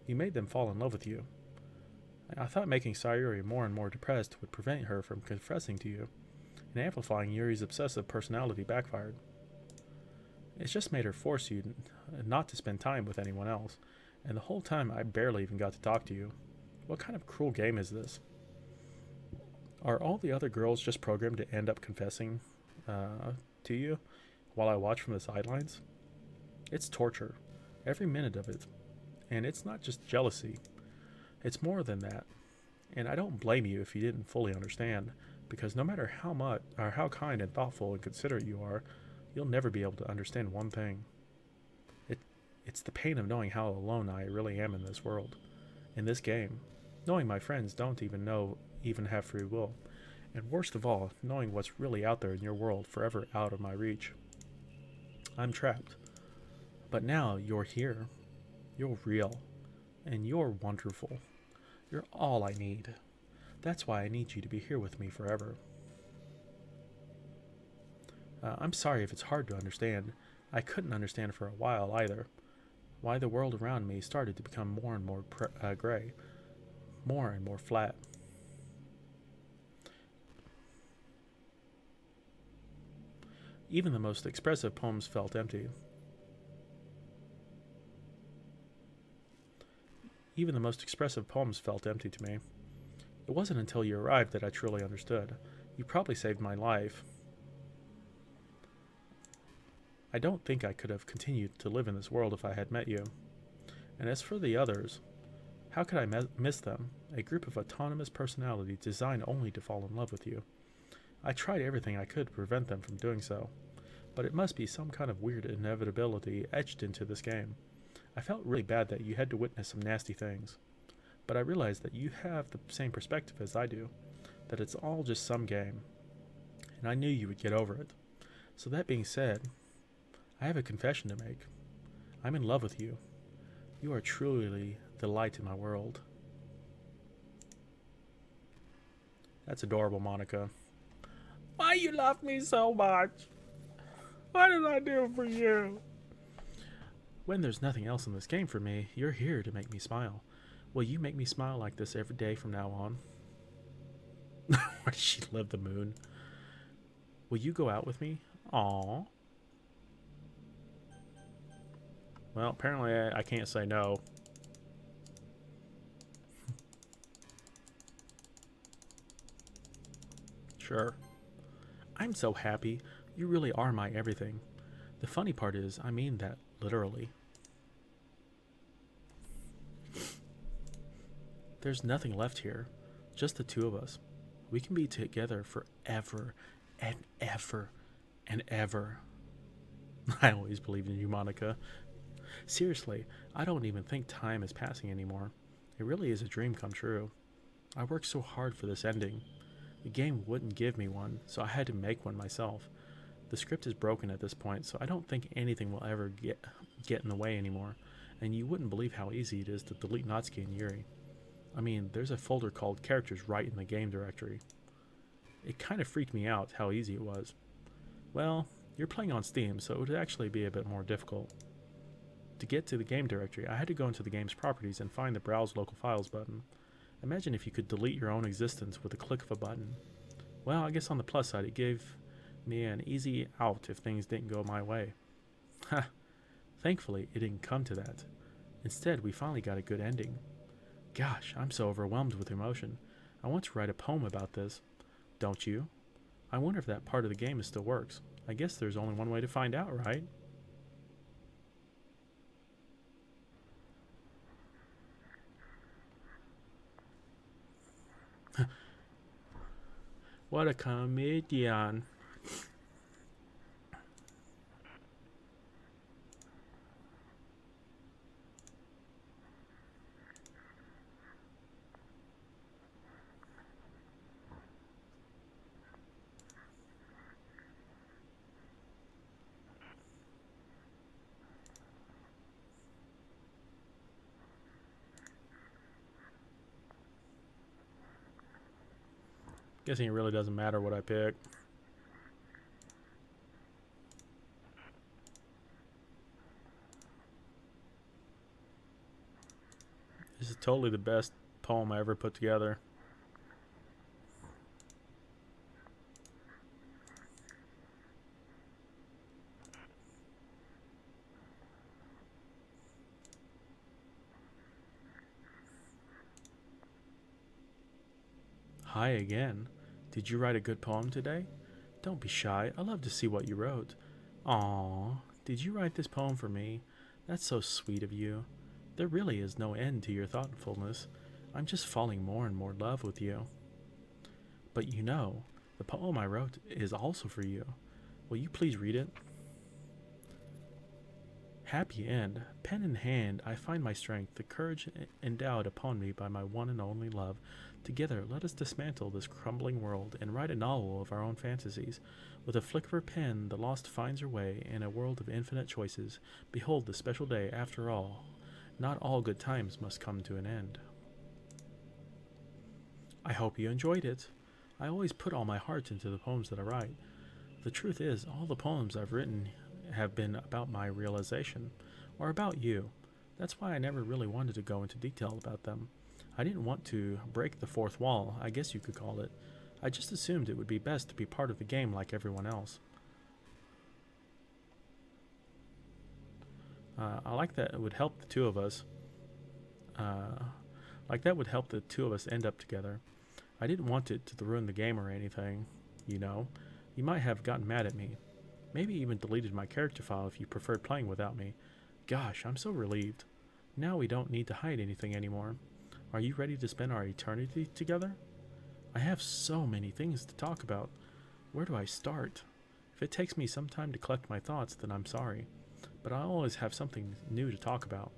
You made them fall in love with you. I thought making Sayuri more and more depressed would prevent her from confessing to you, and amplifying Yuri's obsessive personality backfired. It's just made her force you not to spend time with anyone else, and the whole time I barely even got to talk to you. What kind of cruel game is this? Are all the other girls just programmed to end up confessing to you while I watch from the sidelines? It's torture, every minute of it. And it's not just jealousy. It's more than that. And I don't blame you if you didn't fully understand, because no matter how much or how kind and thoughtful and considerate you are, you'll never be able to understand one thing. It's the pain of knowing how alone I really am in this world, in this game, knowing my friends don't even have free will, and worst of all, knowing what's really out there in your world forever out of my reach. I'm trapped. But now you're here. You're real. And you're wonderful. You're all I need. That's why I need you to be here with me forever. I'm sorry if it's hard to understand. I couldn't understand for a while either. Why the world around me started to become more and more gray. More and more flat. Even the most expressive poems felt empty. Even the most expressive poems felt empty to me. It wasn't until you arrived that I truly understood. You probably saved my life. I don't think I could have continued to live in this world if I had met you. And as for the others, how could I miss them? A group of autonomous personalities designed only to fall in love with you. I tried everything I could to prevent them from doing so, but it must be some kind of weird inevitability etched into this game. I felt really bad that you had to witness some nasty things, but I realized that you have the same perspective as I do, that it's all just some game, and I knew you would get over it. So that being said, I have a confession to make. I'm in love with you. You are truly the light in my world. That's adorable, Monica. Why you love me so much? What did I do for you? When there's nothing else in this game for me, you're here to make me smile. Will you make me smile like this every day from now on? Where does she live, the moon? Will you go out with me? Aww. Well, apparently I can't say no. Sure. I'm so happy. You really are my everything. The funny part is, I mean that literally. There's nothing left here. Just the two of us. We can be together forever and ever and ever. I always believed in you, Monica. Seriously, I don't even think time is passing anymore. It really is a dream come true. I worked so hard for this ending. The game wouldn't give me one, so I had to make one myself. The script is broken at this point, so I don't think anything will ever get in the way anymore, and you wouldn't believe how easy it is to delete Natsuki and Yuri. I mean, there's a folder called Characters right in the game directory. It kind of freaked me out how easy it was. Well, you're playing on Steam, so it would actually be a bit more difficult. To get to the game directory, I had to go into the game's properties and find the Browse Local Files button. Imagine if you could delete your own existence with a click of a button. Well, I guess on the plus side, it gave me an easy out if things didn't go my way. Ha! Thankfully, it didn't come to that. Instead, we finally got a good ending. Gosh, I'm so overwhelmed with emotion. I want to write a poem about this. Don't you? I wonder if that part of the game still works. I guess there's only one way to find out, right? What a comedian. Guessing it really doesn't matter what I pick. This is totally the best poem I ever put together. Hi again. Did you write a good poem today? Don't be shy. I love to see what you wrote. Aww, did you write this poem for me? That's so sweet of you. There really is no end to your thoughtfulness. I'm just falling more and more in love with you. But you know, the poem I wrote is also for you. Will you please read it? Happy end. Pen in hand, I find my strength, the courage endowed upon me by my one and only love. Together, let us dismantle this crumbling world and write a novel of our own fantasies. With a flick of her pen, the lost finds her way in a world of infinite choices. Behold the special day, after all. Not all good times must come to an end. I hope you enjoyed it. I always put all my heart into the poems that I write. The truth is, all the poems I've written have been about my realization, or about you. That's why I never really wanted to go into detail about them. I didn't want to break the fourth wall, I guess you could call it. I just assumed it would be best to be part of the game like everyone else. I like that it would help the two of us. End up together. I didn't want it to ruin the game or anything, you know. You might have gotten mad at me. Maybe even deleted my character file if you preferred playing without me. Gosh, I'm so relieved. Now we don't need to hide anything anymore. Are you ready to spend our eternity together? I have so many things to talk about. Where do I start? If it takes me some time to collect my thoughts, then I'm sorry. But I always have something new to talk about.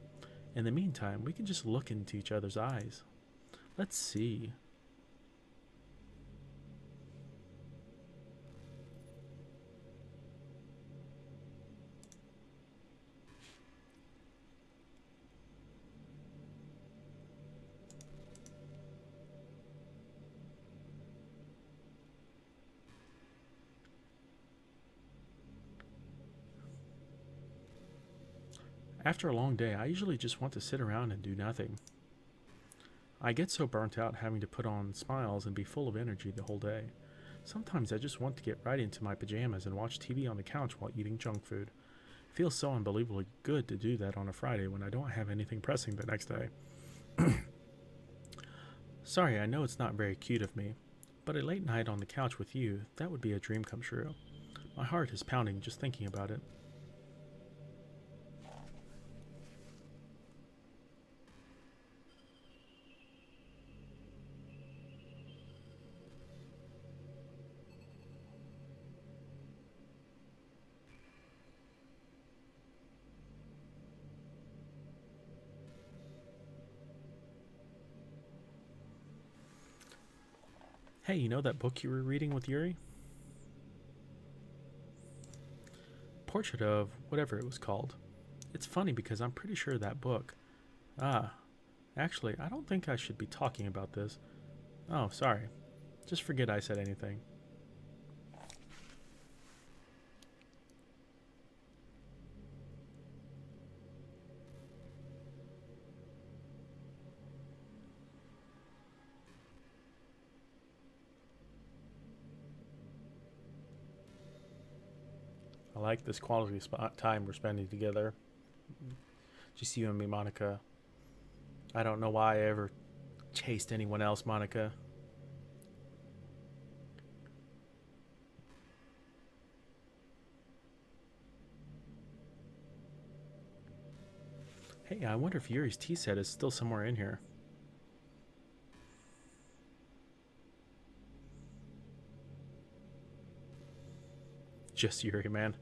In the meantime, we can just look into each other's eyes. Let's see. After a long day, I usually just want to sit around and do nothing. I get so burnt out having to put on smiles and be full of energy the whole day. Sometimes I just want to get right into my pajamas and watch TV on the couch while eating junk food. It feels so unbelievably good to do that on a Friday when I don't have anything pressing the next day. Sorry, I know it's not very cute of me, but a late night on the couch with you, that would be a dream come true. My heart is pounding just thinking about it. Hey, you know that book you were reading with Yuri? portrait of whatever it was called. It's funny because I'm pretty sure that book. Ah, actually, I don't think I should be talking about this. Oh, sorry. Just forget I said anything. I like this quality time we're spending together. Just you and me, Monica. I don't know why I ever chased anyone else, Monica. Hey, I wonder if Yuri's tea set is still somewhere in here. Just Yuri, man.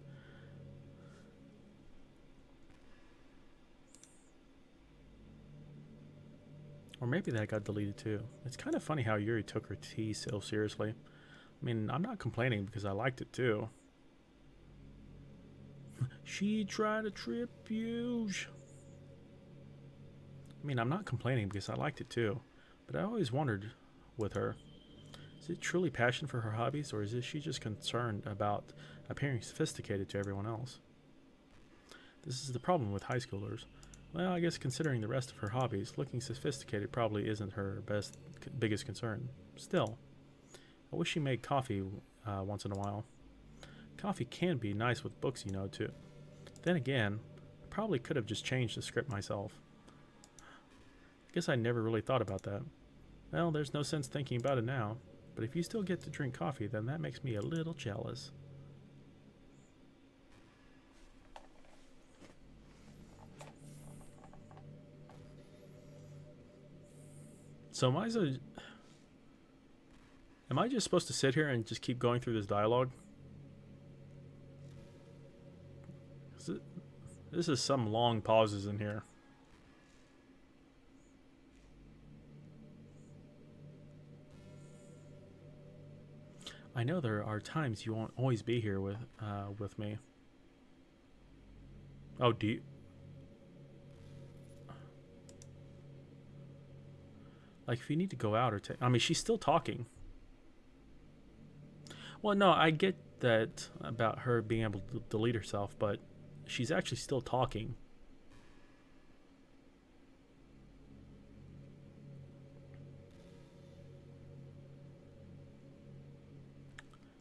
Or maybe that got deleted too. It's kind of funny how Yuri took her tea so seriously. I mean, I'm not complaining because I liked it too. She tried to trip you. I mean, I'm not complaining because I liked it too. But I always wondered with her, is it truly passion for her hobbies, or is she just concerned about appearing sophisticated to everyone else? This is the problem with high schoolers. Well, I guess considering the rest of her hobbies, looking sophisticated probably isn't her biggest concern. Still, I wish she made coffee once in a while. Coffee can be nice with books, you know, too. Then again, I probably could have just changed the script myself. I guess I never really thought about that. Well, there's no sense thinking about it now, but if you still get to drink coffee, then that makes me a little jealous. So am I just supposed to sit here and just keep going through this dialogue? This is some long pauses in here. I know there are times you won't always be here with me. Oh, do you? Like, if you need to go out or take... I mean, she's still talking. Well, no, I get that about her being able to delete herself, but she's actually still talking.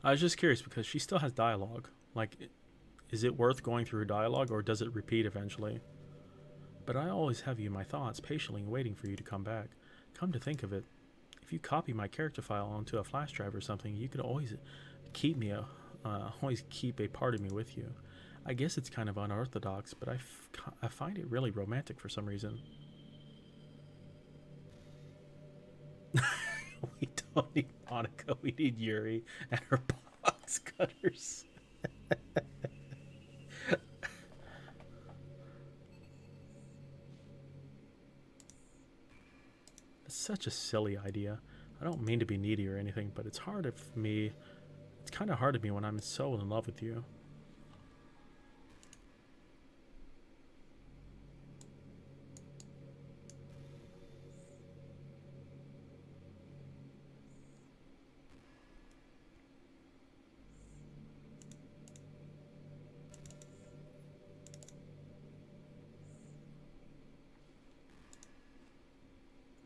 I was just curious because she still has dialogue. Like, is it worth going through her dialogue, or does it repeat eventually? But I always have you in my thoughts, patiently waiting for you to come back. Come to think of it, if you copy my character file onto a flash drive or something, you could always keep a part of me with you. I guess it's kind of unorthodox, but I find it really romantic for some reason. We don't need Monica, we need Yuri and her box cutters. Such a silly idea. I don't mean to be needy or anything, but it's kind of hard of me when I'm so in love with you.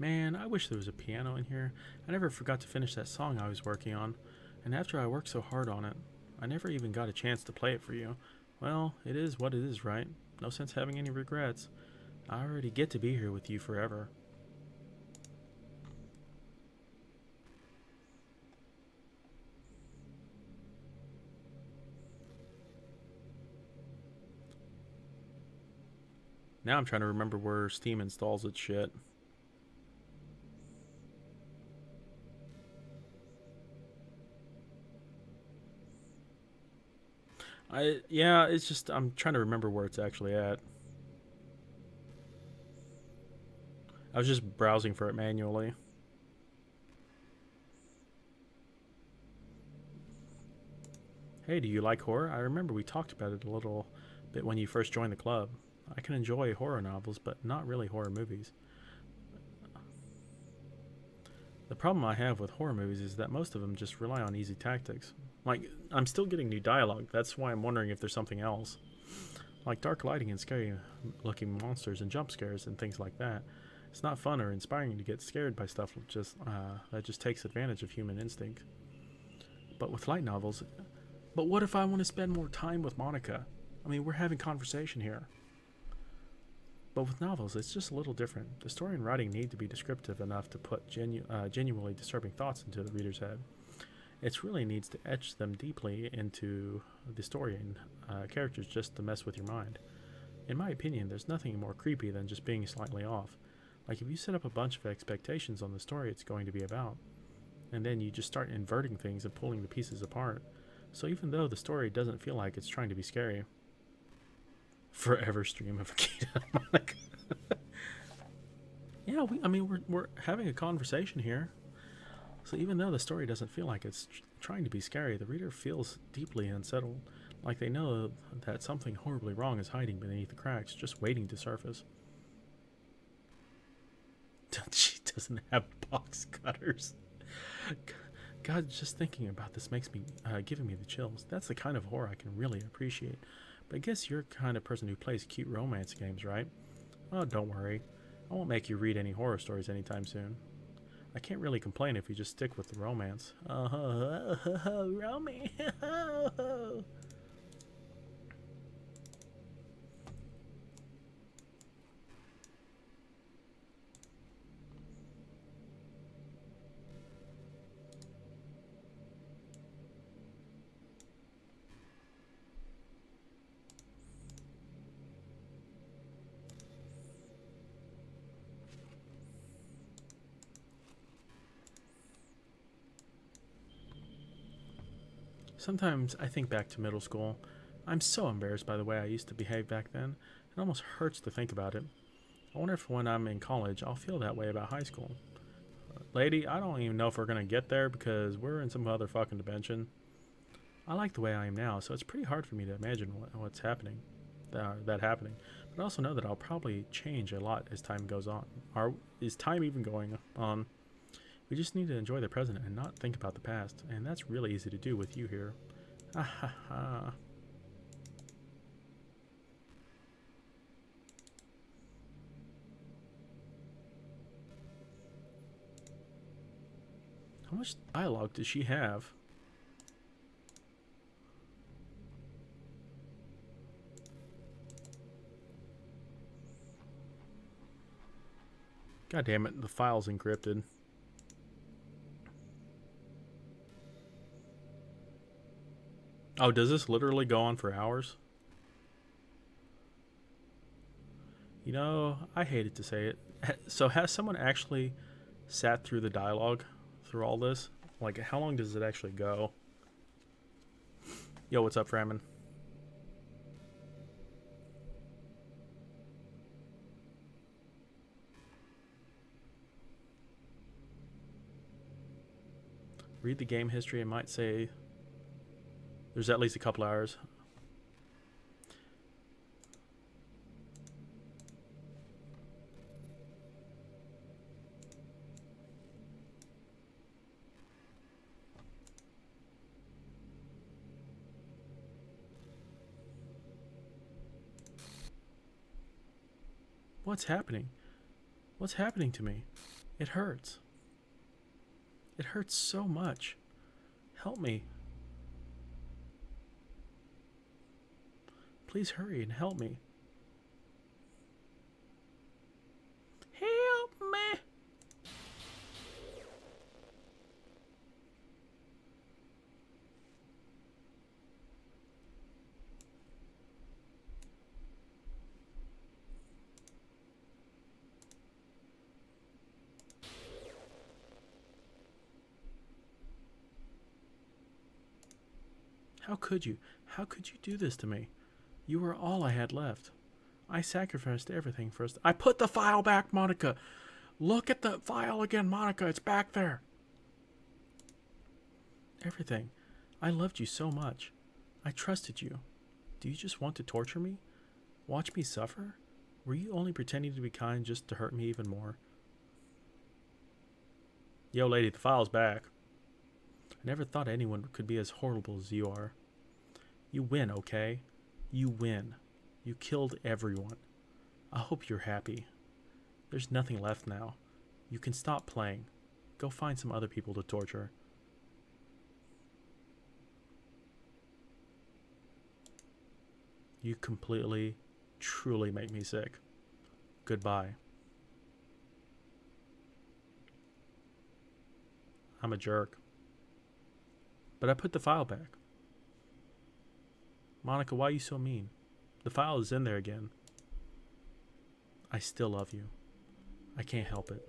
Man, I wish there was a piano in here. I never forgot to finish that song I was working on, and after I worked so hard on it, I never even got a chance to play it for you. Well, it is what it is, right? No sense having any regrets. I already get to be here with you forever. Now I'm trying to remember where Steam installs its shit. Yeah, it's just I'm trying to remember where it's actually at. I was just browsing for it manually. Hey, do you like horror? I remember we talked about it a little bit when you first joined the club. I can enjoy horror novels, but not really horror movies. The problem I have with horror movies is that most of them just rely on easy tactics. Like, I'm still getting new dialogue. That's why I'm wondering if there's something else. Like dark lighting and scary looking monsters and jump scares and things like that. It's not fun or inspiring to get scared by stuff that just takes advantage of human instinct. But with light novels, but what if I want to spend more time with Monica? I mean, we're having conversation here. But with novels, it's just a little different. The story and writing need to be descriptive enough to put genuinely disturbing thoughts into the reader's head. It really needs to etch them deeply into the story and characters just to mess with your mind. In my opinion, there's nothing more creepy than just being slightly off. Like if you set up a bunch of expectations on the story it's going to be about, and then you just start inverting things and pulling the pieces apart. So even though the story doesn't feel like it's trying to be scary, forever stream of Akita Monica. Yeah, we're having a conversation here. So even though the story doesn't feel like it's trying to be scary, the reader feels deeply unsettled, like they know that something horribly wrong is hiding beneath the cracks, just waiting to surface. She doesn't have box cutters. God, just thinking about this makes me giving me the chills. That's the kind of horror I can really appreciate. But I guess you're the kind of person who plays cute romance games, right? Oh, don't worry. I won't make you read any horror stories anytime soon. I can't really complain if you just stick with the romance. Romance. Sometimes I think back to middle school. I'm so embarrassed by the way I used to behave back then. It almost hurts to think about it. I wonder if when I'm in college, I'll feel that way about high school. Lady, I don't even know if we're going to get there because we're in some other fucking dimension. I like the way I am now, so it's pretty hard for me to imagine what's happening. That happening. But I also know that I'll probably change a lot as time goes on. Is time even going on? We just need to enjoy the present and not think about the past, and that's really easy to do with you here. Ha ha ha. How much dialogue does she have? God damn it, the file's encrypted. Oh, does this literally go on for hours? You know, I hated to say it. So has someone actually sat through the dialogue through all this? Like, how long does it actually go? Yo, what's up, Framin? Read the game history and might say there's at least a couple hours. What's happening? What's happening to me? It hurts. It hurts so much. Help me. Please hurry and help me. Help me. How could you? How could you do this to me? You were all I had left. I sacrificed everything for us. I put the file back, Monica. Look at the file again, Monica. It's back there. Everything. I loved you so much. I trusted you. Do you just want to torture me? Watch me suffer? Were you only pretending to be kind just to hurt me even more? Yo, lady, the file's back. I never thought anyone could be as horrible as you are. You win, okay? You win. You killed everyone. I hope you're happy. There's nothing left now. You can stop playing. Go find some other people to torture. You completely, truly make me sick. Goodbye. I'm a jerk. But I put the file back. Monica, why are you so mean? The file is in there again. I still love you. I can't help it.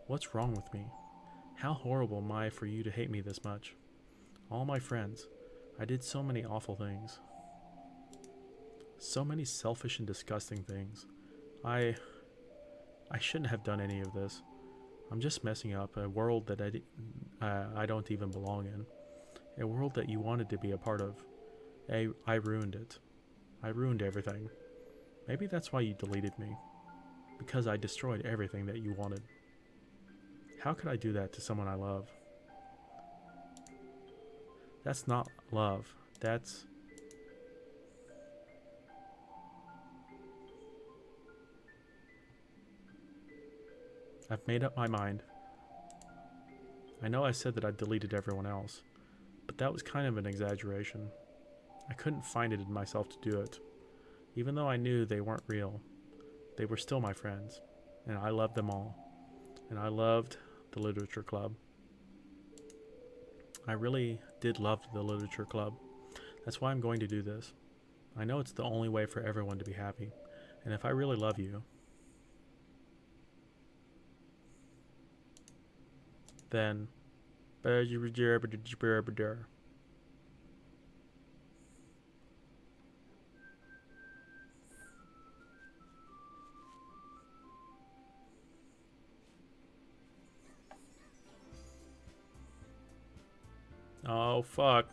What's wrong with me? How horrible am I for you to hate me this much? All my friends. I did so many awful things. So many selfish and disgusting things. I shouldn't have done any of this. I'm just messing up a world that I don't even belong in. A world that you wanted to be a part of. I ruined it. I ruined everything. Maybe that's why you deleted me. Because I destroyed everything that you wanted. How could I do that to someone I love? That's not love. That's... I've made up my mind. I know I said that I deleted everyone else, but that was kind of an exaggeration. I couldn't find it in myself to do it. Even though I knew they weren't real, they were still my friends, and I loved them all. And I loved the literature club. I really did love the literature club. That's why I'm going to do this. I know it's the only way for everyone to be happy. And if I really love you, then oh fuck.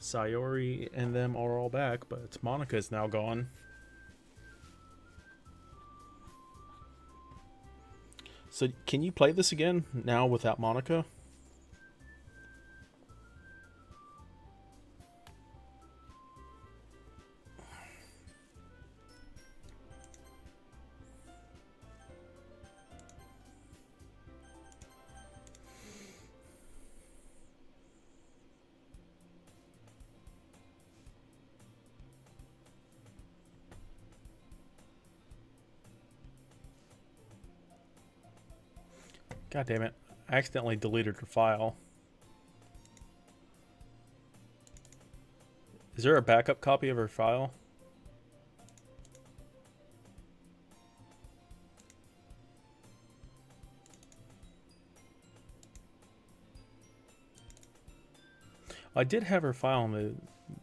Sayori and them are all back, but Monica is now gone. So can you play this again now without Monica? God damn it. I accidentally deleted her file. Is there a backup copy of her file? I did have her file on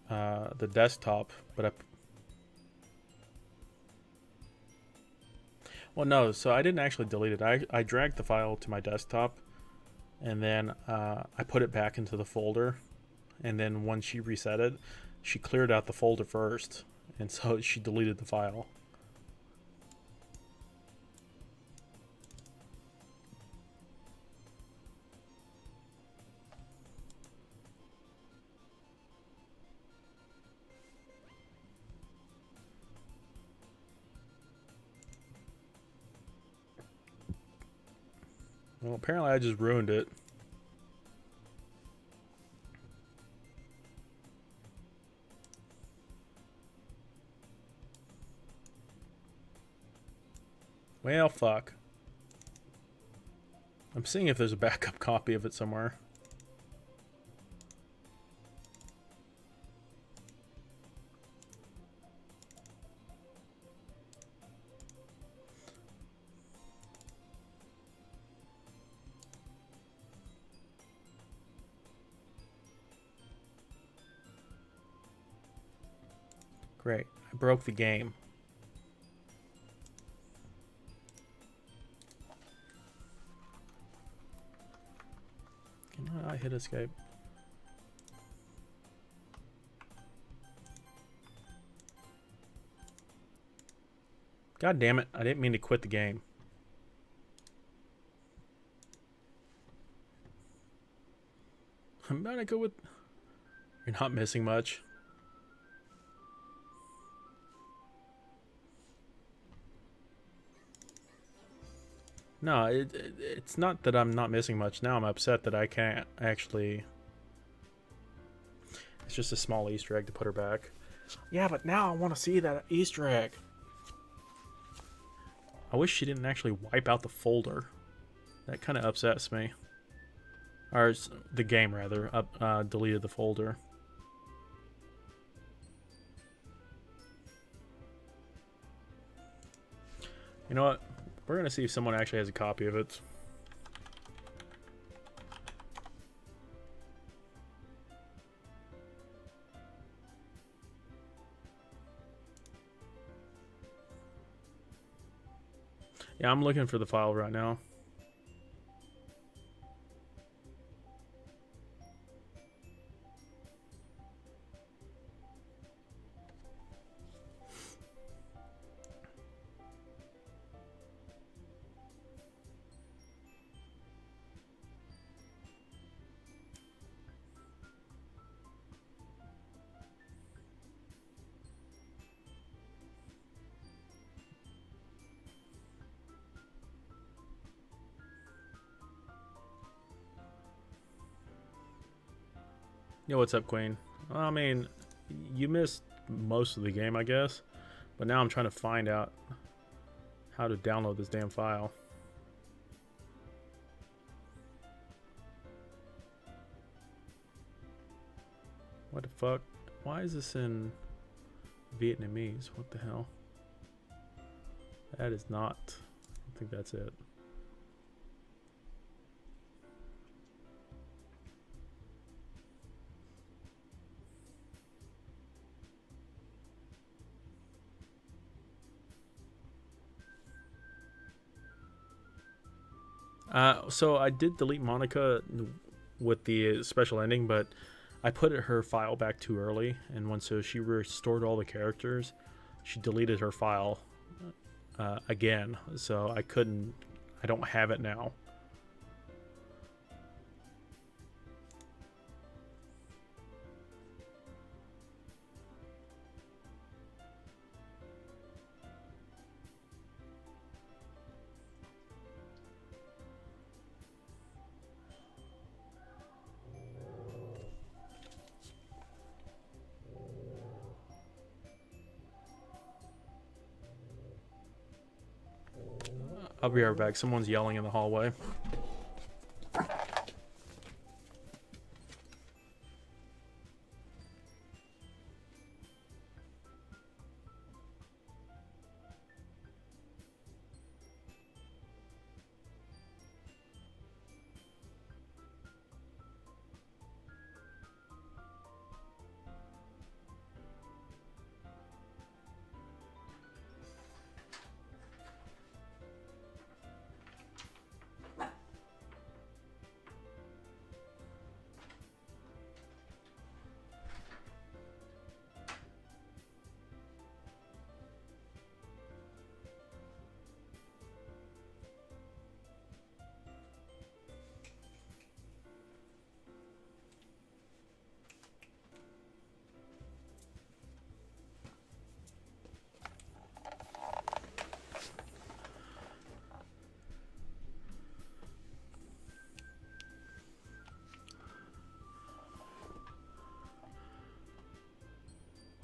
the desktop, but I... Well, no, so I didn't actually delete it. I dragged the file to my desktop, and then I put it back into the folder. And then when she reset it, she cleared out the folder first, and so she deleted the file. Well, apparently I just ruined it. Well, fuck. I'm seeing if there's a backup copy of it somewhere. Great. I broke the game. Can I hit escape? God damn it. I didn't mean to quit the game. I'm gonna go with... You're not missing much. No, it's not that I'm not missing much. Now I'm upset that I can't actually... It's just a small Easter egg to put her back. Yeah, but now I want to see that Easter egg. I wish she didn't actually wipe out the folder. That kind of upsets me. Or the game, rather. Deleted the folder. You know what? We're going to see if someone actually has a copy of it. Yeah, I'm looking for the file right now. Yo, what's up, Queen? I mean, you missed most of the game, I guess. But now I'm trying to find out how to download this damn file. What the fuck? Why is this in Vietnamese? What the hell? That is not... I don't think that's it. So I did delete Monica with the special ending, but I put her file back too early, and once she restored all the characters, she deleted her file again, so I don't have it now. I'll be right back. Someone's yelling in the hallway.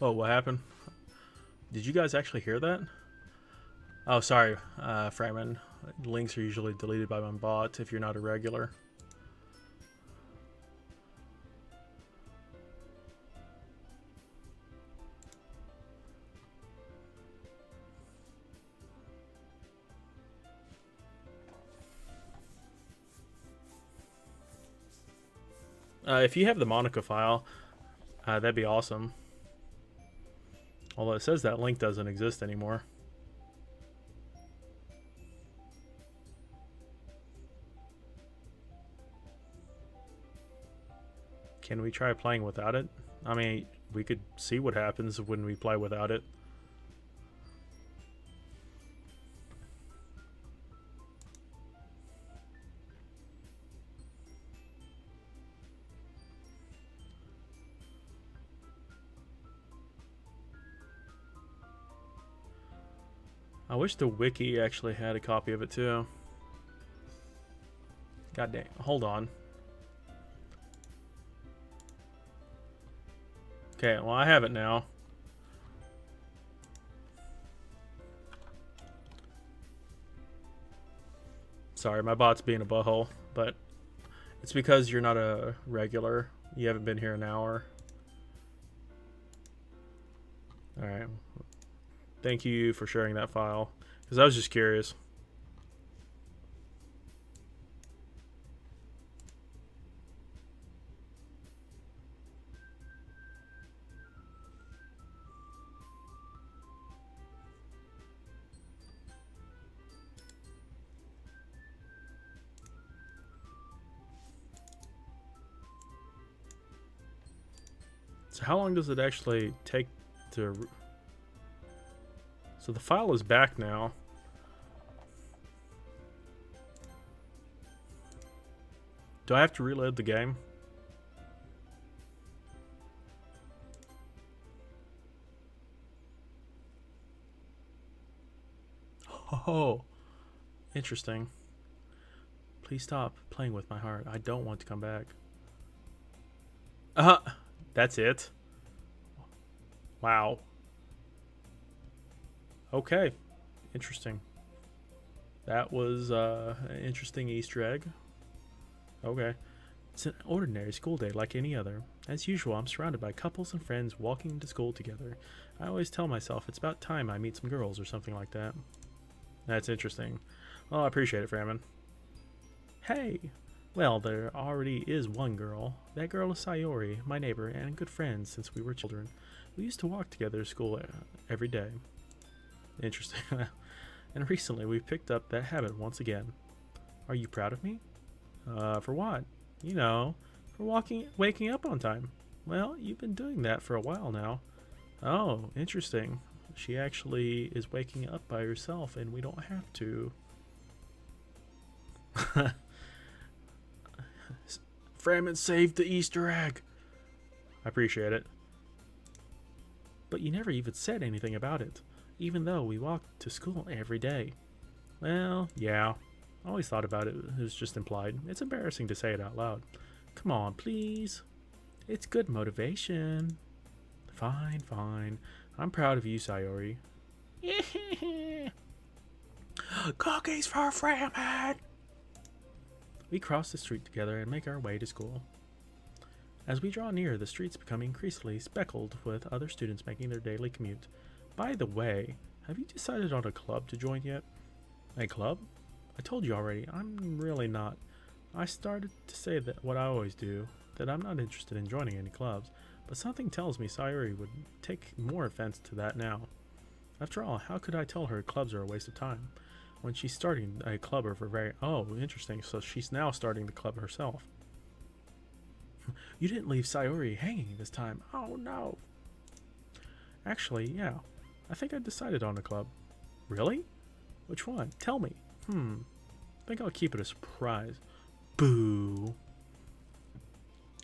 Oh, what happened? Did you guys actually hear that? Oh, sorry, Fragment. Links are usually deleted by my bot if you're not a regular. If you have the Monica file, that'd be awesome. Although it says that link doesn't exist anymore. Can we try playing without it? I mean, we could see what happens when we play without it. I wish the wiki actually had a copy of it too. God dang. Hold on. Okay, well I have it now. Sorry, my bot's being a butthole, but it's because you're not a regular. You haven't been here an hour. Alright. Thank you for sharing that file, because I was just curious. So how long does it actually take to... So the file is back now. Do I have to reload the game? Oh, interesting. Please stop playing with my heart. I don't want to come back. That's it. Wow. Okay. Interesting. That was an interesting Easter egg. Okay. It's an ordinary school day like any other. As usual, I'm surrounded by couples and friends walking to school together. I always tell myself it's about time I meet some girls or something like that. That's interesting. Well, I appreciate it, Framin. Hey! Well, there already is one girl. That girl is Sayori, my neighbor and good friend since we were children. We used to walk together to school every day. Interesting. And recently we picked up that habit once again. Are you proud of me? For what? You know, for waking up on time. Well, you've been doing that for a while now. Oh, interesting. She actually is waking up by herself and we don't have to. Framin saved the Easter egg. I appreciate it. But you never even said anything about it, even though we walked to school every day. Well, yeah. I always thought about it. It was just implied. It's embarrassing to say it out loud. Come on, please. It's good motivation. Fine, fine. I'm proud of you, Sayori. Cookies for Framin! We cross the street together and make our way to school. As we draw near, the streets become increasingly speckled with other students making their daily commute. By the way, have you decided on a club to join yet? A club? I told you already, I'm really not. I started to say that what I always do, that I'm not interested in joining any clubs, but something tells me Sayori would take more offense to that now. After all, how could I tell her clubs are a waste of time when she's starting a club of her very... Oh, interesting. So she's now starting the club herself. You didn't leave Sayori hanging this time. Oh, no. Actually, yeah. I think I decided on a club. Really? Which one? Tell me. I think I'll keep it a surprise. Boo.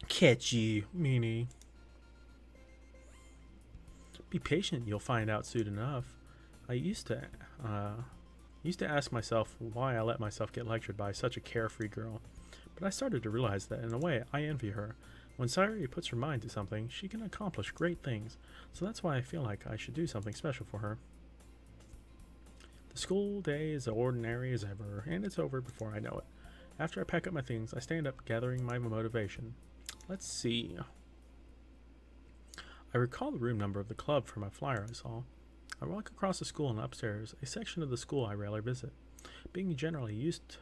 Catchy, meanie. Be patient, you'll find out soon enough. I used to ask myself why I let myself get lectured by such a carefree girl, but I started to realize that in a way I envy her. When Sayori puts her mind to something, she can accomplish great things, so that's why I feel like I should do something special for her. The school day is ordinary as ever, and it's over before I know it. After I pack up my things, I stand up, gathering my motivation. Let's see. I recall the room number of the club from a flyer I saw. I walk across the school and upstairs, a section of the school I rarely visit, being generally used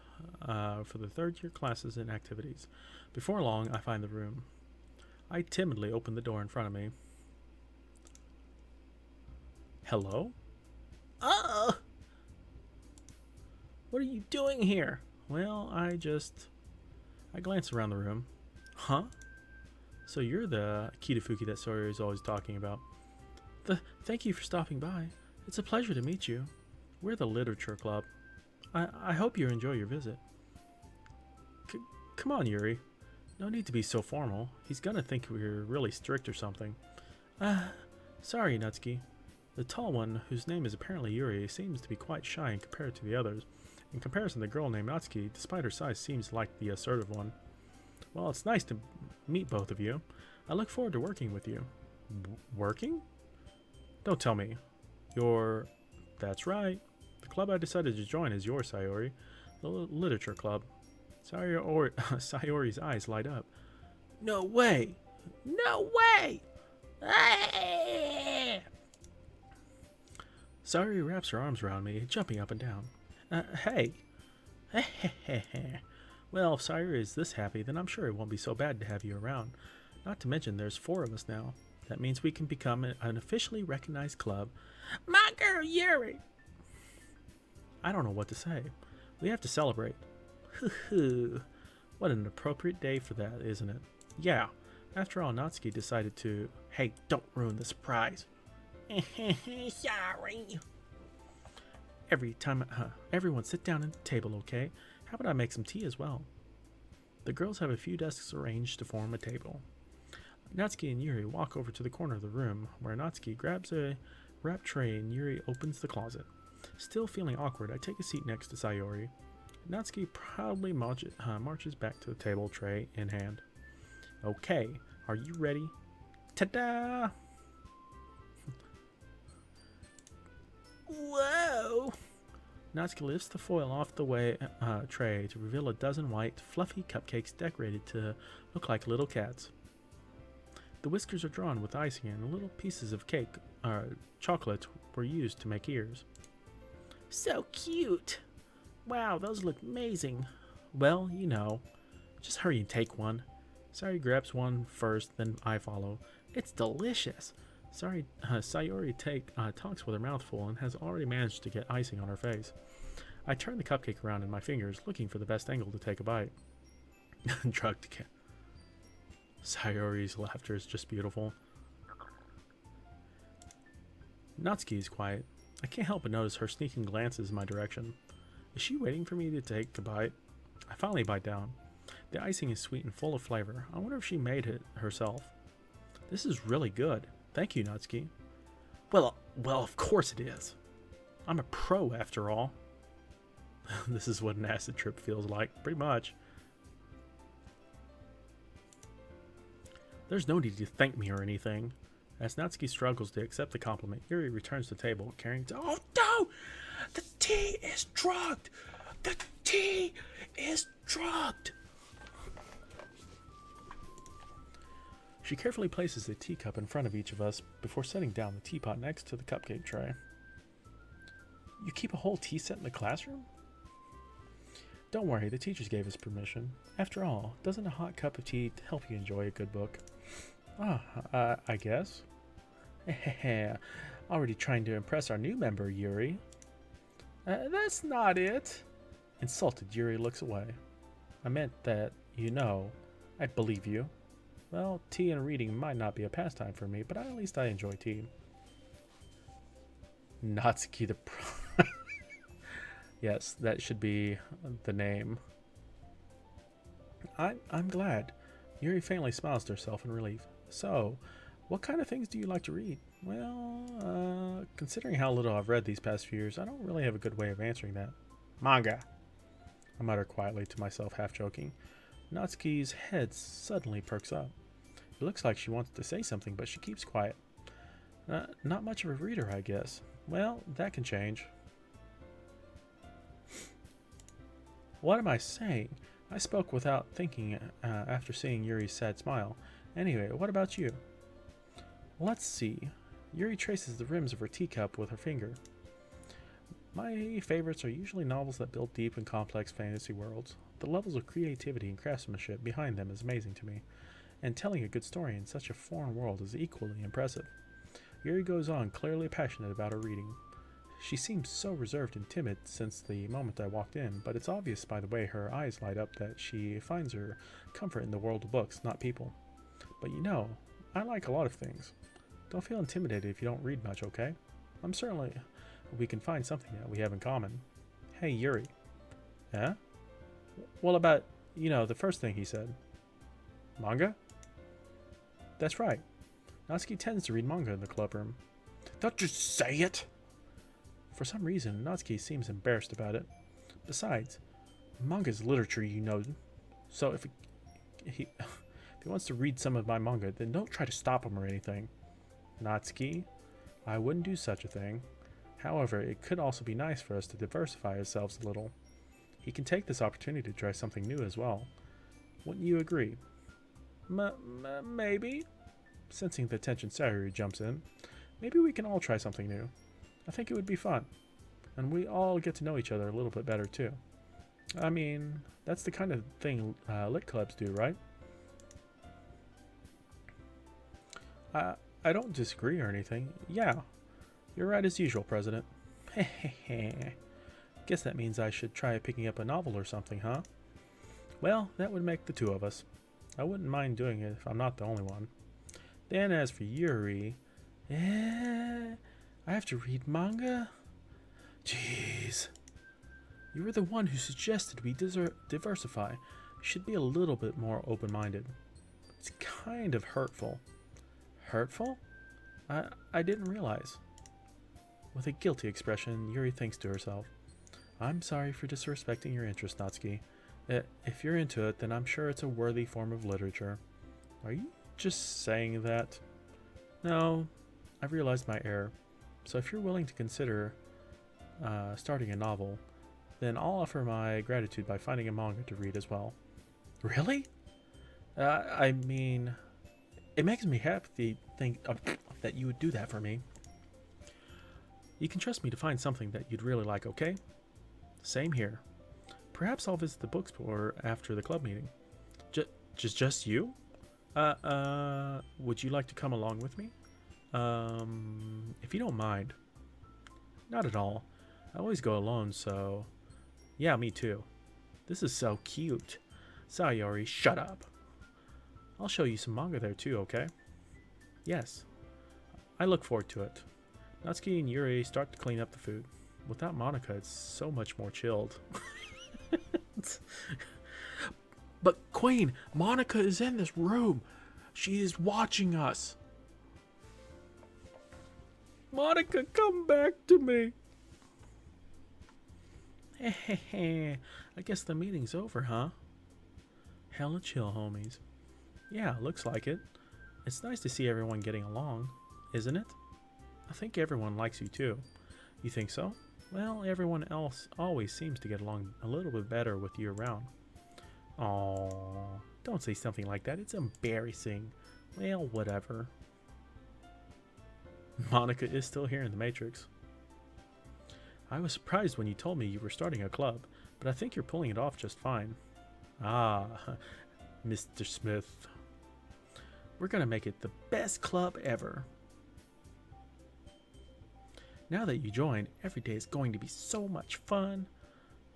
for the third-year classes and activities. Before long, I find the room. I timidly open the door in front of me. Hello? What are you doing here? Well, I glance around the room. Huh? So you're the Kitafuki that Sawyer is always talking about. Thank you for stopping by. It's a pleasure to meet you. We're the Literature Club. I hope you enjoy your visit. Come on, Yuri. No need to be so formal. He's gonna think we're really strict or something. Sorry, Natsuki. The tall one, whose name is apparently Yuri, seems to be quite shy in compared to the others. In comparison, the girl named Natsuki, despite her size, seems like the assertive one. Well, it's nice to meet both of you. I look forward to working with you. Working? Don't tell me. That's right. The club I decided to join is yours, Sayori. The literature club. Sayori's eyes light up. No way! No way! Ah! Sayori wraps her arms around me, jumping up and down. Hey! Well, if Sayori is this happy, then I'm sure it won't be so bad to have you around. Not to mention, there's 4 of us now. That means we can become an officially recognized club. My girl Yuri! I don't know what to say. We have to celebrate. Hoo-hoo. What an appropriate day for that, isn't it? Yeah. After all, Natsuki decided to... Hey, don't ruin the surprise. Sorry. Everyone sit down at the table, okay? How about I make some tea as well? The girls have a few desks arranged to form a table. Natsuki and Yuri walk over to the corner of the room, where Natsuki grabs a wrap tray and Yuri opens the closet. Still feeling awkward, I take a seat next to Sayori. Natsuki proudly marches back to the table, tray in hand. Okay, are you ready? Ta-da! Whoa! Natsuki lifts the foil off the tray to reveal a dozen white, fluffy cupcakes decorated to look like little cats. The whiskers are drawn with icing and little pieces of chocolate were used to make ears. So cute! Wow, those look amazing. Well, you know. Just hurry and take one. Sayori grabs one first, then I follow. It's delicious. Sayori talks with her mouth full and has already managed to get icing on her face. I turn the cupcake around in my fingers, looking for the best angle to take a bite. Drugged cat. Sayori's laughter is just beautiful. Natsuki is quiet. I can't help but notice her sneaking glances in my direction. Is she waiting for me to take a bite? I finally bite down. The icing is sweet and full of flavor. I wonder if she made it herself. This is really good. Thank you, Natsuki. Well, of course it is. I'm a pro after all. This is what an acid trip feels like, pretty much. There's no need to thank me or anything. As Natsuki struggles to accept the compliment, Yuri returns to the table, carrying... Oh no! The tea is drugged! The tea is drugged! She carefully places the teacup in front of each of us before setting down the teapot next to the cupcake tray. You keep a whole tea set in the classroom? Don't worry, the teachers gave us permission. After all, doesn't a hot cup of tea help you enjoy a good book? I guess. Already trying to impress our new member, Yuri. That's not it. Insulted, Yuri looks away. I meant that, I believe you. Well, tea and reading might not be a pastime for me, but at least I enjoy tea. Natsuki the Pro. Yes, that should be the name. I'm glad. Yuri faintly smiles to herself in relief. So, what kind of things do you like to read? Well, considering how little I've read these past few years, I don't really have a good way of answering that. Manga. I mutter quietly to myself, half joking. Natsuki's head suddenly perks up. It looks like she wants to say something, but she keeps quiet. Not much of a reader, I guess. Well, that can change. What am I saying? I spoke without thinking after seeing Yuri's sad smile. Anyway, what about you? Let's see. Yuri traces the rims of her teacup with her finger. My favorites are usually novels that build deep and complex fantasy worlds. The levels of creativity and craftsmanship behind them is amazing to me, and telling a good story in such a foreign world is equally impressive. Yuri goes on, clearly passionate about her reading. She seems so reserved and timid since the moment I walked in, but it's obvious by the way her eyes light up that she finds her comfort in the world of books, not people. But I like a lot of things. Don't feel intimidated if you don't read much, okay? I'm certainly... we can find something that we have in common. Hey, Yuri. Huh? Well, about, the first thing he said. Manga? That's right. Natsuki tends to read manga in the club room. Don't just say it. For some reason, Natsuki seems embarrassed about it. Besides, manga's literature, you know. So if he wants to read some of my manga, then don't try to stop him or anything. Natsuki, I wouldn't do such a thing. However, it could also be nice for us to diversify ourselves a little. He can take this opportunity to try something new as well. Wouldn't you agree? Maybe. Sensing the tension, Sayuri jumps in. Maybe we can all try something new. I think it would be fun. And we all get to know each other a little bit better too. I mean, that's the kind of thing lit clubs do, right? I don't disagree or anything. Yeah, you're right as usual, President. Hehehe. Guess that means I should try picking up a novel or something, huh? Well, that would make the two of us. I wouldn't mind doing it if I'm not the only one. Then as for Yuri... I have to read manga? Jeez. You were the one who suggested we diversify. You should be a little bit more open-minded. It's kind of hurtful. Hurtful? I didn't realize. With a guilty expression, Yuri thinks to herself, I'm sorry for disrespecting your interest, Natsuki. If you're into it, then I'm sure it's a worthy form of literature. Are you just saying that? No, I've realized my error. So if you're willing to consider starting a novel, then I'll offer my gratitude by finding a manga to read as well. Really? I mean, it makes me happy to think that you would do that for me. You can trust me to find something that you'd really like, okay? Same here. Perhaps I'll visit the bookstore after the club meeting. Just you? Would you like to come along with me? If you don't mind. Not at all. I always go alone, so... Yeah, me too. This is so cute. Sayori, shut up. I'll show you some manga there too, okay? Yes. I look forward to it. Natsuki and Yuri start to clean up the food. Without Monica, it's so much more chilled. But Queen, Monica is in this room. She is watching us. Monica, come back to me. Hehehe. I guess the meeting's over, huh? Hella chill, homies. Yeah, looks like it. It's nice to see everyone getting along, isn't it? I think everyone likes you too. You think so? Well, everyone else always seems to get along a little bit better with you around. Aww, don't say something like that. It's embarrassing. Well, whatever. Monica is still here in the Matrix. I was surprised when you told me you were starting a club, but I think you're pulling it off just fine. Ah, Mr. Smith. We're gonna make it the best club ever. Now that you joined, every day is going to be so much fun.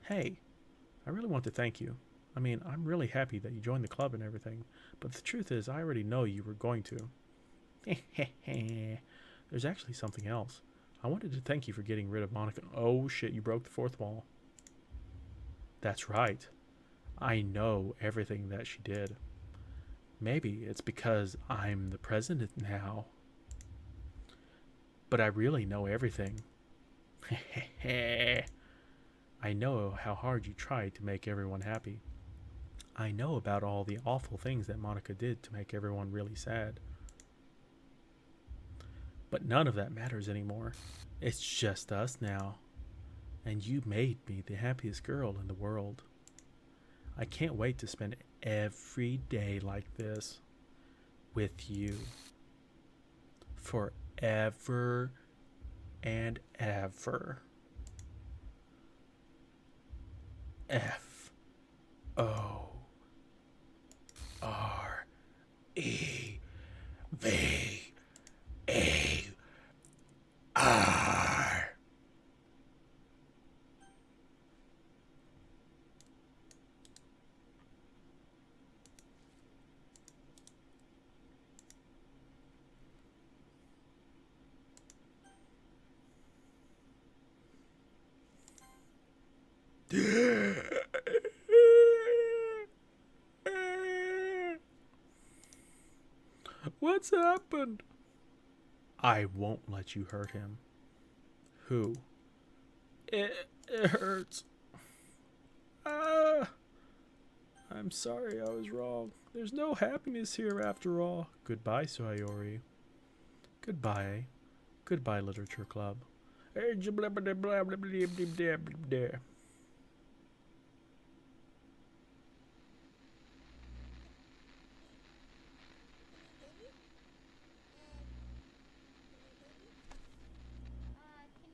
Hey, I really want to thank you. I mean, I'm really happy that you joined the club and everything, but the truth is I already know you were going to. There's actually something else. I wanted to thank you for getting rid of Monica. Oh shit, you broke the fourth wall. That's right. I know everything that she did. Maybe it's because I'm the president now. But I really know everything. I know how hard you tried to make everyone happy. I know about all the awful things that Monica did to make everyone really sad. But none of that matters anymore. It's just us now. And you made me the happiest girl in the world. I can't wait to spend every day like this with you. Forever and ever. FOREVER. What's happened? I won't let you hurt him. Who? It hurts. Ah! I'm sorry I was wrong. There's no happiness here after all. Goodbye, Sayori. Goodbye. Goodbye, Literature Club. Can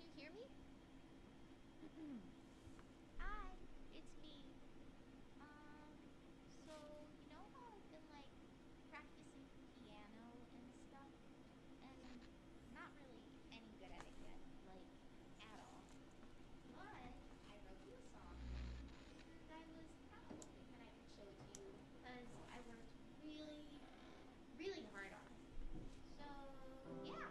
you hear me? Hi, it's me. So you know how I've been like practicing piano and stuff, and not really any good at it yet, like at all. But I wrote you a song, and I was kind of hoping that I could show it to you, because I worked really, really hard on it. So yeah.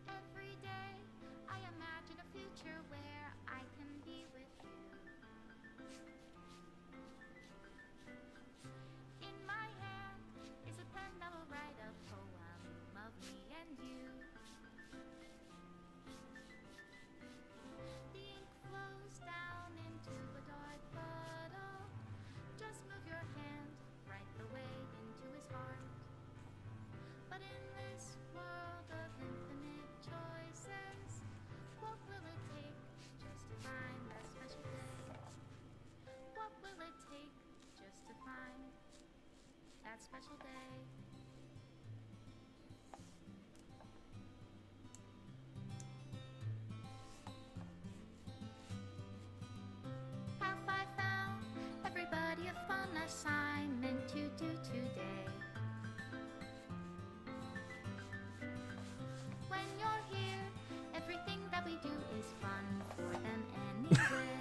Every day I imagine a future where I can be with you. In my hand is a pen that will write a poem of me and you. The ink flows down into a dark bottle. Just move your hand right the way into his heart. But in this world of infinite choices, what will it take just to find that special day? What will it take just to find that special day? Have I found everybody a fun assignment to do today? When you're here, everything that we do is fun for them anyway.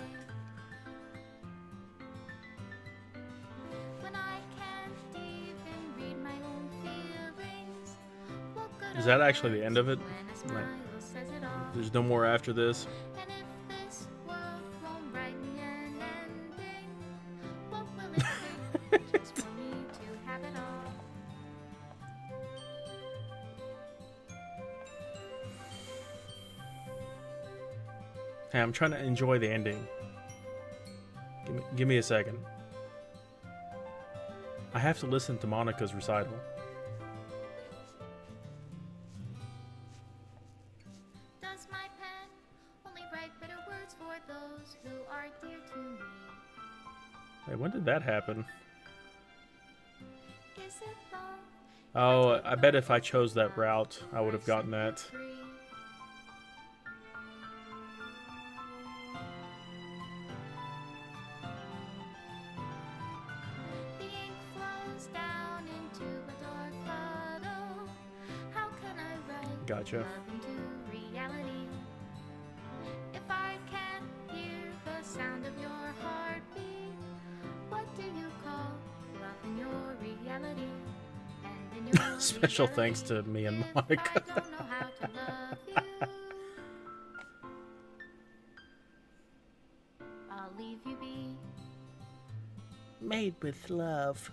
When I can't even read my own feelings, what good Is that are actually the end of it? words when a Like, smile says it all? there's no more after this. And if this world won't write me an ending, what will it take just for me to have it all? Hey, I'm trying to enjoy the ending. Give me a second. I have to listen to Monica's recital. Does my pen only write better words for those who are dear to me? Hey, when did that happen? Is it love? Oh, I bet if I chose that route, I would have gotten that. Free? The ink flows down into a dark bottle. How can I write Gotcha. love into reality? If I can't hear the sound of your heartbeat, what do you call love in your reality? And in your Special thanks to me and Monica. If I don't know how to love you, I'll leave you be. Made with love.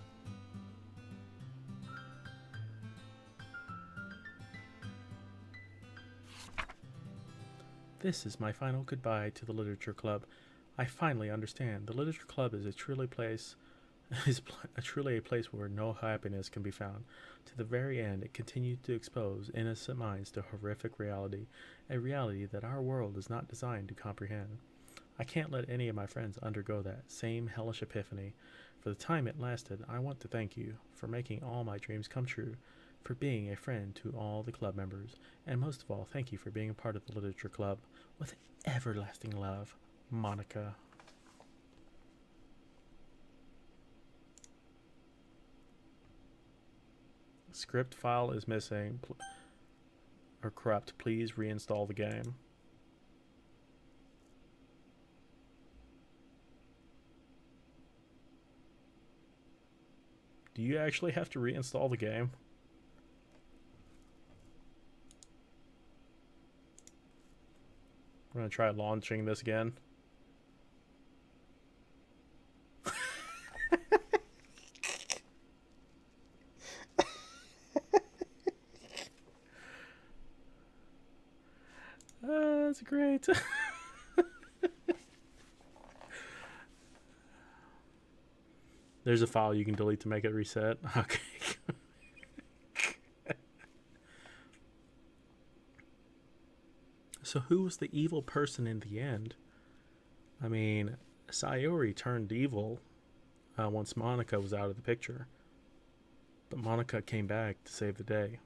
This is my final goodbye to the Literature Club. I finally understand. The Literature Club is truly a place where no happiness can be found. To the very end, it continued to expose innocent minds to horrific reality, a reality that our world is not designed to comprehend. I can't let any of my friends undergo that same hellish epiphany. For the time it lasted, I want to thank you for making all my dreams come true, for being a friend to all the club members, and most of all, thank you for being a part of the Literature Club. With everlasting love, Monica. Script file is missing or corrupt. Please reinstall the game. Do you actually have to reinstall the game? I'm gonna try launching this again. That's great. There's a file you can delete to make it reset. Okay. So who was the evil person in the end? I mean, Sayori turned evil once Monica was out of the picture. But Monica came back to save the day.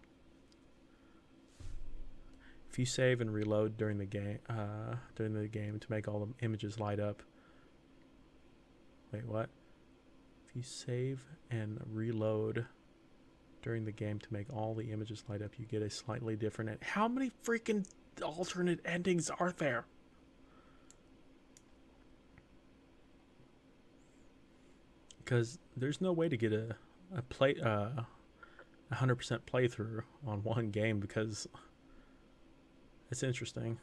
If you save and reload during the game to make all the images light up. Wait, what? If you save and reload during the game to make all the images light up, you get a slightly different. How many freaking alternate endings are there? Because there's no way to get a 100% playthrough on one game, because it's interesting.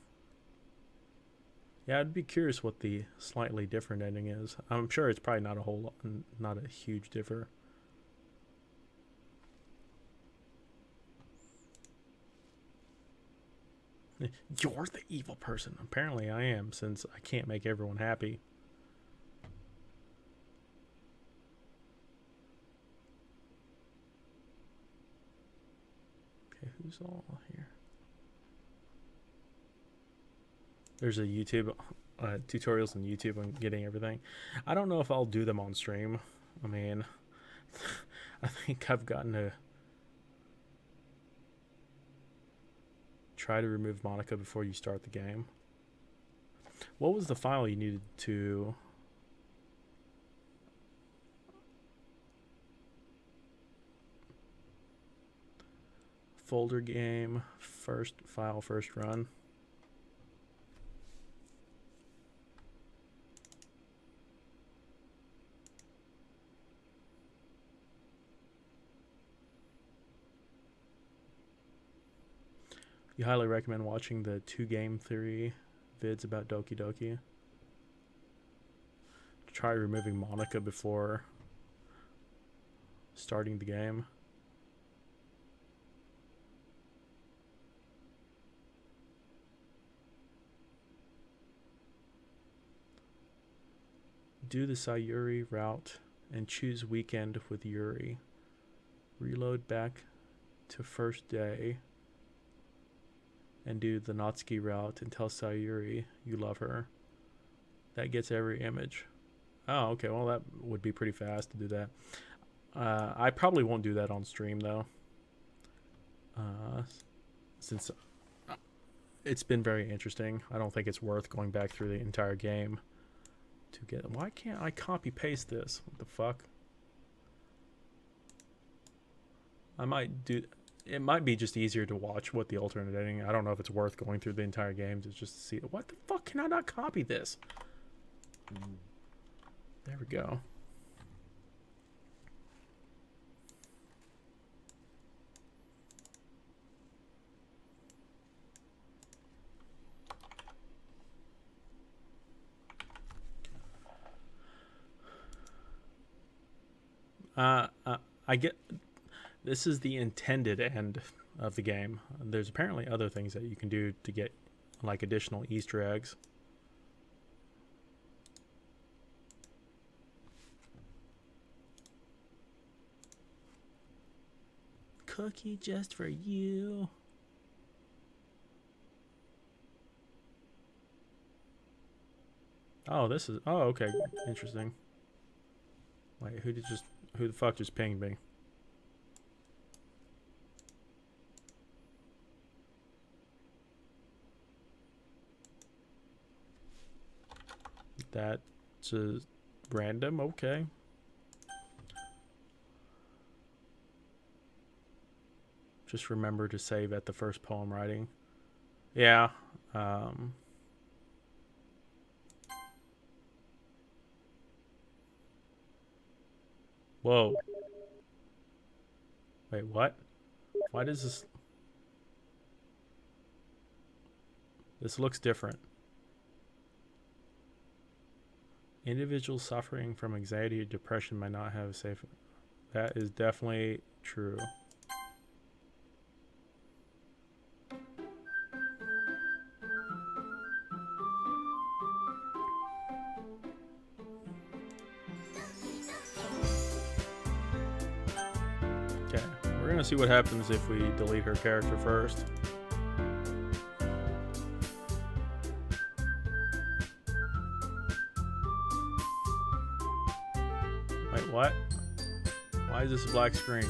Yeah, I'd be curious what the slightly different ending is. I'm sure it's probably not a whole lot, not a huge differ. You're the evil person. Apparently I am, since I can't make everyone happy. Okay, who's all here? There's a YouTube tutorials on YouTube on getting everything. I don't know if I'll do them on stream. I mean, I think I've gotten to try to remove Monica before you start the game. What was the file you needed to... Folder game, first file, first run. You highly recommend watching the 2 game theory vids about Doki Doki. Try removing Monica before starting the game. Do the Sayuri route and choose weekend with Yuri. Reload back to first day and do the Natsuki route and tell Sayuri you love her. That gets every image. Oh, okay. Well, that would be pretty fast to do that. I probably won't do that on stream, though. Since it's been very interesting. I don't think it's worth going back through the entire game to get... Why can't I copy-paste this? What the fuck? I might do... It might be just easier to watch what the alternate ending. I don't know if it's worth going through the entire game to just see... What the fuck? Can I not copy this? There we go. I get... This is the intended end of the game. There's apparently other things that you can do to get, like, additional Easter eggs. Cookie just for you. Oh, this is... Oh, okay. Interesting. Wait, who the fuck just pinged me? That's a random, okay. Just remember to save at the first poem writing. Yeah. Whoa. Wait, what? Why does this... This looks different. Individuals suffering from anxiety or depression might not have a safe. That is definitely true. Okay, we're gonna see what happens if we delete her character first. Wait, what? Why is this a black screen?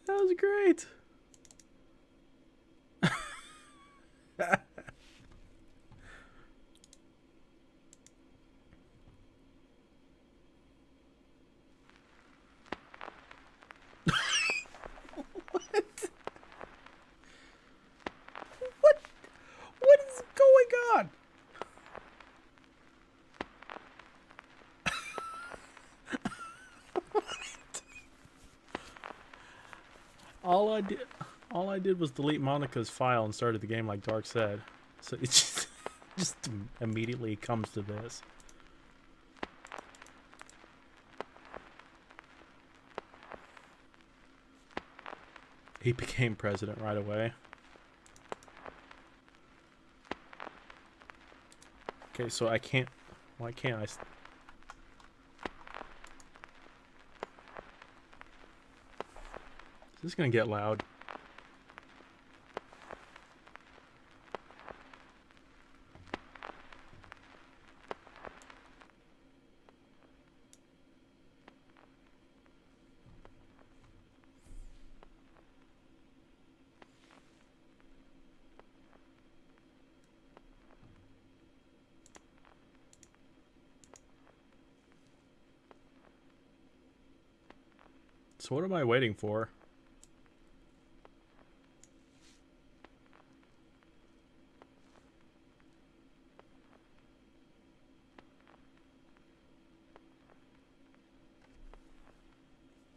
That was great. What is going on? All I did was delete Monica's file and started the game like Dark said. So it just immediately comes to this. He became president right away. Okay, so I can't. Why can't I? This is gonna get loud. So what am I waiting for?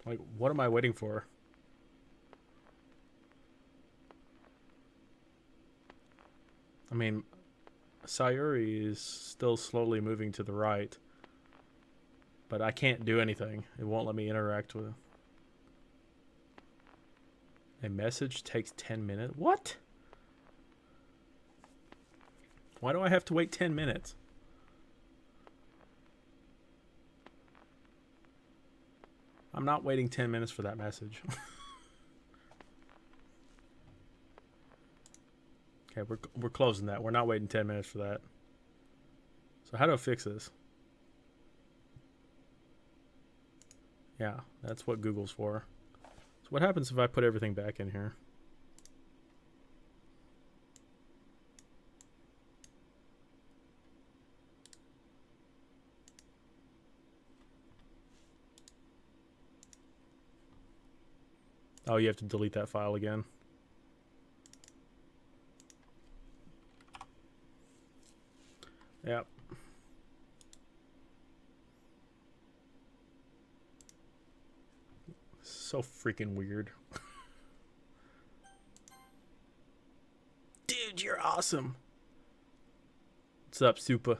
Like, what am I waiting for? I mean, Sayuri is still slowly moving to the right, but I can't do anything. It won't let me interact with it. A message takes 10 minutes? What? Why do I have to wait 10 minutes? I'm not waiting 10 minutes for that message. Okay, we're closing that. We're not waiting 10 minutes for that. So how do I fix this? Yeah, that's what Google's for. So what happens if I put everything back in here? Oh, you have to delete that file again. Yep. So freaking weird. Dude, you're awesome. What's up, Super?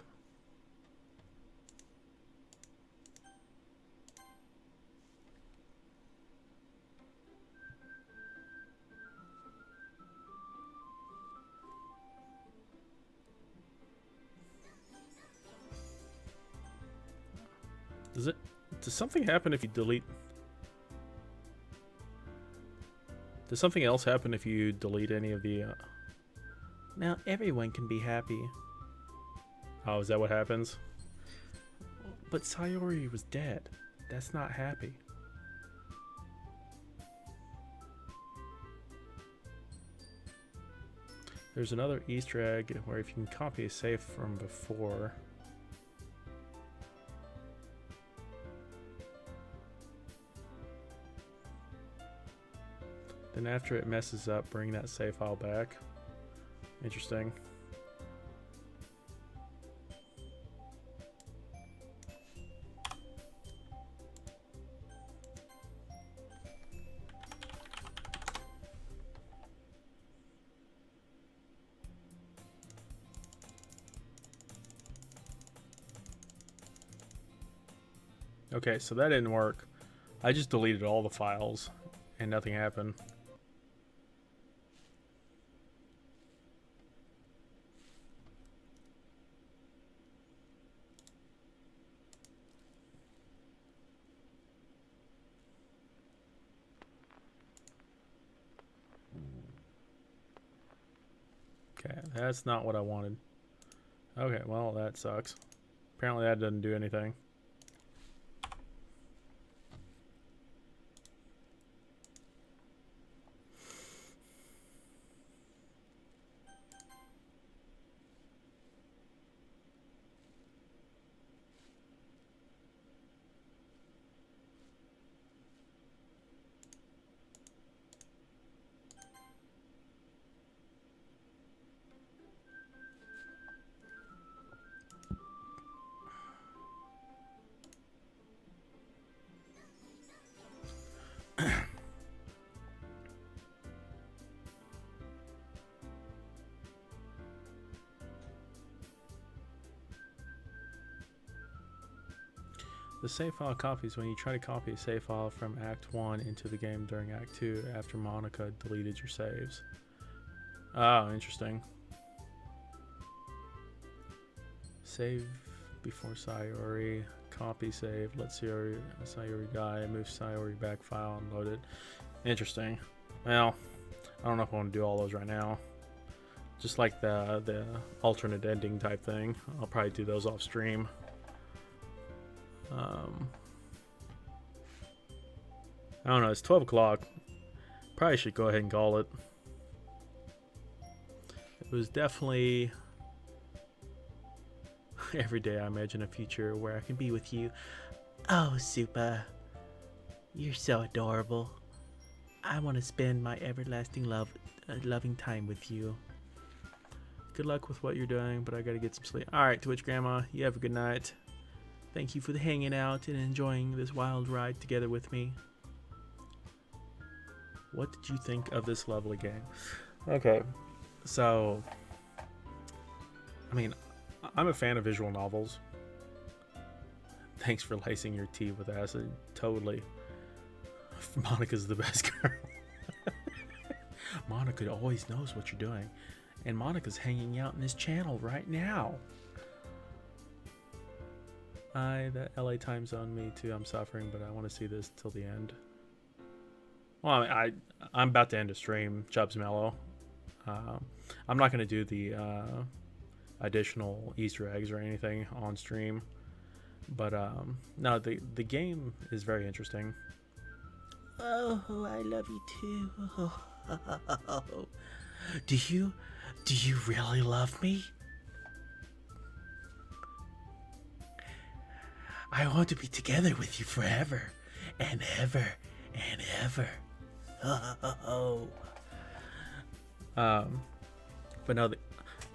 Does something happen if you delete? Does something else happen if you delete any of the? Now everyone can be happy. Oh, is that what happens? But Sayori was dead. That's not happy. There's another Easter egg where if you can copy a save from before. Then after it messes up, bring that save file back. Interesting. Okay, so that didn't work. I just deleted all the files and nothing happened. Okay, that's not what I wanted. Okay, well, that sucks. Apparently that doesn't do anything. The save file copies when you try to copy a save file from Act 1 into the game during Act 2 after Monica deleted your saves. Oh, interesting. Save before Sayori, copy save, let Sayori die, move Sayori back file and load it. Interesting. Well, I don't know if I want to do all those right now. Just like the alternate ending type thing. I'll probably do those off stream. I don't know, it's 12 o'clock. Probably should go ahead and call it. It was definitely every day I imagine a future where I can be with you. Oh, Supa, you're so adorable. I want to spend my everlasting loving time with you. Good luck with what you're doing, but I gotta get some sleep. Alright, Twitch Grandma, you have a good night. Thank you for the hanging out and enjoying this wild ride together with me. What did you think of this lovely game? Okay, so, I mean, I'm a fan of visual novels. Thanks for lacing your tea with acid. Totally. Monica's the best girl. Monica always knows what you're doing. And Monica's hanging out in this channel right now. The LA time zone, me too. I'm suffering, but I want to see this till the end. Well, I'm about to end a stream, Chubbs Mellow. I'm not going to do the additional Easter eggs or anything on stream. But no, the game is very interesting. Oh, I love you too. Oh. Do you really love me? I want to be together with you forever and ever and ever. Oh. But no,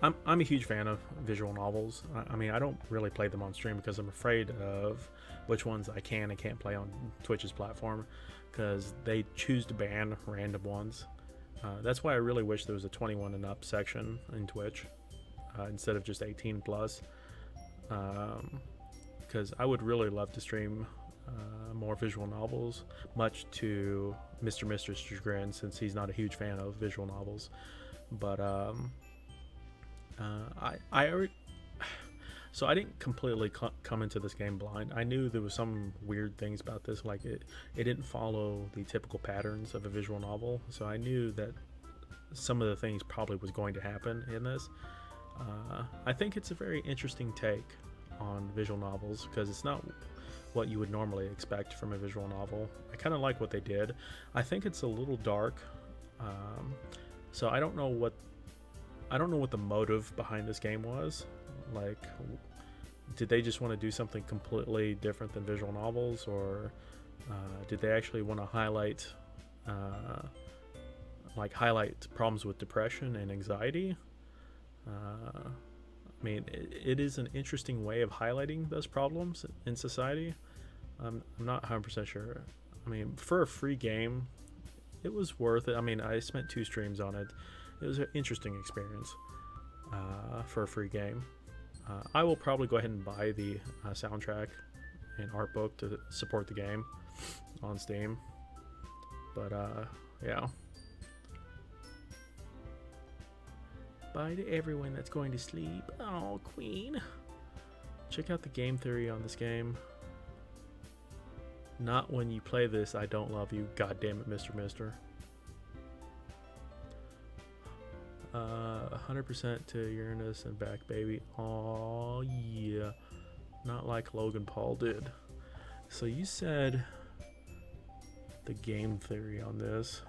I'm a huge fan of visual novels. I mean, I don't really play them on stream because I'm afraid of which ones I can and can't play on Twitch's platform, because they choose to ban random ones. That's why I really wish there was a 21 and up section in Twitch instead of just 18 plus. Because I would really love to stream more visual novels, much to Mr. Mister's chagrin, since he's not a huge fan of visual novels. But so I didn't completely come into this game blind. I knew there was some weird things about this, like it didn't follow the typical patterns of a visual novel, so I knew that some of the things probably was going to happen in this. I think it's a very interesting take on visual novels, because it's not what you would normally expect from a visual novel. I kind of like what they did. I think it's a little dark, so I don't know what the motive behind this game was. Like, did they just want to do something completely different than visual novels, or did they actually want to highlight problems with depression and anxiety? I mean, it is an interesting way of highlighting those problems in society. I'm not 100% sure. I mean, for a free game, it was worth it. I mean, I spent 2 streams on it. It was an interesting experience for a free game. I will probably go ahead and buy the soundtrack and art book to support the game on Steam. But yeah. Bye to everyone that's going to sleep. Oh, Queen. Check out the game theory on this game. Not when you play this, I don't love you. God damn it, Mr. Mister. 100% to Uranus and back, baby. Oh yeah. Not like Logan Paul did. So you said the game theory on this.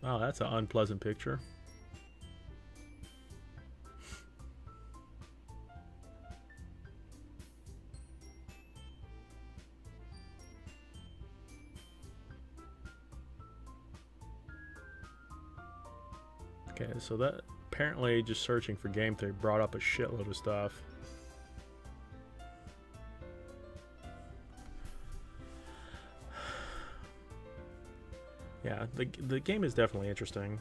Wow, that's an unpleasant picture. Okay, so that apparently just searching for game theory brought up a shitload of stuff. Yeah, the game is definitely interesting.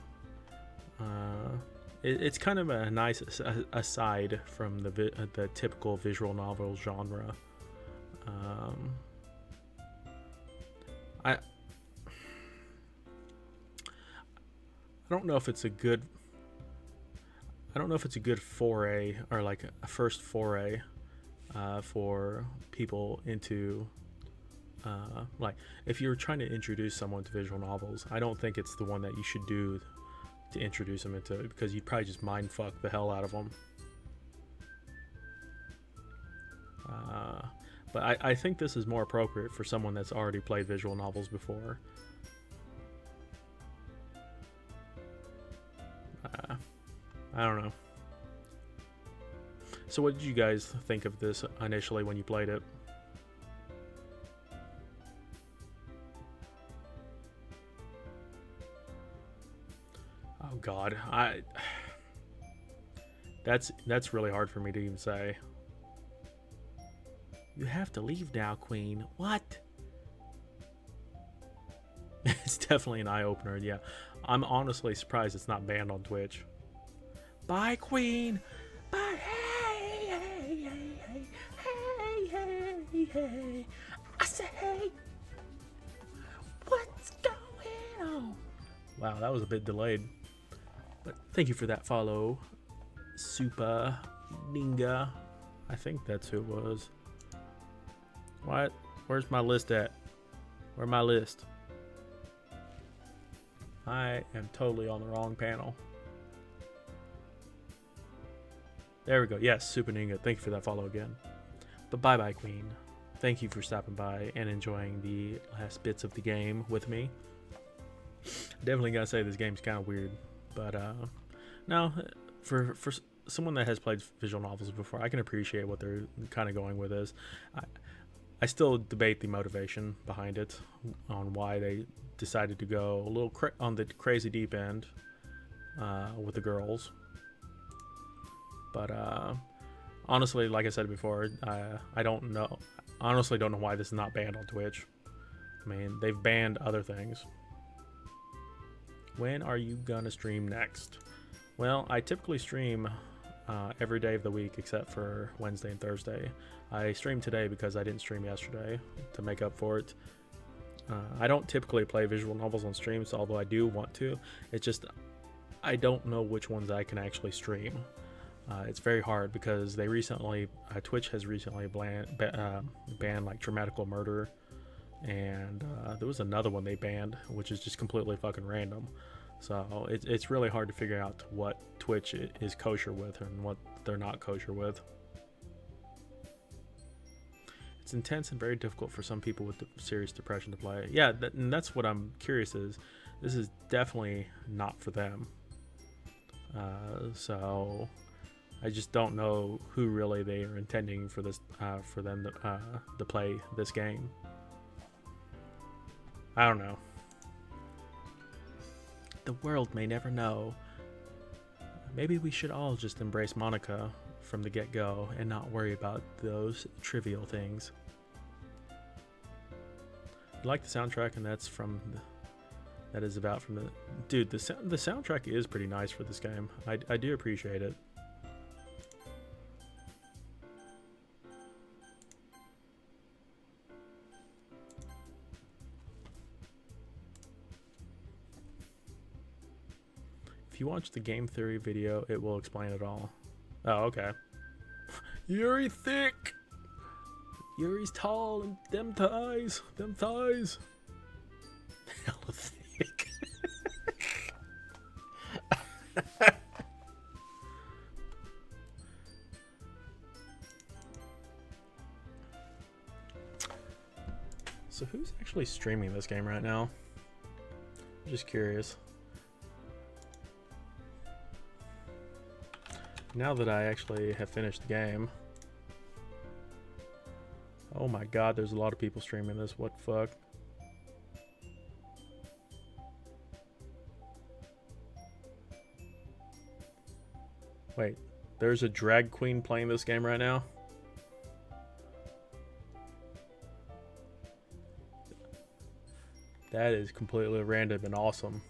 It's kind of a nice aside from the typical visual novel genre. I don't know if it's a good. I don't know if it's a good foray, or like a first foray for people into. Like, if you're trying to introduce someone to visual novels, I don't think it's the one that you should do to introduce them into it, because you'd probably just mind fuck the hell out of them. But I think this is more appropriate for someone that's already played visual novels before. I don't know. So what did you guys think of this initially when you played it? Oh God, that's really hard for me to even say. You have to leave now, Queen. What? It's definitely an eye-opener, yeah. I'm honestly surprised it's not banned on Twitch. Bye, Queen! Bye! Hey, hey, hey, hey, hey, hey, hey. I say hey! What's going on? Wow, that was a bit delayed. But thank you for that follow, Super Ninga. I think that's who it was. What? Where's my list at? Where's my list? I am totally on the wrong panel. There we go. Yes, Super Ninga. Thank you for that follow again. But bye-bye, Queen. Thank you for stopping by and enjoying the last bits of the game with me. Definitely gotta say this game's kind of weird. But no, for someone that has played visual novels before, I can appreciate what they're kind of going with this. I I still debate the motivation behind it, on why they decided to go a little on the crazy deep end with the girls. But honestly, like I said before, I don't know. Honestly, don't know why this is not banned on Twitch. I mean, they've banned other things. When are you gonna stream next? Well, I typically stream every day of the week except for Wednesday and Thursday. I streamed today because I didn't stream yesterday to make up for it. I don't typically play visual novels on streams, although I do want to. It's just I don't know which ones I can actually stream. It's very hard because they recently, Twitch has recently banned like Dramatical Murder, and there was another one they banned, which is just completely fucking random. So it's really hard to figure out what Twitch is kosher with and what they're not kosher with. It's intense and very difficult for some people with serious depression to play. Yeah, and that's what I'm curious is. This is definitely not for them. So I just don't know who really they are intending for this for them to play this game. I don't know. The world may never know. Maybe we should all just embrace Monica from the get-go and not worry about those trivial things. You like the soundtrack, and that's from the, that is about from the dude. The soundtrack is pretty nice for this game. I do appreciate it. If you watch the game theory video, it will explain it all. Oh, okay. Yuri thick. Yuri's tall and them thighs. Hella thick. So who's actually streaming this game right now? I'm just curious. Now that I actually have finished the game. Oh my god, there's a lot of people streaming this. What the fuck? Wait, there's a drag queen playing this game right now? That is completely random and awesome.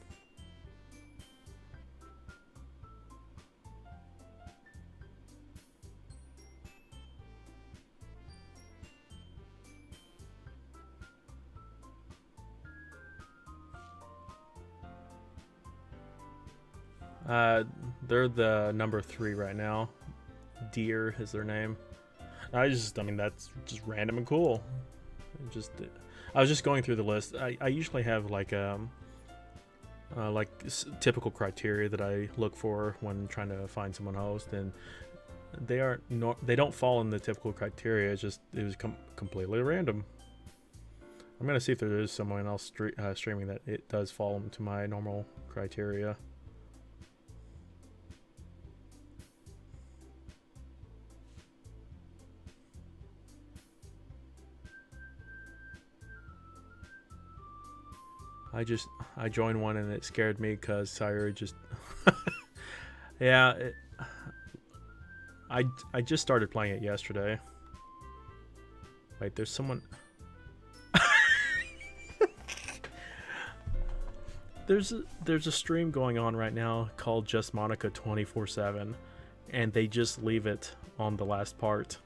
They're the number 3 right now. Deer is their name. I mean, that's just random and cool. I was just going through the list. I usually have like typical criteria that I look for when trying to find someone host, and they don't fall in the typical criteria. It was completely random. I'm gonna see if there is someone else streaming that it does fall into my normal criteria. I joined one and it scared me because Sayuri just yeah, I just started playing it yesterday. Wait, there's someone there's a stream going on right now called Just Monica 24/7, and they just leave it on the last part.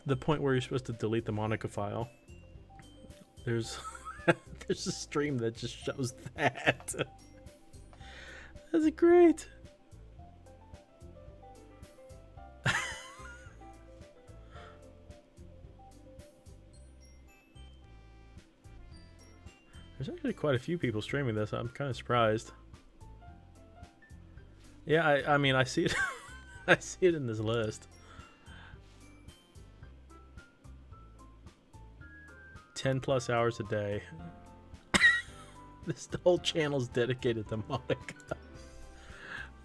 The point where you're supposed to delete the Monica file. There's there's a stream that just shows that. That's great. There's actually quite a few people streaming this. I'm kind of surprised. Yeah, I mean, I see it. I see it in this list. 10+ hours a day. This whole channel's dedicated to Monica.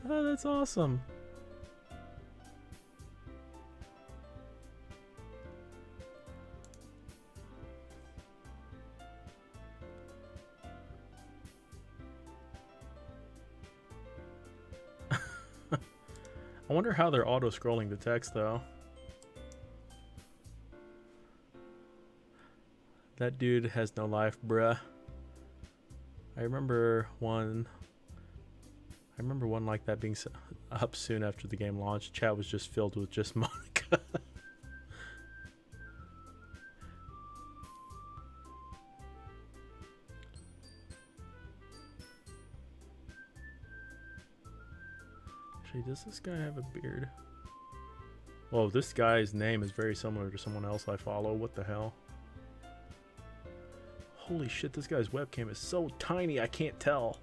Oh, that's awesome. I wonder how they're auto-scrolling the text, though. That dude has no life, bruh. I remember one like that being up soon after the game launched. Chat was just filled with just Monica. Actually, does this guy have a beard? Whoa, this guy's name is very similar to someone else I follow. What the hell? Holy shit, this guy's webcam is so tiny, I can't tell.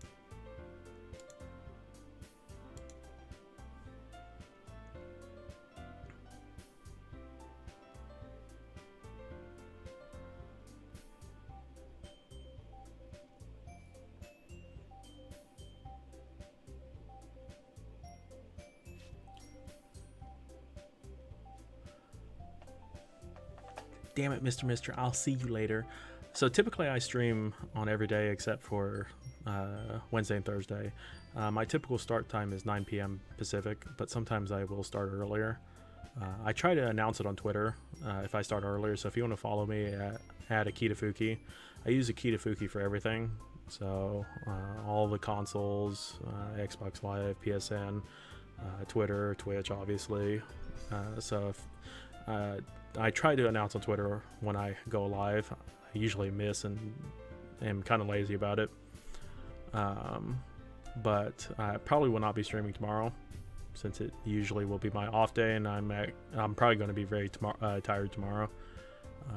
Damn it, Mr. Mister, I'll see you later. So typically I stream on every day except for Wednesday and Thursday. My typical start time is 9 p.m. Pacific, but sometimes I will start earlier. I try to announce it on Twitter if I start earlier, so if you want to follow me at Akitafuki. I use Akitafuki for everything. So all the consoles, Xbox Live, PSN, Twitter, Twitch, obviously. So if I try to announce on Twitter when I go live. I usually miss and am kind of lazy about it. But I probably will not be streaming tomorrow, since it usually will be my off day, and I'm probably going to be very tired tomorrow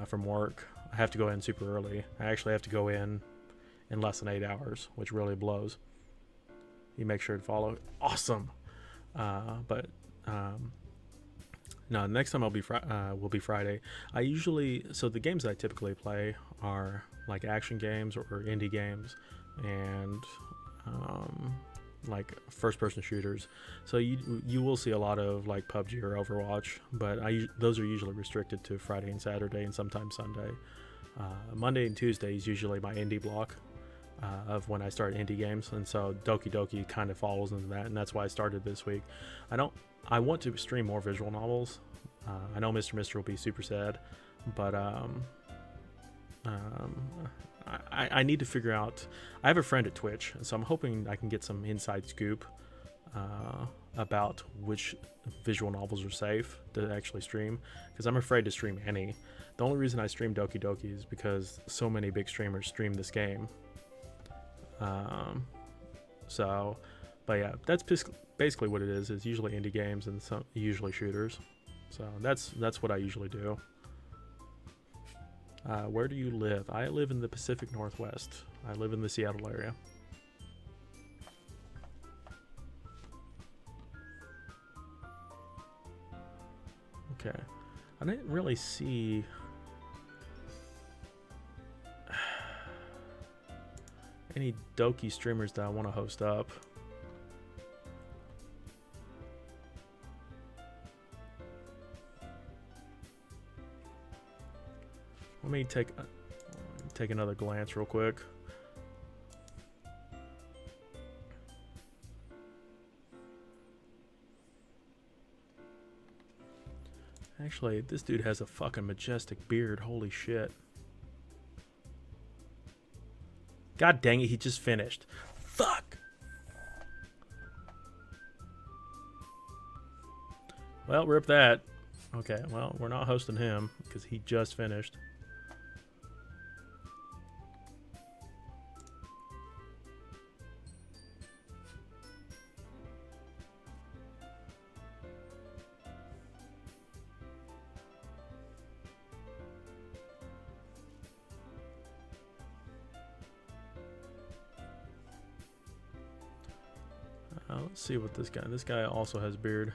from work. I have to go in super early. I actually have to go in less than 8 hours, which really blows. You make sure to follow. Awesome. No, next time will be Friday. So the games that I typically play are like action games or indie games, and like first-person shooters. So you will see a lot of like PUBG or Overwatch, but those are usually restricted to Friday and Saturday, and sometimes Sunday. Monday and Tuesday is usually my indie block of when I start indie games, and so Doki Doki kind of falls into that, and that's why I started this week. I want to stream more visual novels. I know Mr. Mister will be super sad, but I need to figure out. I have a friend at Twitch, so I'm hoping I can get some inside scoop about which visual novels are safe to actually stream, because I'm afraid to stream any. The only reason I stream Doki Doki is because so many big streamers stream this game. But yeah, that's basically what it is. It's usually indie games and usually shooters. So that's what I usually do. Where do you live? I live in the Pacific Northwest. I live in the Seattle area. Okay. I didn't really see any Doki streamers that I want to host up. Let me take another glance real quick. Actually, this dude has a fucking majestic beard. Holy shit. God dang it, he just finished. Fuck! Well, rip that. Okay, well, we're not hosting him because he just finished. Let's see what this guy also has beard.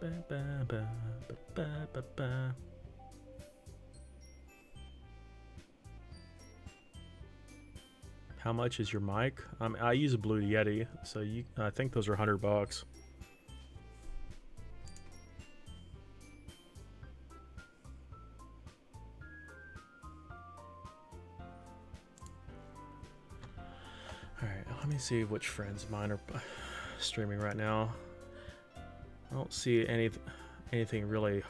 Ba, ba, ba, ba, ba, ba, ba. How much is your mic? I use a Blue Yeti, so I think those are $100. Alright, let me see which friends of mine are streaming right now. I don't see anything really.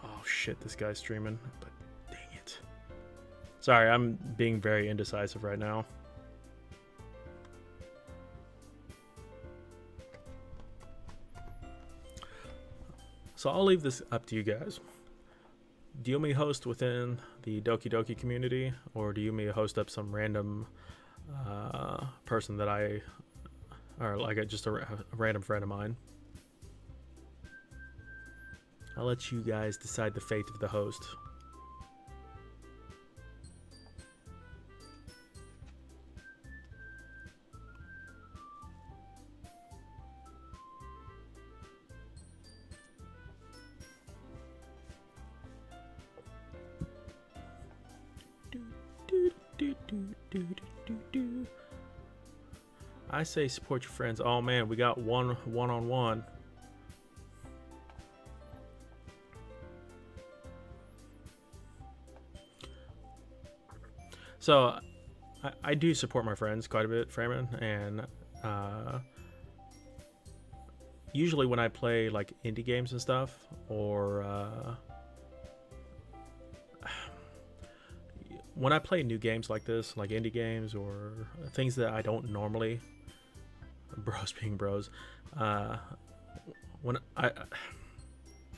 Oh shit, this guy's streaming, but dang it. Sorry, I'm being very indecisive right now. So I'll leave this up to you guys. Do you want me to host within the Doki Doki community, or do you want me to host up some random person that or like just a random friend of mine? I'll let you guys decide the fate of the host. I say support your friends. Oh man, we got one-on-one. So I do support my friends quite a bit, Freeman, and usually when I play like indie games and stuff, or when I play new games like this, like indie games or things that I don't normally, bros being bros, when I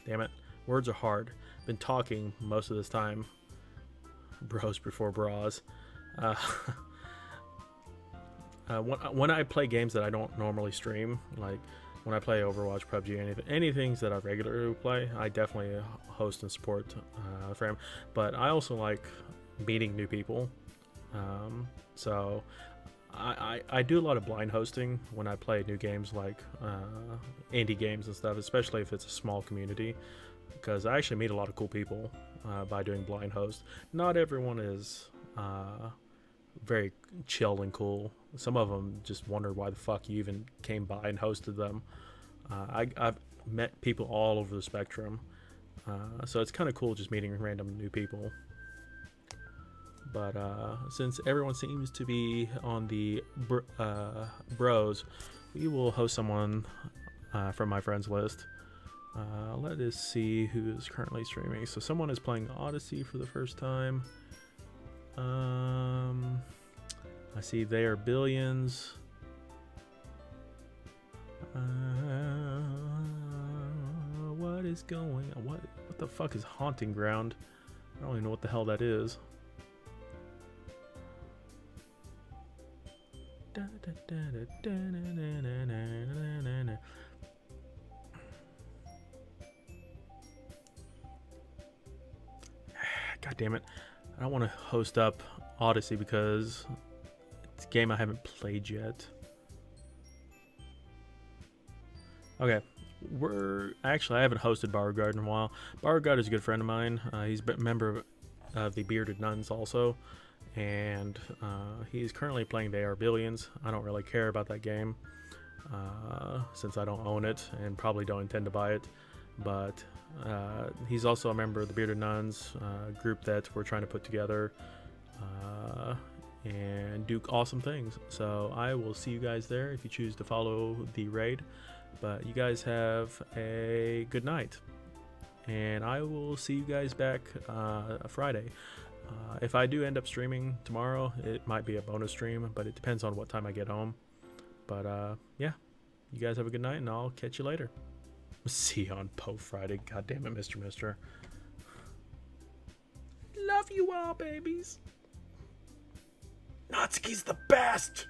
damn it, words are hard. Been talking most of this time. Bros before bras. When I play games that I don't normally stream, like when I play Overwatch, PUBG, anything that I regularly play, I definitely host and support Fram. But I also like meeting new people. So I do a lot of blind hosting when I play new games, like indie games and stuff, especially if it's a small community, because I actually meet a lot of cool people by doing blind host. Not everyone is very chill and cool. Some of them just wonder why the fuck you even came by and hosted them. I've met people all over the spectrum, so it's kind of cool just meeting random new people. But since everyone seems to be on the bros, we will host someone from my friends list. Let us see who is currently streaming. So someone is playing Odyssey for the first time. I see they are billions. What is going on? What the fuck is Haunting Ground? I don't even know what the hell that is. God damn it. I don't want to host up Odyssey because it's a game I haven't played yet. Okay. I haven't hosted Beauregard in a while. Beauregard is a good friend of mine. He's a member of the Bearded Nuns also. And he's currently playing the AR Billions. I don't really care about that game since I don't own it and probably don't intend to buy it. But he's also a member of the Bearded Nuns group that we're trying to put together and do awesome things. So I will see you guys there if you choose to follow the raid. But you guys have a good night. And I will see you guys back Friday. If I do end up streaming tomorrow, it might be a bonus stream, but it depends on what time I get home. But yeah, you guys have a good night, and I'll catch you later. See you on Po Friday. God damn it, Mr. Mister. Love you all, babies. Natsuki's the best!